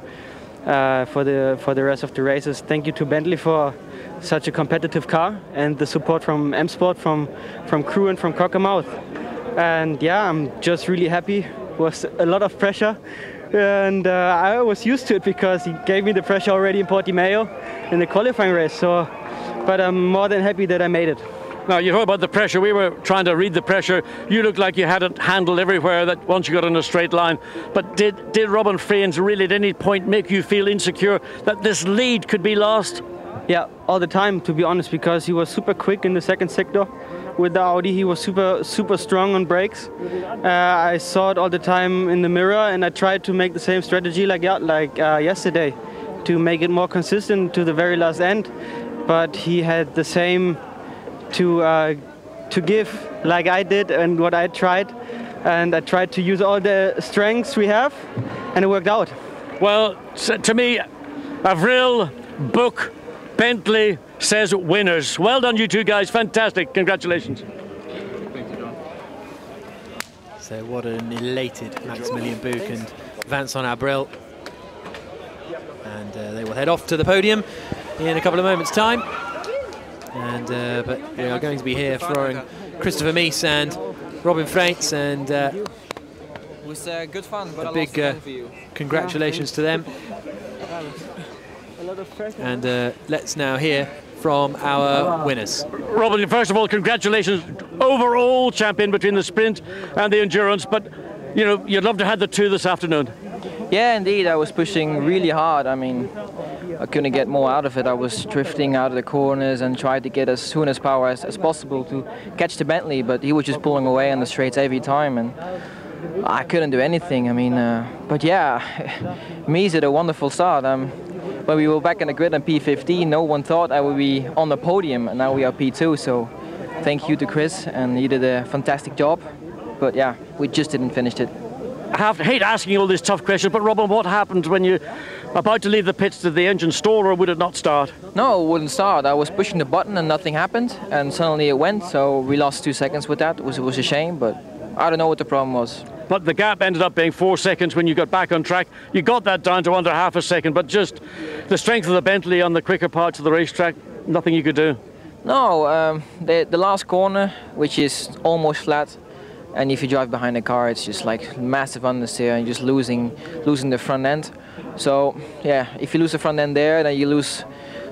Speaker 5: for the rest of the races. Thank you to Bentley for such a competitive car and the support from M Sport, from crew and from Cockermouth. And yeah, I'm just really happy. It was a lot of pressure, and I was used to it because he gave me the pressure already in Portimao in the qualifying race. So, but I'm more than happy that I made it.
Speaker 8: Now, you heard about the pressure. We were trying to read the pressure. You looked like you had it handled everywhere that once you got in a straight line. But did Robin Freins really at any point make you feel insecure that this lead could be lost?
Speaker 5: Yeah, all the time, to be honest, because he was super quick in the second sector. With the Audi, he was super strong on brakes. I saw it all the time in the mirror, and I tried to make the same strategy like yesterday, to make it more consistent to the very last end. But he had the same to give like I did and what I tried, and I tried to use all the strengths we have, and it worked out.
Speaker 8: Well, to me, Avril, Buch, Bentley says winners. Well done, you two guys. Fantastic. Congratulations.
Speaker 9: Thank you, John.
Speaker 1: So what an elated Maximilian Buch and Vincent Abril. And they will head off to the podium in a couple of moments' time. And but they are going to be here throwing Christopher Mies and Robin Freins, and
Speaker 3: it was good fun, but
Speaker 1: a big congratulations to them. And let's now hear from our winners.
Speaker 8: Robin, first of all, congratulations, overall champion between the sprint and the endurance, but you know, you'd love to have the two this afternoon.
Speaker 3: Yeah, indeed, I was pushing really hard. I mean, I couldn't get more out of it. I was drifting out of the corners and tried to get as soon as power as possible to catch the Bentley, but he was just pulling away on the straights every time, and I couldn't do anything. I mean, but yeah, Mies had a wonderful start. When we were back in the grid on P15, no one thought I would be on the podium, and now we are P2, so thank you to Chris, and he did a fantastic job. But yeah, we just didn't finish it.
Speaker 8: I hate asking you all these tough questions, but Robin, what happened when you about to leave the pits? Did the engine stall, or would it not start?
Speaker 3: No, it wouldn't start. I was pushing the button and nothing happened, and suddenly it went, so we lost 2 seconds with that. It was a shame, but I don't know what the problem was.
Speaker 8: but the gap ended up being 4 seconds when you got back on track. You got that down to under half a second, but just the strength of the Bentley on the quicker parts of the racetrack, nothing you could do.
Speaker 3: No, the last corner, which is almost flat, and if you drive behind the car, it's just like massive understeer and you're just losing the front end. So yeah, if you lose the front end there, then you lose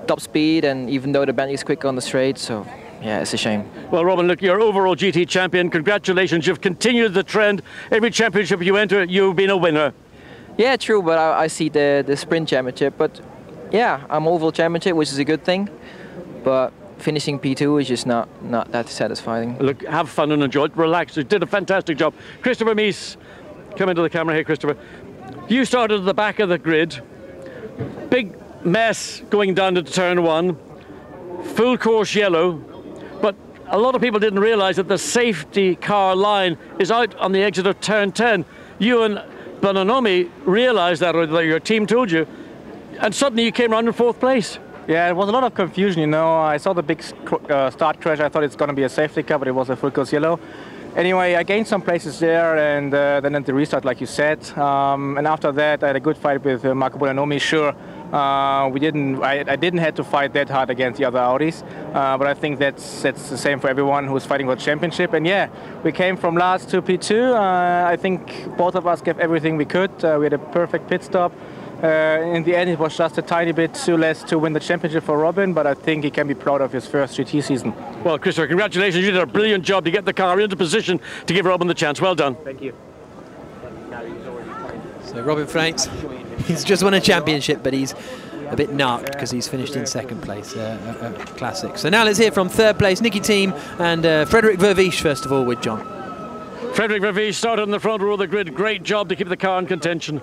Speaker 3: top speed, and even though the Bentley is quicker on the straight, so yeah, it's a shame.
Speaker 8: Well, Robin, look, you're overall GT champion. Congratulations, you've continued the trend. Every championship you enter, you've been a winner.
Speaker 3: Yeah, true, but I see the sprint championship, but yeah, I'm overall championship, which is a good thing, but finishing P2 is just not that satisfying.
Speaker 8: Look, have fun and enjoy it. Relax. You did a fantastic job. Christopher Mies, come into the camera here, Christopher. You started at the back of the grid. Big mess going down to turn 1. Full course yellow. But a lot of people didn't realize that the safety car line is out on the exit of turn 10. You and Bononomi realized that, or your team told you, and suddenly you came around in 4th place.
Speaker 14: Yeah, it was a lot of confusion, you know. I saw the big start crash. I thought it's going to be a safety car, but it was a full course yellow. Anyway, I gained some places there, and then at the restart, like you said. And after that, I had a good fight with Marco Bononomi. Sure, I didn't have to fight that hard against the other Audis, but I think that's the same for everyone who's fighting for the championship. And yeah, we came from last to P2. I think both of us gave everything we could. We had a perfect pit stop. In the end, it was just a tiny bit too less to win the championship for Robin, but I think he can be proud of his first GT season.
Speaker 8: Well, Christopher, congratulations. You did a brilliant job to get the car into position to give Robin the chance. Well done.
Speaker 14: Thank you.
Speaker 1: So Robin Freins, he's just won a championship, but he's a bit narked because he's finished in 2nd place, classic. So now let's hear from 3rd place, Nicki Thiem and Frederik Vervisch, first of all, with John.
Speaker 8: Frederik Vervisch started in the front row of the grid. Great job to keep the car in contention.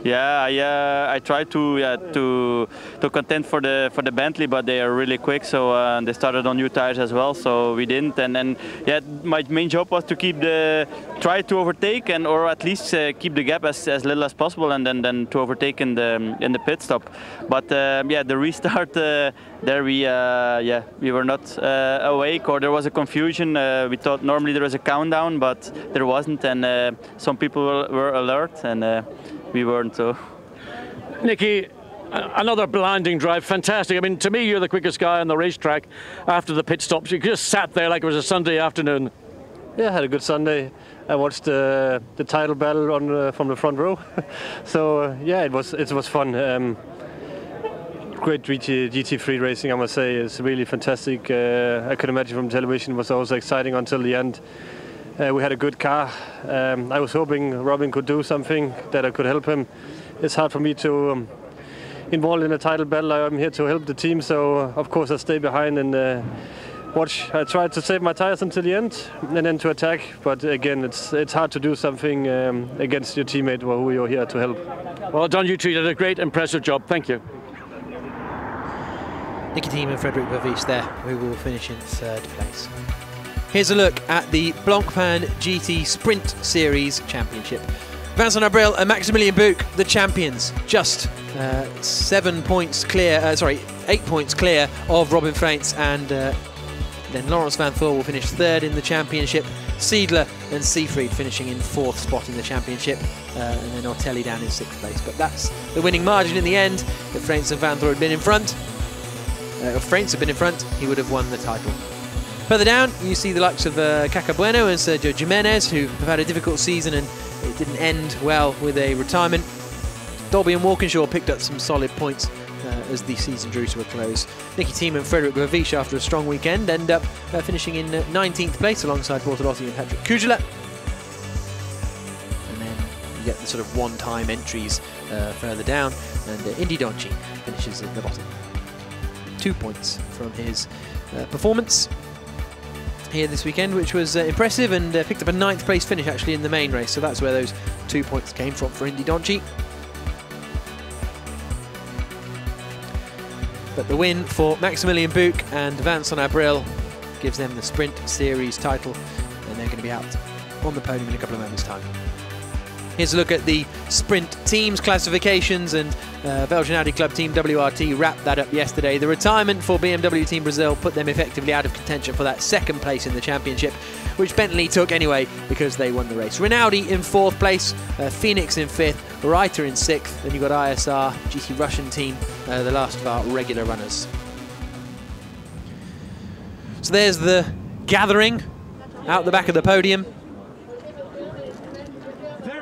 Speaker 11: Yeah, I tried to contend for the Bentley, but they are really quick. So they started on new tires as well. So we didn't. And yeah, my main job was to try to overtake or at least keep the gap as little as possible, and then to overtake in the pit stop. But yeah, the restart there we were not awake, or there was a confusion. We thought normally there was a countdown, but there wasn't, and some people were alert, and we weren't. So,
Speaker 8: Nicki, another blinding drive, fantastic. I mean, to me, you're the quickest guy on the racetrack after the pit stops. You just sat there like it was a Sunday afternoon.
Speaker 10: Yeah, I had a good Sunday. I watched the title battle from the front row. So yeah, it was fun. Great GT3 racing, I must say. It's really fantastic. I could imagine from television it was also exciting until the end. We had a good car. I was hoping Robin could do something that I could help him. It's hard for me to involve in a title battle. I'm here to help the team, so of course I stay behind and watch. I tried to save my tires until the end and then to attack, but again it's hard to do something against your teammate who you're here to help.
Speaker 8: Well done, you two did a great, impressive job. Thank you.
Speaker 1: Nicki Thiem and Frederik Vervisch there, who will finish in 3rd place. Here's a look at the Blancpain GT Sprint Series Championship. Vincent Abril and Maximilian Buch, the champions, just 8 points clear of Robin Freins, and then Laurens Vanthoor will finish 3rd in the championship. Seidler and Seefried finishing in 4th spot in the championship, and then Ortelli down in 6th place. But that's the winning margin in the end. If Freins and Vanthoor had been in front, he would have won the title. Further down, you see the likes of Caca Bueno and Sergio Jimenez, who have had a difficult season and it didn't end well with a retirement. Dolby and Walkinshaw picked up some solid points as the season drew to a close. Nicki Thiem and Frederik Vervisch, after a strong weekend, end up finishing in 19th place alongside Bortolotti and Patrick Kujala. And then you get the sort of one-time entries further down, and Indy Donchi finishes at the bottom. 2 points from his performance here this weekend, which was impressive, and picked up a 9th place finish actually in the main race, so that's where those 2 points came from for Indy Donchi. But the win for Maximilian Buch and Vincent Abril gives them the Sprint Series title, and they're going to be out on the podium in a couple of moments' time. Here's a look at the sprint teams classifications, and Belgian Audi Club Team WRT wrapped that up yesterday. The retirement for BMW Team Brazil put them effectively out of contention for that second place in the championship, which Bentley took anyway because they won the race. Rinaldi in 4th place, Phoenix in 5th, Reiter in 6th, then you've got ISR, GT Russian team, the last of our regular runners. So there's the gathering out the back of the podium.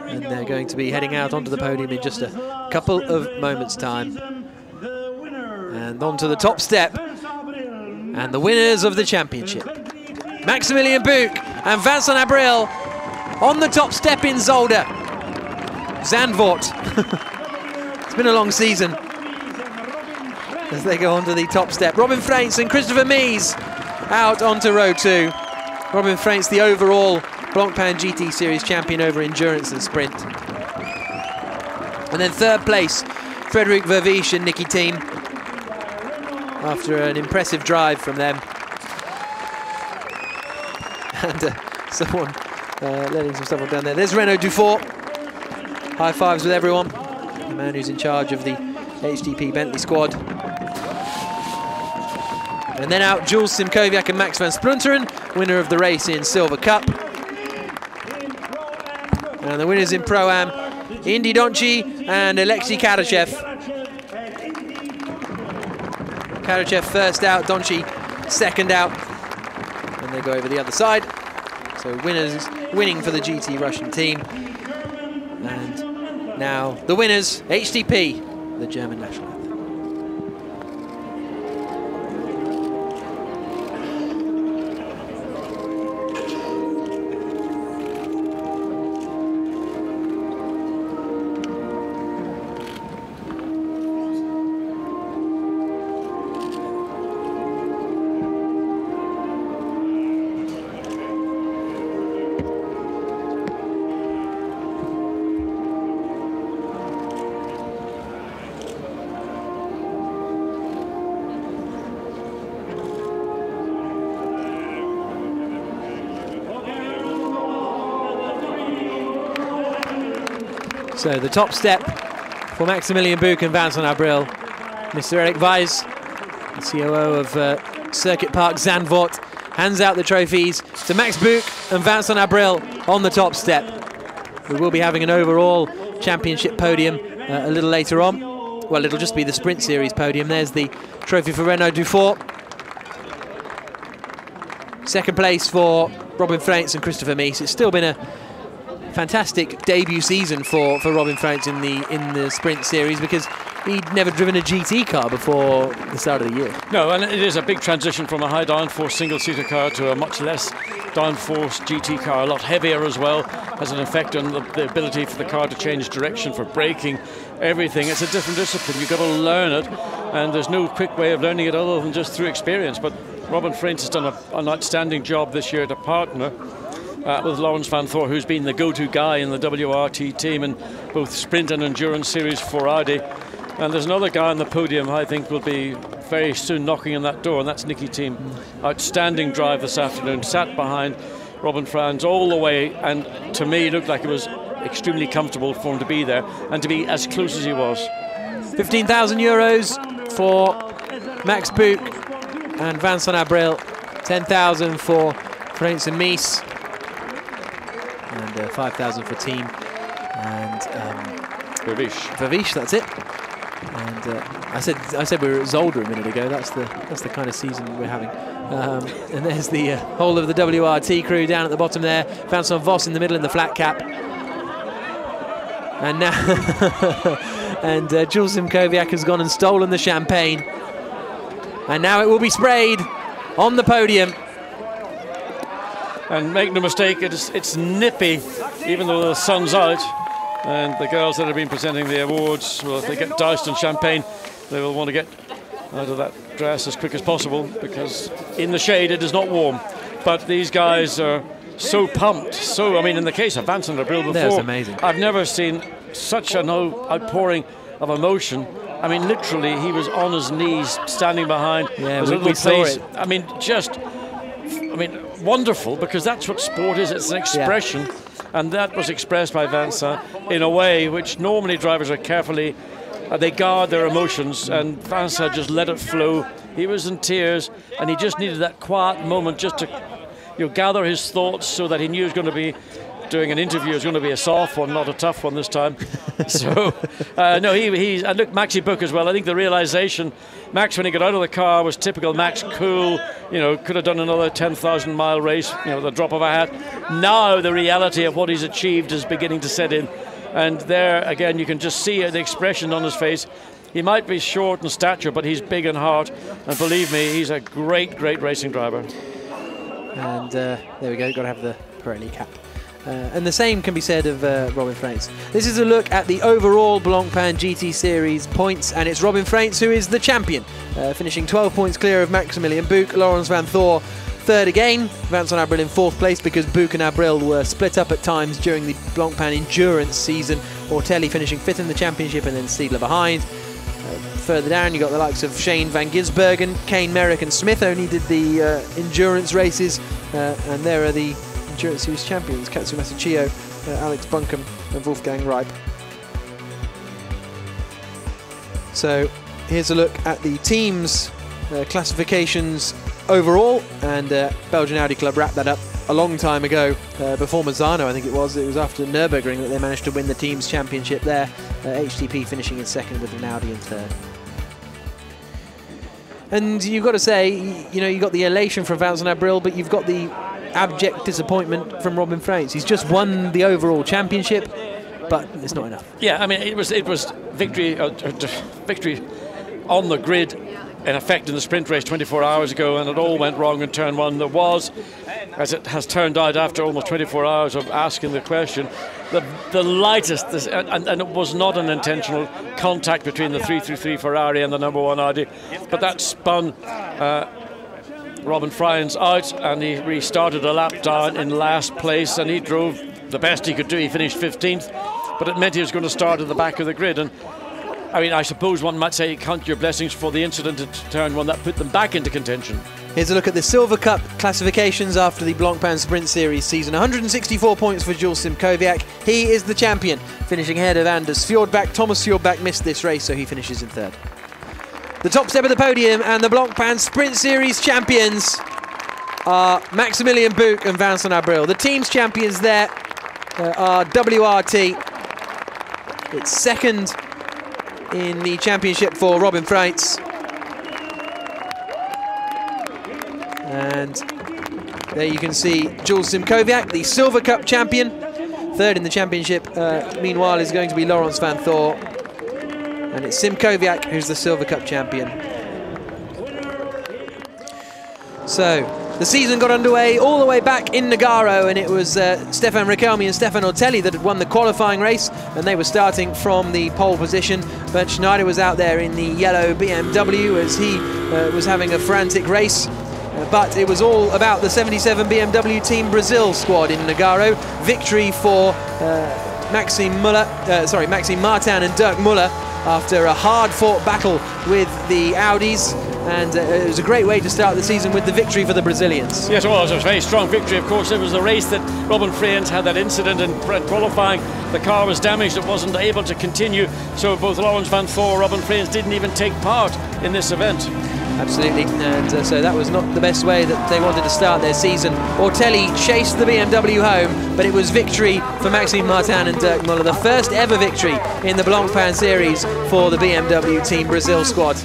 Speaker 1: And they're going to be heading out onto the podium in just a couple of moments' time. And onto the top step. And the winners of the championship. Maximilian Buch and Vincent Abril on the top step in Zolder. Zandvoort. It's been a long season as they go onto the top step. Robin Freins and Christopher Mies out onto row 2. Robin Freins, the overall Blancpain GT Series champion over endurance and sprint. And then 3rd place, Frederic Vervisch and Nicky Thiem, after an impressive drive from them. And someone letting some stuff down there. There's Renaud Dufour. High fives with everyone. The man who's in charge of the HDP Bentley squad. And then out Jules Simkowiak and Max van Splunteren, winner of the race in Silver Cup. And the winners in Pro-Am, Indy Donchi and Alexei Karachev. Karachev first out, Donchi second out. And they go over the other side. So winners winning for the GT Russian team. And now the winners, HDP, the German national anthem. So the top step for Maximilian Buch and Vincent Abril. Mr. Eric Weiss, the COO of Circuit Park Zandvoort, hands out the trophies to Max Buch and Vincent Abril on the top step. We will be having an overall championship podium a little later on. Well, it'll just be the sprint series podium. There's the trophy for Renaud Dufour. 2nd place for Robin Freins and Christopher Mies. It's still been a fantastic debut season for Robin Freins in the sprint series, because he'd never driven a GT car before the start of the year.
Speaker 8: No, and it is a big transition from a high downforce single-seater car to a much less downforce GT car, a lot heavier as well, has an effect on the ability for the car to change direction, for braking, everything. It's a different discipline. You've got to learn it, and there's no quick way of learning it other than just through experience. But Robin Freins has done an outstanding job this year to partner with Laurens Vanthoor, who's been the go-to guy in the WRT team in both sprint and endurance series for Audi. And there's another guy on the podium I think will be very soon knocking on that door, and that's Nicky Thiem. Outstanding drive this afternoon, sat behind Robin Freins all the way, and to me it looked like it was extremely comfortable for him to be there and to be as close as he was.
Speaker 1: 15,000 euros for Max Buch and Vincent Abril, 10,000 for Freins and Mies, and 5,000 for Thiem and Vervisch, that's it. And I said we were at Zolder a minute ago. That's the kind of season we're having. And there's the whole of the WRT crew down at the bottom there. Vincent Voss in the middle in the flat cap. And now and Jules Simkowiak has gone and stolen the champagne. And now it will be sprayed on the podium.
Speaker 8: And make no mistake, it's nippy, even though the sun's out. And the girls that have been presenting the awards, well, if they get doused in champagne, they will want to get out of that dress as quick as possible, because in the shade it is not warm. But these guys are so pumped. So, I mean, in the case of Vincent Abril before,
Speaker 1: that's amazing.
Speaker 8: I've never seen such an outpouring of emotion. I mean, literally, he was on his knees, standing behind his little place. I mean, wonderful, because that's what sport is. It's an expression. And that was expressed by Vincent in a way which normally drivers are carefully, they guard their emotions, and Vincent just let it flow. He was in tears, and he just needed that quiet moment just to gather his thoughts so that he knew he was going to be doing an interview. It was going to be a soft one, not a tough one this time. So, no, and look, Maxi Book as well. I think the realization, Max, when he got out of the car, was typical Max, cool, could have done another 10,000 mile race, the drop of a hat. Now the reality of what he's achieved is beginning to set in. And there, again, you can just see the expression on his face. He might be short in stature, but he's big in heart. And believe me, he's a great, great racing driver.
Speaker 1: And there we go, got to have the Pirelli cap. And the same can be said of Robin Freins. This is a look at the overall Blancpain GT Series points, and it's Robin Freins who is the champion, finishing 12 points clear of Maximilian Buch. Laurens Vanthoor third again, Vincent Abril in fourth place because Buch and Abril were split up at times during the Blancpain endurance season. Ortelli finishing fifth in the championship and then Stiedler behind. Further down you got the likes of Shane van Gisbergen, Kane, Merrick and Smith only did the endurance races, and there are the Endurance Series champions, Katsumasa Chiyo, Alex Buncombe and Wolfgang Reip. So here's a look at the teams' classifications overall, and Belgian Audi Club wrapped that up a long time ago, before Mazzano I think it was after Nürburgring that they managed to win the teams championship there, HTP finishing in second with an Audi in third. And you've got to say, you've got the elation from Vincent Abril, but you've got the abject disappointment from Robin Freins. He's just won the overall championship, but it's not enough.
Speaker 8: Yeah, I mean, it was victory on the grid, in effect, in the sprint race 24 hours ago, and it all went wrong in turn one. There was, as it has turned out after almost 24 hours of asking the question, the lightest, and it was not an intentional contact between the 333 Ferrari and the number 1 Audi, but that spun Robin Freins out, and he restarted a lap down in last place, and he drove the best he could do. He finished 15th, but it meant he was going to start at the back of the grid. And I mean, I suppose one might say count your blessings for the incident at turn one that put them back into contention.
Speaker 1: Here's a look at the Silver Cup classifications after the Blancpain Sprint Series season. 164 points for Jules Simkowiak. He is the champion, finishing ahead of Anders Fjordbach. Thomas Fjordbach missed this race, so he finishes in third. The top step of the podium and the Blancpain Sprint Series champions are Maximilian Buch and Vincent Abril. The team's champions there are WRT. It's second in the championship for Robin Freins. And there you can see Jules Simkowiak, the Silver Cup champion. Third in the championship, meanwhile, is going to be Laurens Vanthoor. And it's Simkowiak who's the Silver Cup champion. So, the season got underway all the way back in Nogaro, and it was Stefan Riquelme and Stefan Ortelli that had won the qualifying race, and they were starting from the pole position. But Schneider was out there in the yellow BMW as he was having a frantic race. But it was all about the 77 BMW Team Brazil squad in Nogaro. Victory for Maxime Martin and Dirk Muller after a hard-fought battle with the Audis. And it was a great way to start the season with the victory for the Brazilians.
Speaker 8: Yes, it was a very strong victory. Of course, it was the race that Robin Freins had that incident in qualifying. The car was damaged, it wasn't able to continue. So both Laurens Vanthoor and Robin Freins didn't even take part in this event.
Speaker 1: Absolutely, and so that was not the best way that they wanted to start their season. Ortelli chased the BMW home, but it was victory for Maxime Martin and Dirk Muller, the first ever victory in the Blancpain Series for the BMW Team Brazil squad.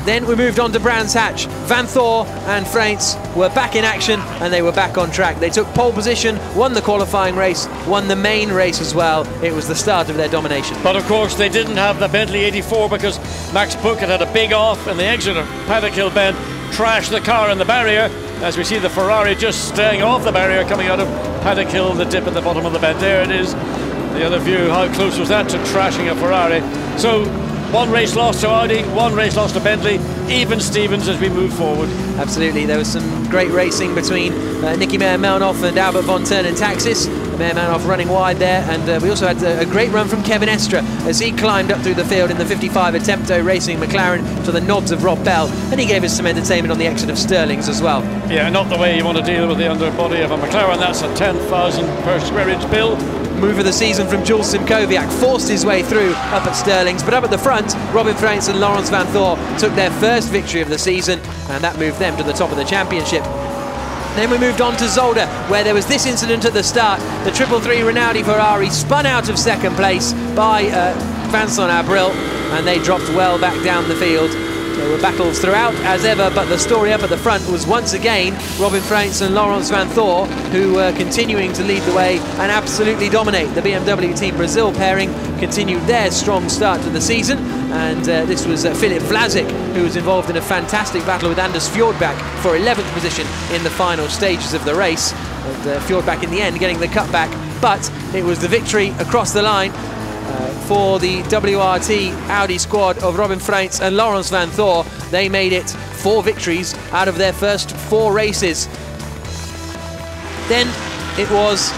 Speaker 1: Then we moved on to Brands Hatch. Vanthoor and Freins were back in action, and they were back on track. They took pole position, won the qualifying race, won the main race as well. It was the start of their domination.
Speaker 8: But of course they didn't have the Bentley 84 because Max Buch had a big off in the exit of Paddock Hill Bend, trashed the car in the barrier. As we see the Ferrari just staying off the barrier coming out of Paddock Hill, the dip at the bottom of the bend. There it is. The other view, how close was that to trashing a Ferrari? So one race lost to Audi, one race lost to Bentley, even Stevens as we move forward.
Speaker 1: Absolutely, there was some great racing between Nicky Meyer-Melnoff and Albert von Turner Taxis. Mehmanov running wide there, and we also had a great run from Kevin Estre as he climbed up through the field in the 55 Attempto Racing McLaren to the nods of Rob Bell, and he gave us some entertainment on the exit of Sterling's as well.
Speaker 8: Yeah, not the way you want to deal with the underbody of a McLaren. That's a 10,000 per square inch build.
Speaker 1: Move of the season from Jules Simkowiak forced his way through up at Sterling's, but up at the front, Robin Freins and Laurens Vanthoor took their first victory of the season, and that moved them to the top of the championship. Then we moved on to Zolder, where there was this incident at the start. The 333 Rinaldi Ferrari spun out of second place by Vincent Abril, and they dropped well back down the field. There were battles throughout, as ever, but the story up at the front was once again Robin Freins and Laurens Vanthoor, who were continuing to lead the way and absolutely dominate. The BMW Team Brazil pairing continued their strong start to the season, and this was Philip Vlasic, who was involved in a fantastic battle with Anders Fjordbach for 11th position in the final stages of the race, and Fjordbach in the end getting the cutback, but it was the victory across the line for the WRT Audi squad of Robin Freins and Laurens Vanthoor. They made it 4 victories out of their first 4 races. Then it was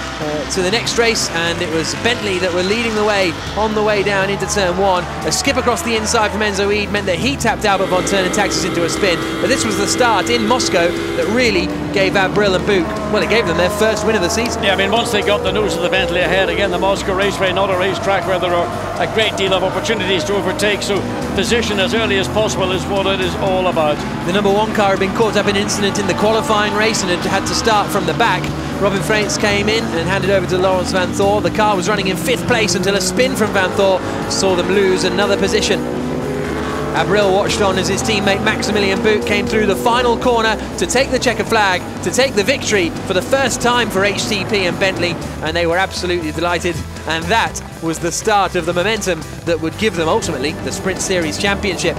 Speaker 1: to the next race, and it was Bentley that were leading the way on the way down into turn 1. A skip across the inside from Enzo Eid meant that he tapped Albert von Turn and taxis into a spin, but this was the start in Moscow that really gave Abril and Buch, well, it gave them their first win of the season.
Speaker 8: Yeah, I mean, once they got the nose of the Bentley ahead, again, the Moscow Raceway, not a racetrack where there are a great deal of opportunities to overtake, so position as early as possible is what it is all about.
Speaker 1: The number 1 car had been caught up in an incident in the qualifying race and had to start from the back. Robin Freins came in and handed over to Laurens Vanthoor. The car was running in 5th place until a spin from Vanthoor saw them lose another position. Abril watched on as his teammate Maximilian Buch came through the final corner to take the checker flag, to take the victory for the first time for HTP and Bentley, and they were absolutely delighted, and that was the start of the momentum that would give them ultimately the Sprint Series Championship.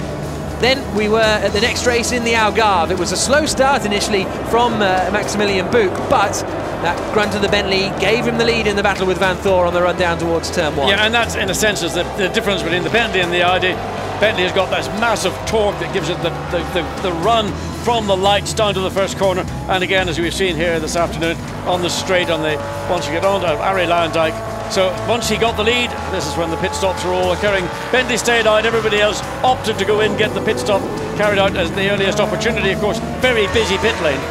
Speaker 1: Then we were at the next race in the Algarve. It was a slow start initially from Maximilian Buch, but that grunt of the Bentley gave him the lead in the battle with Vanthoor on the run down towards turn 1.
Speaker 8: Yeah, and that's in a sense is the difference between the Bentley and the Audi. Bentley has got this massive torque that gives it the run from the lights down to the first corner, and again, as we've seen here this afternoon on the straight, once you get on to Arie Luijendijk. So once he got the lead, this is when the pit stops were all occurring. Bentley stayed out, everybody else opted to go in, get the pit stop carried out as the earliest opportunity. Of course, very busy pit lane.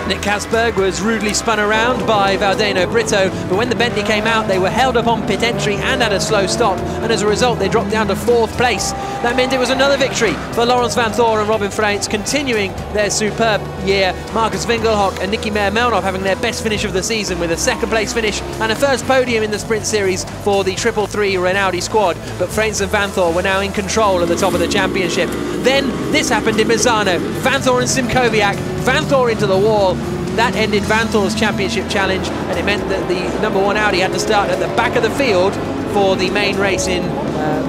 Speaker 1: Nick Kasberg was rudely spun around by Valdeno Brito, but when the Bentley came out, they were held up on pit entry and at a slow stop, and as a result, they dropped down to 4th place. That meant it was another victory for Laurens Vanthoor and Robin Freins, continuing their superb year. Marcus Winkelhock and Nicky Meyer-Melnhof having their best finish of the season with a 2nd place finish and a first podium in the Sprint Series for the 333 Rinaldi squad, but Freins and Vanthoor were now in control at the top of the championship. Then this happened in Misano. Vanthoor and Simkowiak, Vanthoor into the wall. That ended Vanthoor's championship challenge, and it meant that the number 1 Audi had to start at the back of the field for the main race in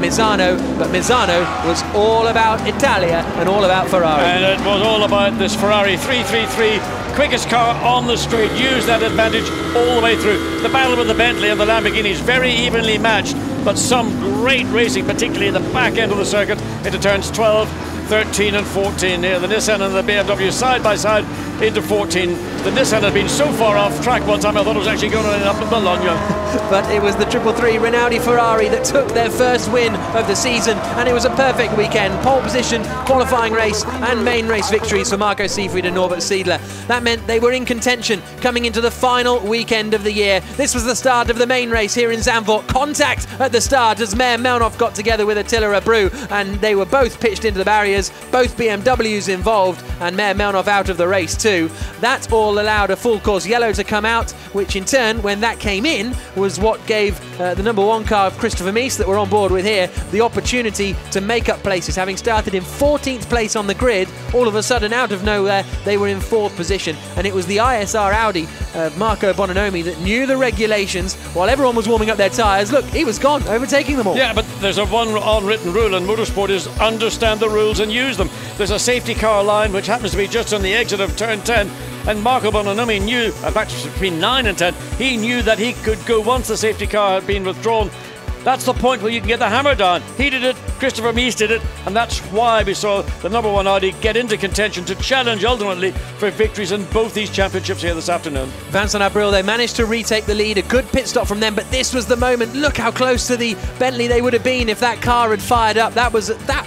Speaker 1: Misano, but Misano was all about Italia and all about Ferrari.
Speaker 8: And it was all about this Ferrari 333, quickest car on the straight, used that advantage all the way through. The battle with the Bentley and the Lamborghini is very evenly matched, but some great racing, particularly in the back end of the circuit into turns 12, 13 and 14 here. The Nissan and the BMW side by side into 14. The Nissan had been so far off track one time I thought it was actually going to end up in Bologna.
Speaker 1: But it was the 333 Rinaldi Ferrari that took their first win of the season, and it was a perfect weekend. Pole position, qualifying race and main race victories for Marco Seefried and Norbert Siedler. That meant they were in contention coming into the final weekend of the year. This was the start of the main race here in Zandvoort. Contact at the start as Meyer-Melnhof got together with Attila Abreu, and they were both pitched into the barriers, both BMWs involved, and Meyer-Melnhof out of the race too. That all allowed a full course yellow to come out, which in turn, when that came in, was what gave the number 1 car of Christopher Mies that we're on board with here the opportunity to make up places. Having started in 14th place on the grid, all of a sudden out of nowhere they were in 4th position, and it was the ISR Audi of Marco Bononomi that knew the regulations while everyone was warming up their tyres. Look, he was gone, overtaking them all.
Speaker 8: Yeah, but there's a one unwritten rule in motorsport is understand the rules and use them. There's a safety car line which happens to be just on the exit of turn 10, and Marco Bononomi knew, in fact between 9 and 10, he knew that he could go once the safety car had been withdrawn That's the point where you can get the hammer down. He did it, Christopher Mies did it, and that's why we saw the #1 Audi get into contention to challenge ultimately for victories in both these championships here this afternoon.
Speaker 1: Vincent Abril, they managed to retake the lead. A good pit stop from them, but this was the moment. Look how close to the Bentley they would have been if that car had fired up. That was that.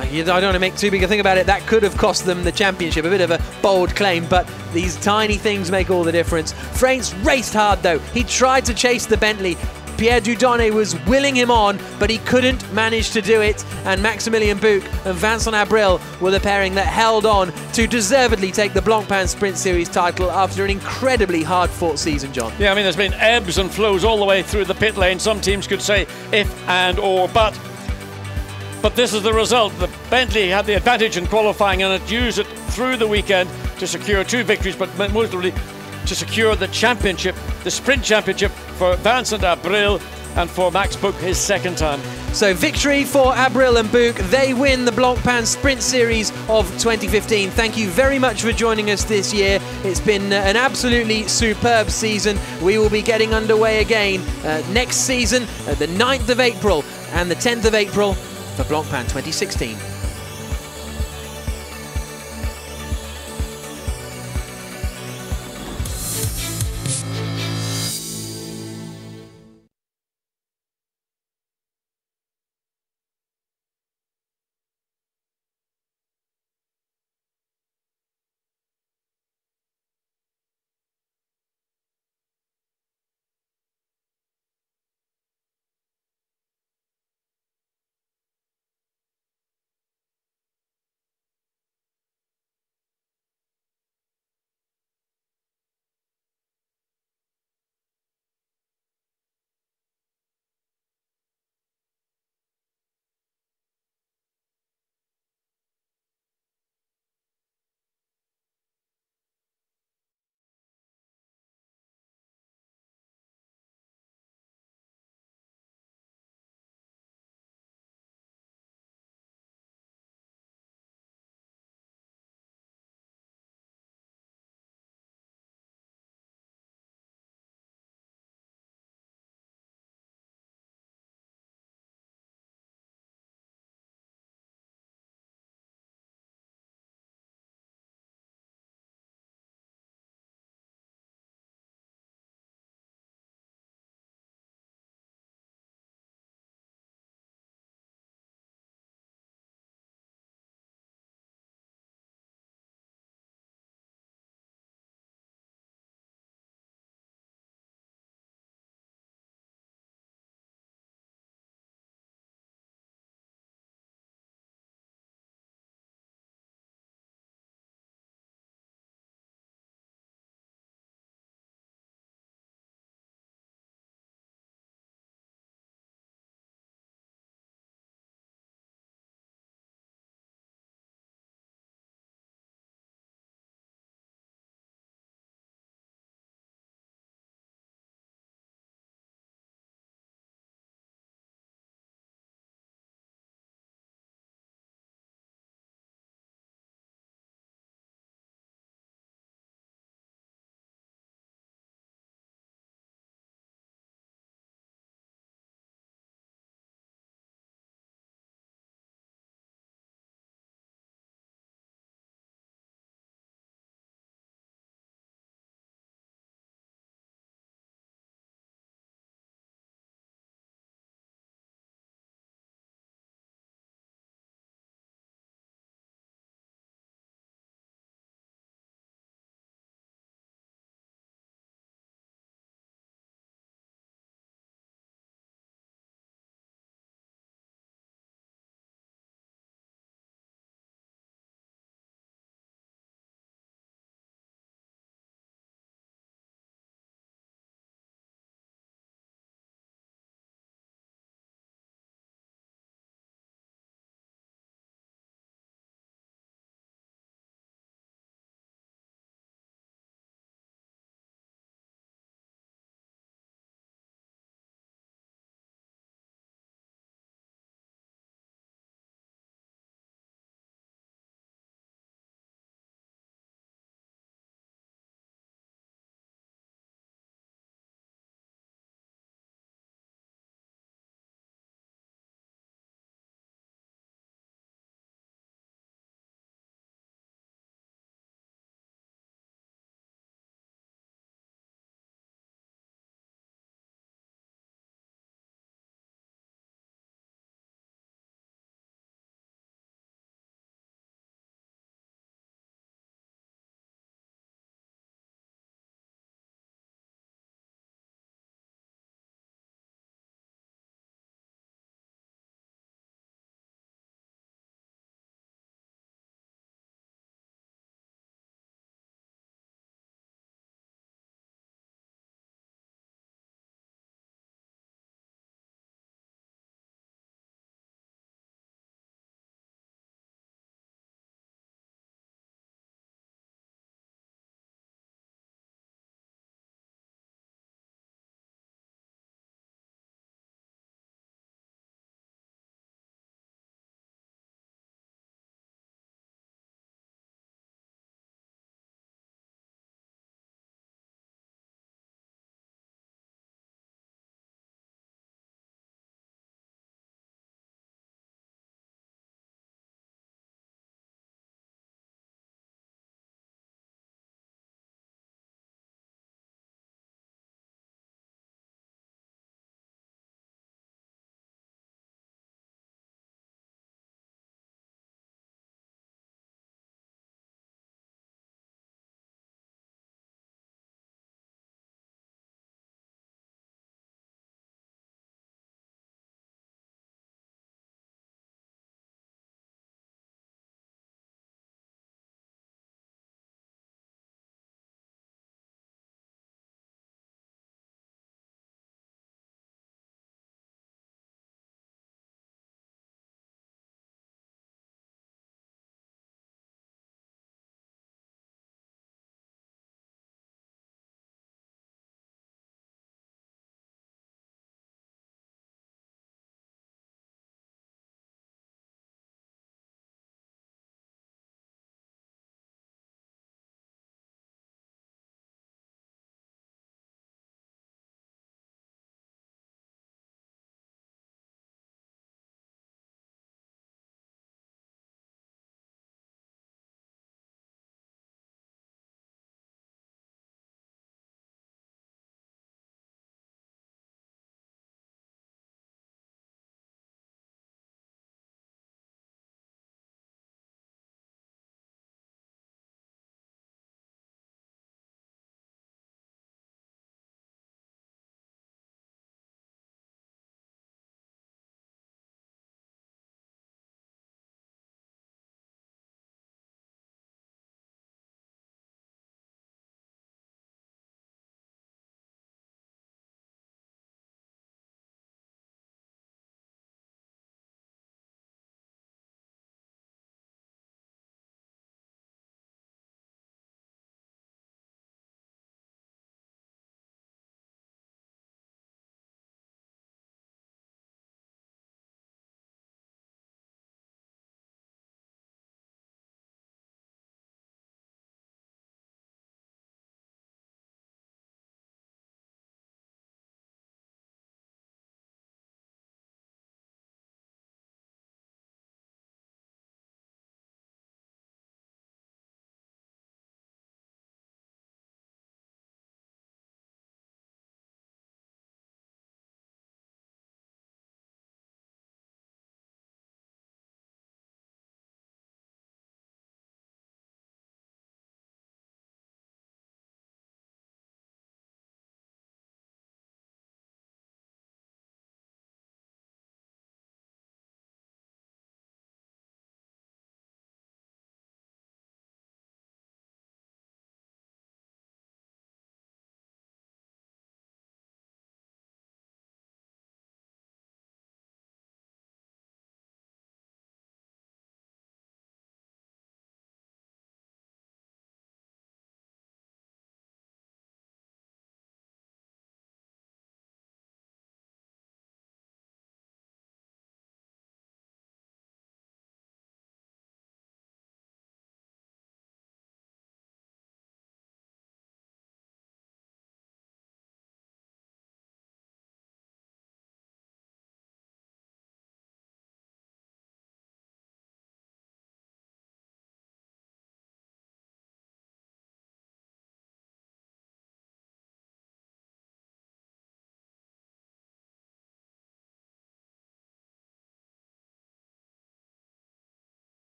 Speaker 1: I don't want to make too big a thing about it. That could have cost them the championship. A bit of a bold claim, but these tiny things make all the difference. France raced hard though. He tried to chase the Bentley. Pierre Dieudonné was willing him on, but he couldn't manage to do it. And Maximilien Buch and Vincent Abril were the pairing that held on to deservedly take the Blancpain Sprint Series title after an incredibly hard-fought season, John.
Speaker 8: Yeah, I mean, there's been ebbs and flows all the way through the pit lane. Some teams could say if and or but. But this is the result. The Bentley had the advantage in qualifying and it used it through the weekend to secure 2 victories, but most notably to secure the championship, the sprint championship for Vincent Abril and for Max Buch his 2nd time.
Speaker 1: So victory for Abril and Buch. They win the Blancpain Sprint Series of 2015. Thank you very much for joining us this year. It's been an absolutely superb season. We will be getting underway again next season, the 9th of April and the 10th of April for Blancpain 2016.